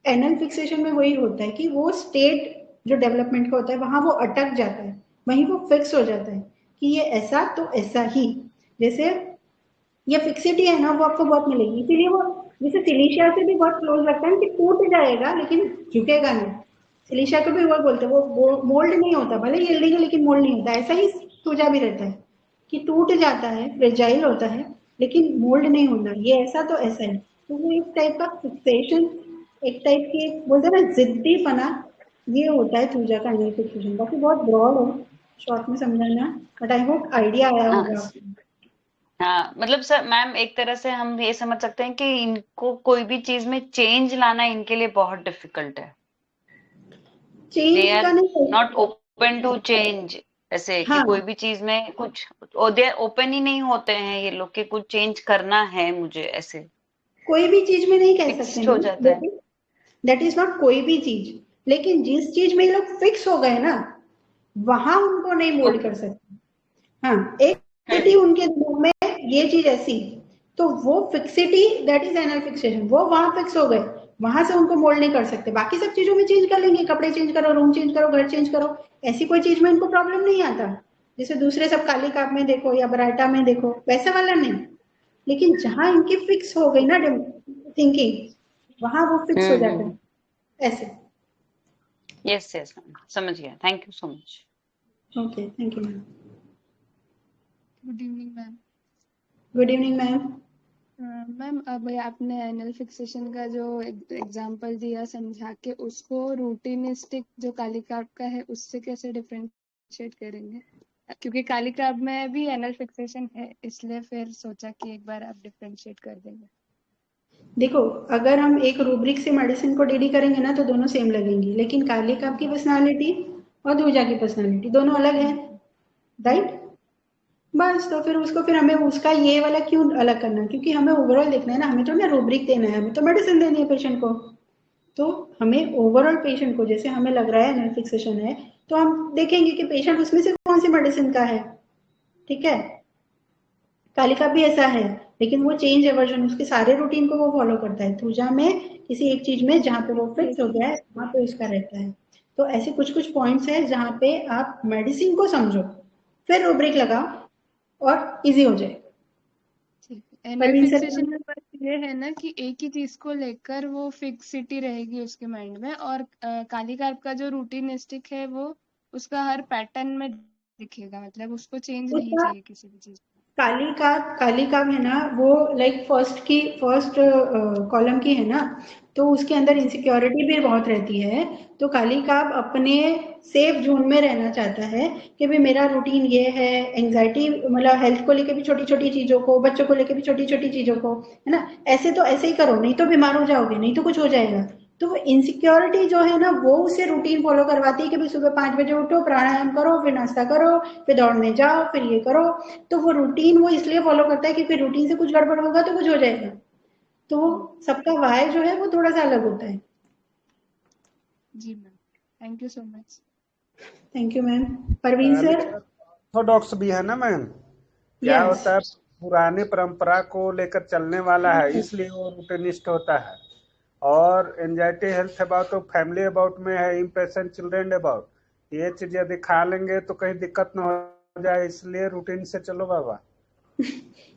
एनल फिक्सेशन में वही होता है कि वो स्टेट जो डेवलपमेंट का होता है वहां वो अटक जाता है, वहीं वो फिक्स हो जाता है कि ये ऐसा तो ऐसा ही। जैसे ये फिक्सिटी है ना, वो आपको बहुत मिलेगी, इसीलिए वो जैसे सिलिशिया से भी बहुत क्लोज लगता है कि टूट जाएगा लेकिन झुकेगा नहीं। सिलिशिया को भी वो बोलते हैं वो मोल्ड नहीं होता, भले यील्डिंग है लेकिन मोल्ड नहीं होता, ऐसा ही सूजा भी रहता है कि टूट जाता है, फ्रेजाइल होता है लेकिन मोल्ड नहीं होना, ये ऐसा तो ऐसा है। तो वो एक टाइप का फिक्सेशन, एक टाइप की बोलते हैं ना जिद्दीपना, ये होता है सूजा का एनल फिक्सेशन। बाकी बहुत ब्रॉड है, शॉर्ट में समझाना, बट आई होप आइडिया आया होगा आपको। हाँ, मतलब सर मैम, एक तरह से हम ये समझ सकते हैं कि इनको कोई भी चीज में चेंज लाना इनके लिए बहुत डिफिकल्ट है। चेंज दे का आर नहीं, नॉट ओपन टू चेंज, ऐसे कि हाँ, कोई भी चीज में कुछ, और दे ओपन ही नहीं होते हैं ये लोग कि कुछ चेंज करना है मुझे, ऐसे कोई भी चीज में नहीं कह सकते फिक्स्ड हो ना, जाता है। लेकिन दैट इज नॉट कोई भी चीज, लेकिन जिस चीज में ये लोग फिक्स हो गए ना, वहां उनको नहीं मोल्ड कर सकते। हाँ, एक फिक्सिटी उनके दिमाग में ये चीज ऐसी, तो वो fixity that is anal fixation, वो वहां फिक्स हो गए, वहां से उनको मोल्ड नहीं कर सकते। बाकी सब चीजों में चेंज कर लेंगे, कपड़े चेंज करो, रूम चेंज करो, घर चेंज करो, ऐसी कोई चीज में इनको प्रॉब्लम नहीं आता। जैसे दूसरे सब काली काप में देखो या बराटा में देखो, वैसा वाला नहीं। लेकिन जहां इनकी फिक्स हो गई ना थिंकिंग, वहां वो फिक्स हो जाता है ऐसे। यस यस मैम, समझ गया, thank you so much. Okay, thank you ma'am. Good evening ma'am. Good evening ma'am. Ma'am, अब आपने एनल फिक्सेशन का जो एग्जांपल दिया समझा के, उसको रूटीनिस्टिक जो काली कार्ब का है उससे कैसे डिफरेंशिएट करेंगे? क्योंकि काली कार्ब में भी एनल फिक्सेशन है, इसलिए फिर सोचा कि एक बार आप डिफरेंशिएट कर देंगे। देखो, अगर हम एक रूब्रिक से मेडिसिन को डीडी करेंगे ना तो दोनों सेम लगेंगी, लेकिन काली काब की पर्सनालिटी और दूजा की पर्सनालिटी दोनों अलग है, राइट। बस तो फिर उसको फिर हमें उसका ये वाला क्यों अलग करना, क्योंकि हमें ओवरऑल देखना है ना, हमें तो ना रूब्रिक देना है, हमें तो मेडिसिन देनी है पेशेंट को। तो हमें ओवरऑल पेशेंट को, जैसे हमें लग रहा है एनल फिक्सेशन है, तो हम देखेंगे कि पेशेंट उसमें से कौन सी मेडिसिन का है। ठीक है, कालिका भी ऐसा है, लेकिन वो चेंज एवर्जन, उसके सारे रूटीन को वो फॉलो करता है। थूजा में किसी एक चीज में जहाँ पे वो फिक्स हो गया है वहां पे उसका रहता है। तो ऐसे कुछ कुछ पॉइंट्स है जहाँ पे आप मेडिसिन को समझो, फिर रूब्रिक लगाओ और इजी हो जाए। एनल परवीन सर, फिक्सेशन में बस ये है ना कि एक ही चीज को लेकर वो फिक्सिटी रहेगी उसके माइंड में, और कालिका का जो रूटीनिस्टिक है वो उसका हर पैटर्न में दिखेगा, मतलब उसको चेंज नहीं उसका चाहिए किसी भी चीज। कालिका है ना, वो लाइक फर्स्ट कॉलम की है ना, तो उसके अंदर इनसिक्योरिटी भी बहुत रहती है। तो कालिका अपने सेफ जोन में रहना चाहता है कि भाई मेरा रूटीन ये है, एंजाइटी मतलब हेल्थ को लेके भी छोटी छोटी चीजों को, बच्चों को लेके भी छोटी छोटी चीजों को, है ना, ऐसे तो ऐसे ही करो, नहीं तो बीमार हो जाओगे, नहीं तो कुछ हो जाएगा। तो वो इनसिक्योरिटी जो है ना, वो उसे रूटीन फॉलो करवाती है कि भाई सुबह 5 बजे उठो, प्राणायाम करो, फिर नाश्ता करो, फिर दौड़ने जाओ, फिर ये करो। तो वो रूटीन वो इसलिए फॉलो करता है कि फिर रूटीन से कुछ गड़बड़ होगा तो कुछ हो जाएगा। तो सबका वाय जो है वो थोड़ा सा अलग होता है। जी ma'am, thank you so much. Thank you ma'am. Parveen sir. Orthodox भी है ना मैम, क्या यस, होता है, पुरानी परंपरा को लेकर चलने वाला है, इसलिए वो रूटीनिस्ट होता है। और एंजाइटी हेल्थ अबाउट तो फैमिली अबाउट में है, इम्पेशेंट चिल्ड्रेन अबाउट। ये चीज यदि खा लेंगे तो कहीं दिक्कत न हो जाए, इसलिए रूटीन से चलो बाबा।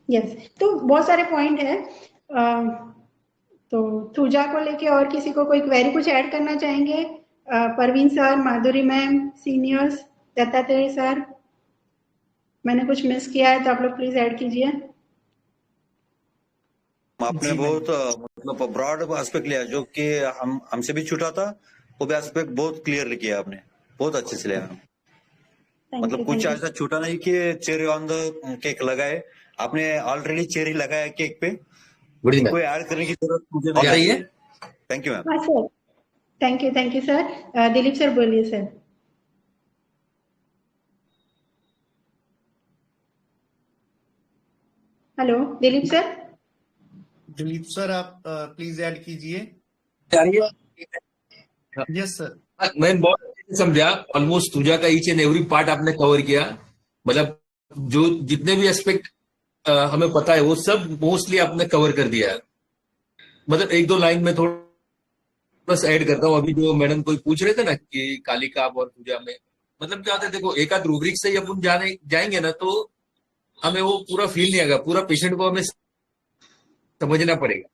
यस, तो बहुत सारे पॉइंट है। तो थूजा को लेके और किसी को कोई क्वेरी कुछ ऐड करना चाहेंगे? परवीन सर, माधुरी मैम, सीनियर्स, दत्तात्रेय सर, मैंने कुछ मिस किया है तो आप लोग प्लीज ऐड कीजिए। आपने बहुत मतलब ब्रॉड एस्पेक्ट लिया, जो कि हमसे भी छूटा था, वो भी एस्पेक्ट बहुत क्लियरली किया आपने, बहुत अच्छे से लिया। मतलब कुछ ऐसा छूटा नहीं कि चेरी ऑन द केक लगाए, आपने ऑलरेडी चेरी लगाया केक पे, कोई ऐड करने की जरूरत मुझे नहीं है। Thank you ma'am. हाँ sir, thank you sir. Dilip sir बोलिए sir. Hello Dilip sir. Dilip sir आप प्लीज ऐड कीजिए। Yes sir. मैं बहुत अच्छे से समझा, ऑलमोस्ट पूजा का ईच एंड एवरी पार्ट आपने कवर किया। मतलब जो जितने भी एस्पेक्ट हमें पता है वो सब मोस्टली आपने कवर कर दिया है। मतलब एक दो लाइन में थोड़ा बस ऐड करता हूँ। अभी जो मैडम कोई पूछ रहे थे ना कि कालिका और पूजा में मतलब क्या होता है, देखो एक आध रूब्रिक से ही अपन जाएंगे ना तो हमें वो पूरा फील नहीं आएगा, पूरा पेशेंट को हमें समझना पड़ेगा।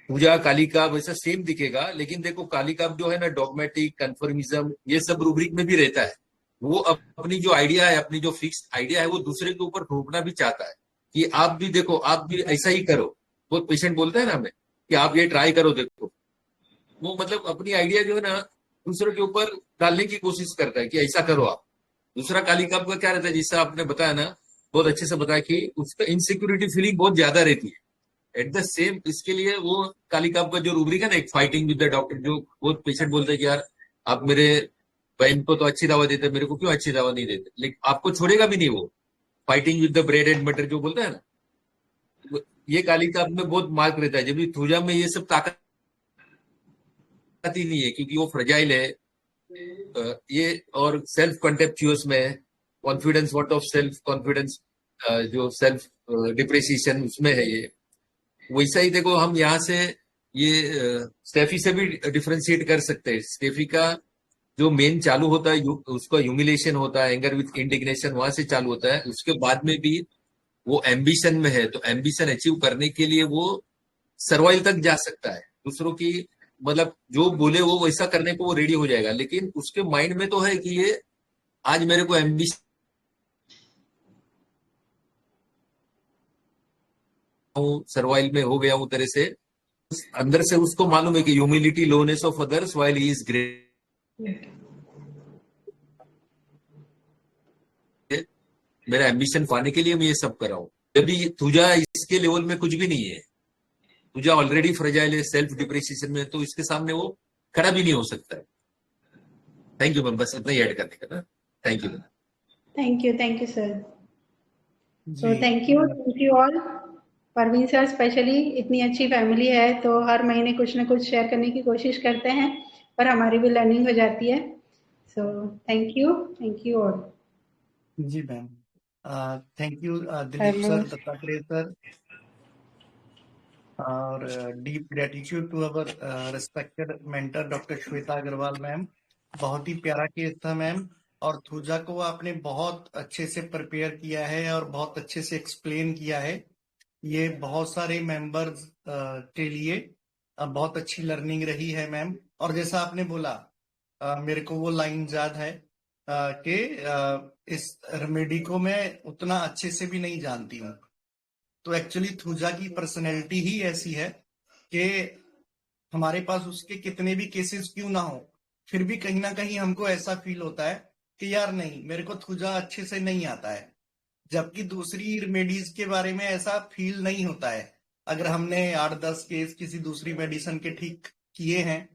पूजा कालिका वैसा सेम दिखेगा, लेकिन देखो कालिका जो है ना डॉगमेटिक कन्फर्मिज्म ये सब रूब्रिक में भी रहता है। वो अपनी जो आइडिया है, अपनी जो फिक्स आइडिया है वो दूसरे के ऊपर थोपना भी चाहता है कि आप भी देखो, आप भी ऐसा ही करो। वो पेशेंट बोलता है ना हमें कि आप ये ट्राई करो, देखो वो मतलब अपनी आइडिया जो है ना दूसरे के ऊपर डालने की कोशिश करता है कि ऐसा करो आप। दूसरा कालिका का क्या रहता है, जिससे आपने बताया ना बहुत अच्छे से बताया कि उसका इनसिक्योरिटी फीलिंग बहुत ज्यादा रहती है। एट द सेम इसके लिए वो कालिका का जो रूब्रिक है ना, एक फाइटिंग विद द डॉक्टर, जो वो पेशेंट बोलते हैं कि यार आप मेरे बहन को तो अच्छी दवा देते, मेरे को क्यों अच्छी दवा नहीं देते, लेकिन आपको छोड़ेगा भी नहीं वो। Fighting with the bread and butter जो बोलते हैं ना, ये कालिका में बहुत मार्क रहता है। जब थूजा में ये सब ताकत ही नहीं है क्योंकि वो फ्रजाइल है ये, और सेल्फ कंटेप्चुअस में confidence, what of self confidence, जो सेल्फ डिप्रेसिएशन उसमें है ये। वैसा ही देखो हम यहाँ से ये स्टेफी से भी डिफरेंशिएट कर सकते हैं। स्टेफी का जो मेन चालू होता है उसका ह्यूमिलेशन होता है, एंगर विथ इंडिग्नेशन वहां से चालू होता है। उसके बाद में भी वो एम्बिशन में है, तो एम्बिशन अचीव करने के लिए वो सर्वाइवल तक जा सकता है। दूसरों की मतलब जो बोले वो वैसा करने को वो रेडी हो जाएगा, लेकिन उसके माइंड में तो है कि ये आज मेरे को एम्बिशन सर्वाइवल में हो गया हूं तरह से, अंदर से उसको मालूम है कि humility lowness of others while he is great. मेरा एम्बिशन पाने के लिए मैं ये सब कर रहा हूं। जब भी तुझा इसके लेवल में कुछ भी नहीं है, तुझा ऑलरेडी फ्रजाइल है, सेल्फ डिप्रेसिएशन में, तो इसके सामने वो खड़ा भी नहीं हो सकता है। थैंक यू मैम, बस इतना ही ऐड करने का ना। Thank you sir. So thank you all. Parveen sir specially, इतनी अच्छी फैमिली है तो हर महीने कुछ ना कुछ शेयर करने की कोशिश करते हैं, पर हमारी भी लर्निंग हो जाती है। So thank you all. जी ma'am, thank you Dilip hello sir, Dattatreya sir, और deep gratitude to our respected mentor doctor Shweta Agarwal ma'am. बहुत ही प्यारा केस था मैम, और थूजा को आपने बहुत अच्छे से प्रिपेयर किया है और बहुत अच्छे से एक्सप्लेन किया है। ये बहुत सारे मेंबर्स के लिए बहुत अच्छी लर्निंग रही है मैम। और जैसा आपने बोला, मेरे को वो लाइन याद है कि इस रेमेडी को मैं उतना अच्छे से भी नहीं जानती हूँ। तो एक्चुअली थूजा की पर्सनैलिटी ही ऐसी है कि हमारे पास उसके कितने भी केसेस क्यों ना हो, फिर भी कहीं ना कहीं हमको ऐसा फील होता है कि यार नहीं, मेरे को थूजा अच्छे से नहीं आता है। जबकि दूसरी रेमेडीज के बारे में ऐसा फील नहीं होता है। अगर हमने 8-10 केस किसी दूसरी मेडिसिन के ठीक किए हैं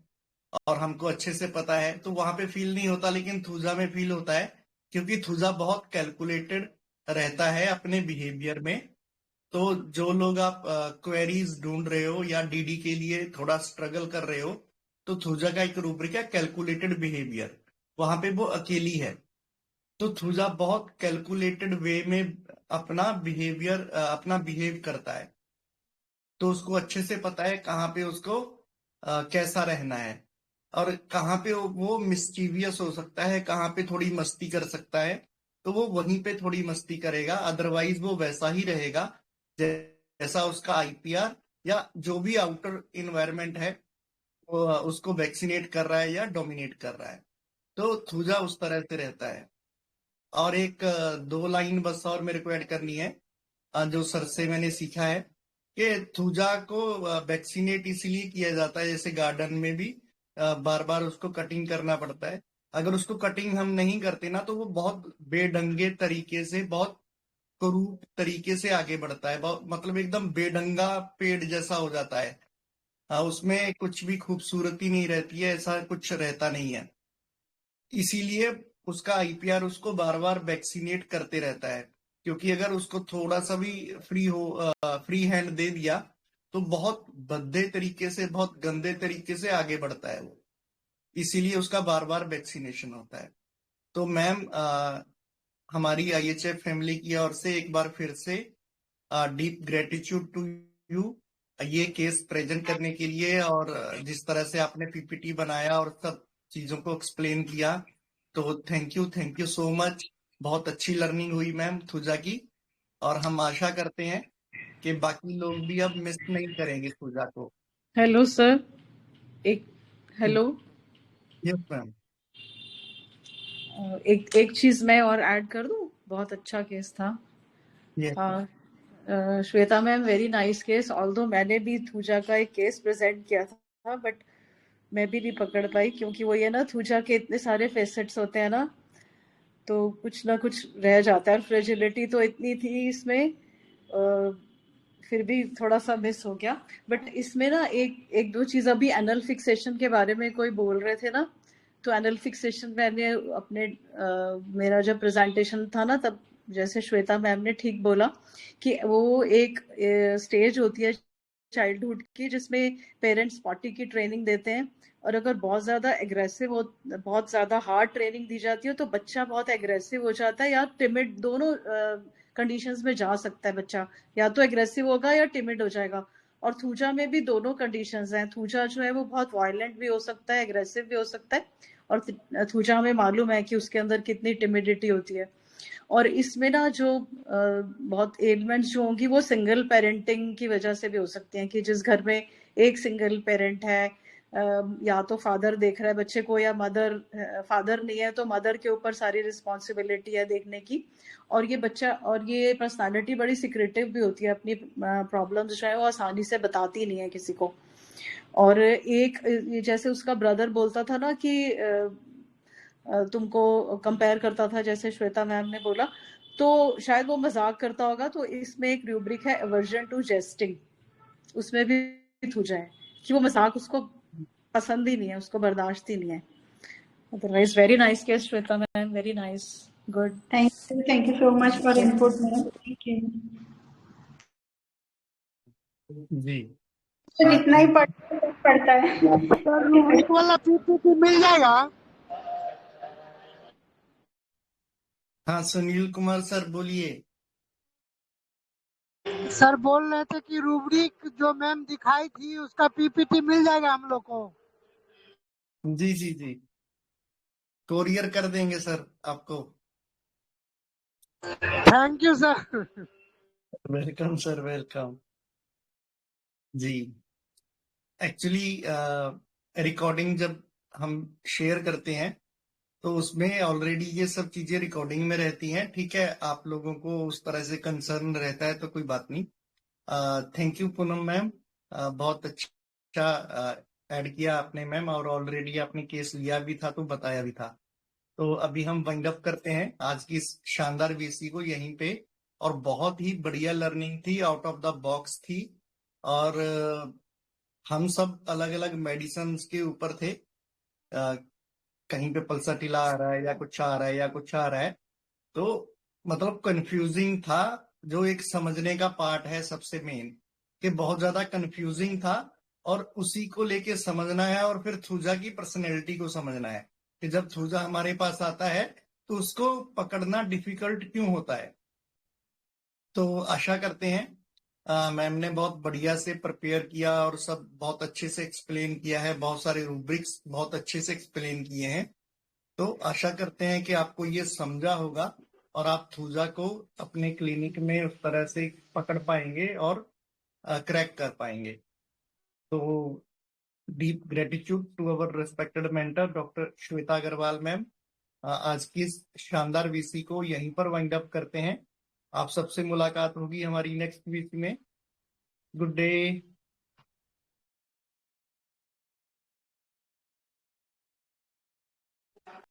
और हमको अच्छे से पता है, तो वहां पे फील नहीं होता, लेकिन थूजा में फील होता है, क्योंकि थूजा बहुत कैलकुलेटेड रहता है अपने बिहेवियर में। तो जो लोग आप क्वेरीज ढूंढ रहे हो या डीडी के लिए थोड़ा स्ट्रगल कर रहे हो, तो थूजा का एक रूब्रिक है कैलकुलेटेड बिहेवियर, वहां पे वो अकेली है। तो थूजा बहुत कैलकुलेटेड वे में अपना बिहेव करता है। तो उसको अच्छे से पता है कहाँ पे उसको कैसा रहना है, और कहाँ पे वो मिस्चीवियस हो सकता है, कहाँ पे थोड़ी मस्ती कर सकता है, तो वो वहीं पे थोड़ी मस्ती करेगा। अदरवाइज वो वैसा ही रहेगा जैसा उसका आईपीआर या जो भी आउटर इन्वायरमेंट है वो उसको वैक्सीनेट कर रहा है या डोमिनेट कर रहा है। तो थूजा उस तरह से रहता है। और एक 2 लाइन बस और मेरे को ऐड करनी है, जो सर से मैंने सीखा है कि थूजा को वैक्सीनेट इसीलिए किया जाता है, जैसे गार्डन में भी बार बार उसको कटिंग करना पड़ता है। अगर उसको कटिंग हम नहीं करते ना, तो वो बहुत बेढंगे तरीके से, बहुत कुरूप तरीके से आगे बढ़ता है, बहुत मतलब एकदम बेढंगा पेड़ जैसा हो जाता है। उसमें कुछ भी खूबसूरती नहीं रहती है, ऐसा कुछ रहता नहीं है। इसीलिए उसका आईपीआर उसको बार बार वैक्सीनेट करते रहता है, क्योंकि अगर उसको थोड़ा सा भी फ्री हैंड दे दिया तो बहुत भद्दे तरीके से, बहुत गंदे तरीके से आगे बढ़ता है वो। इसीलिए उसका बार बार वैक्सीनेशन होता है। तो मैम, हमारी आईएचएफ फैमिली की ओर से एक बार फिर से डीप ग्रेटिट्यूड टू यू, ये केस प्रेजेंट करने के लिए, और जिस तरह से आपने पीपीटी बनाया और सब चीजों को एक्सप्लेन किया, तो थैंक यू सो मच। बहुत अच्छी लर्निंग हुई मैम थूजा की, और हम आशा करते हैं कि बाकी लोग भी अब मिस नहीं करेंगे थूजा को। Hello sir, hello, yes ma'am. एक चीज मैं और ऐड कर दूं, बहुत अच्छा केस था। Shweta ma'am, very nice case. Although मैंने भी थूजा का एक केस प्रेजेंट किया था, बट मैं भी नहीं पकड़ पाई, क्योंकि वो ये ना, थूजा के इतने सारे फेसेट्स होते हैं ना, तो कुछ ना कुछ रह जाता है। फ्रेजिलिटी तो इतनी थी इसमें, फिर भी थोड़ा सा मिस हो गया। बट इसमें ना एक दो चीज, अभी एनल फिक्सेशन के बारे में कोई बोल रहे थे ना, तो एनल फिक्सेशन मैंने अपने मेरा जब प्रेजेंटेशन था ना, तब जैसे श्वेता मैम ने ठीक बोला कि वो एक स्टेज होती है चाइल्डहुड की, जिसमें पेरेंट्स पॉटी की ट्रेनिंग देते हैं, और अगर बहुत ज्यादा एग्रेसिव हो, बहुत ज्यादा हार्ड ट्रेनिंग दी जाती है, तो बच्चा बहुत एग्रेसिव हो जाता है या टिमिड, दोनों कंडीशंस में जा सकता है बच्चा, या तो एग्रेसिव होगा या टिमिड हो जाएगा। और थूजा में भी दोनों कंडीशंस हैं। थूजा जो है वो बहुत वायलेंट भी हो सकता है, एग्रेसिव भी हो सकता है, और थूजा हमें मालूम है कि उसके अंदर कितनी टिमिडिटी होती है। और इसमें ना जो बहुत एलिमेंट्स जो होंगी, वो सिंगल पेरेंटिंग की वजह से भी हो सकती हैं, कि जिस घर में एक सिंगल पेरेंट है, या तो फादर देख रहा है बच्चे को, या मदर, फादर नहीं है तो मदर के ऊपर सारी रिस्पॉन्सिबिलिटी है देखने की। और ये बच्चा, और ये पर्सनालिटी बड़ी सिक्रेटिव भी होती है, अपनी प्रॉब्लम्स जो है वो आसानी से बताती नहीं है किसी को। और एक जैसे उसका ब्रदर बोलता था ना कि तुमको कंपेयर करता था, जैसे श्वेता मैम ने बोला, तो शायद वो मजाक करता होगा। तो इसमें एक रूब्रिक है एवर्जन टू जेस्टिंग, उसमें भी थूजा है कि वो मजाक उसको पसंद ही नहीं है, उसको बर्दाश्त ही नहीं है। Otherwise very nice case Shweta ma'am, very nice. Good. Thank you so much for input, ma'am. Thank you. जी तो जितना ही पढ़ता है सर रूब्रिक वाला पीपीटी मिल जाएगा? हाँ, सुनील कुमार सर बोलिए। सर बोल रहे थे कि रूब्रिक जो मैम दिखाई थी उसका पीपीटी मिल जाएगा हम लोग को? जी जी जी, कोरियर कर देंगे सर आपको। Thank you sir. Welcome sir, welcome. जी, एक्चुअली रिकॉर्डिंग जब हम शेयर करते हैं तो उसमें ऑलरेडी ये सब चीजें रिकॉर्डिंग में रहती हैं। ठीक है, आप लोगों को उस तरह से कंसर्न रहता है तो कोई बात नहीं। थैंक यू पूनम मैम, बहुत अच्छा ऐड किया आपने मैम, और ऑलरेडी आपने केस लिया भी था तो बताया भी था। तो अभी हम वाइंड अप करते हैं आज की इस शानदार वीसी को यहीं पे। और बहुत ही बढ़िया लर्निंग थी, आउट ऑफ द बॉक्स थी, और हम सब अलग अलग मेडिसिन के ऊपर थे। कहीं पे पल्साटिला आ रहा है या कुछ आ रहा है या कुछ आ रहा है, तो मतलब कंफ्यूजिंग था। जो एक समझने का पार्ट है सबसे मेन, कि बहुत ज्यादा कंफ्यूजिंग था, और उसी को लेके समझना है, और फिर थूजा की पर्सनैलिटी को समझना है कि जब थूजा हमारे पास आता है तो उसको पकड़ना डिफिकल्ट क्यों होता है। तो आशा करते हैं मैम ने बहुत बढ़िया से प्रिपेयर किया और सब बहुत अच्छे से एक्सप्लेन किया है, बहुत सारे रूब्रिक्स बहुत अच्छे से एक्सप्लेन किए हैं। तो आशा करते हैं कि आपको ये समझा होगा और आप थूजा को अपने क्लिनिक में उस तरह से पकड़ पाएंगे और क्रैक कर पाएंगे। तो deep gratitude to our respected mentor doctor Shweta Agarwal ma'am. आज की इस शानदार वीसी को यहीं पर वाइंड अप करते हैं। आप सबसे मुलाकात होगी हमारी नेक्स्ट वीसी में। Good day.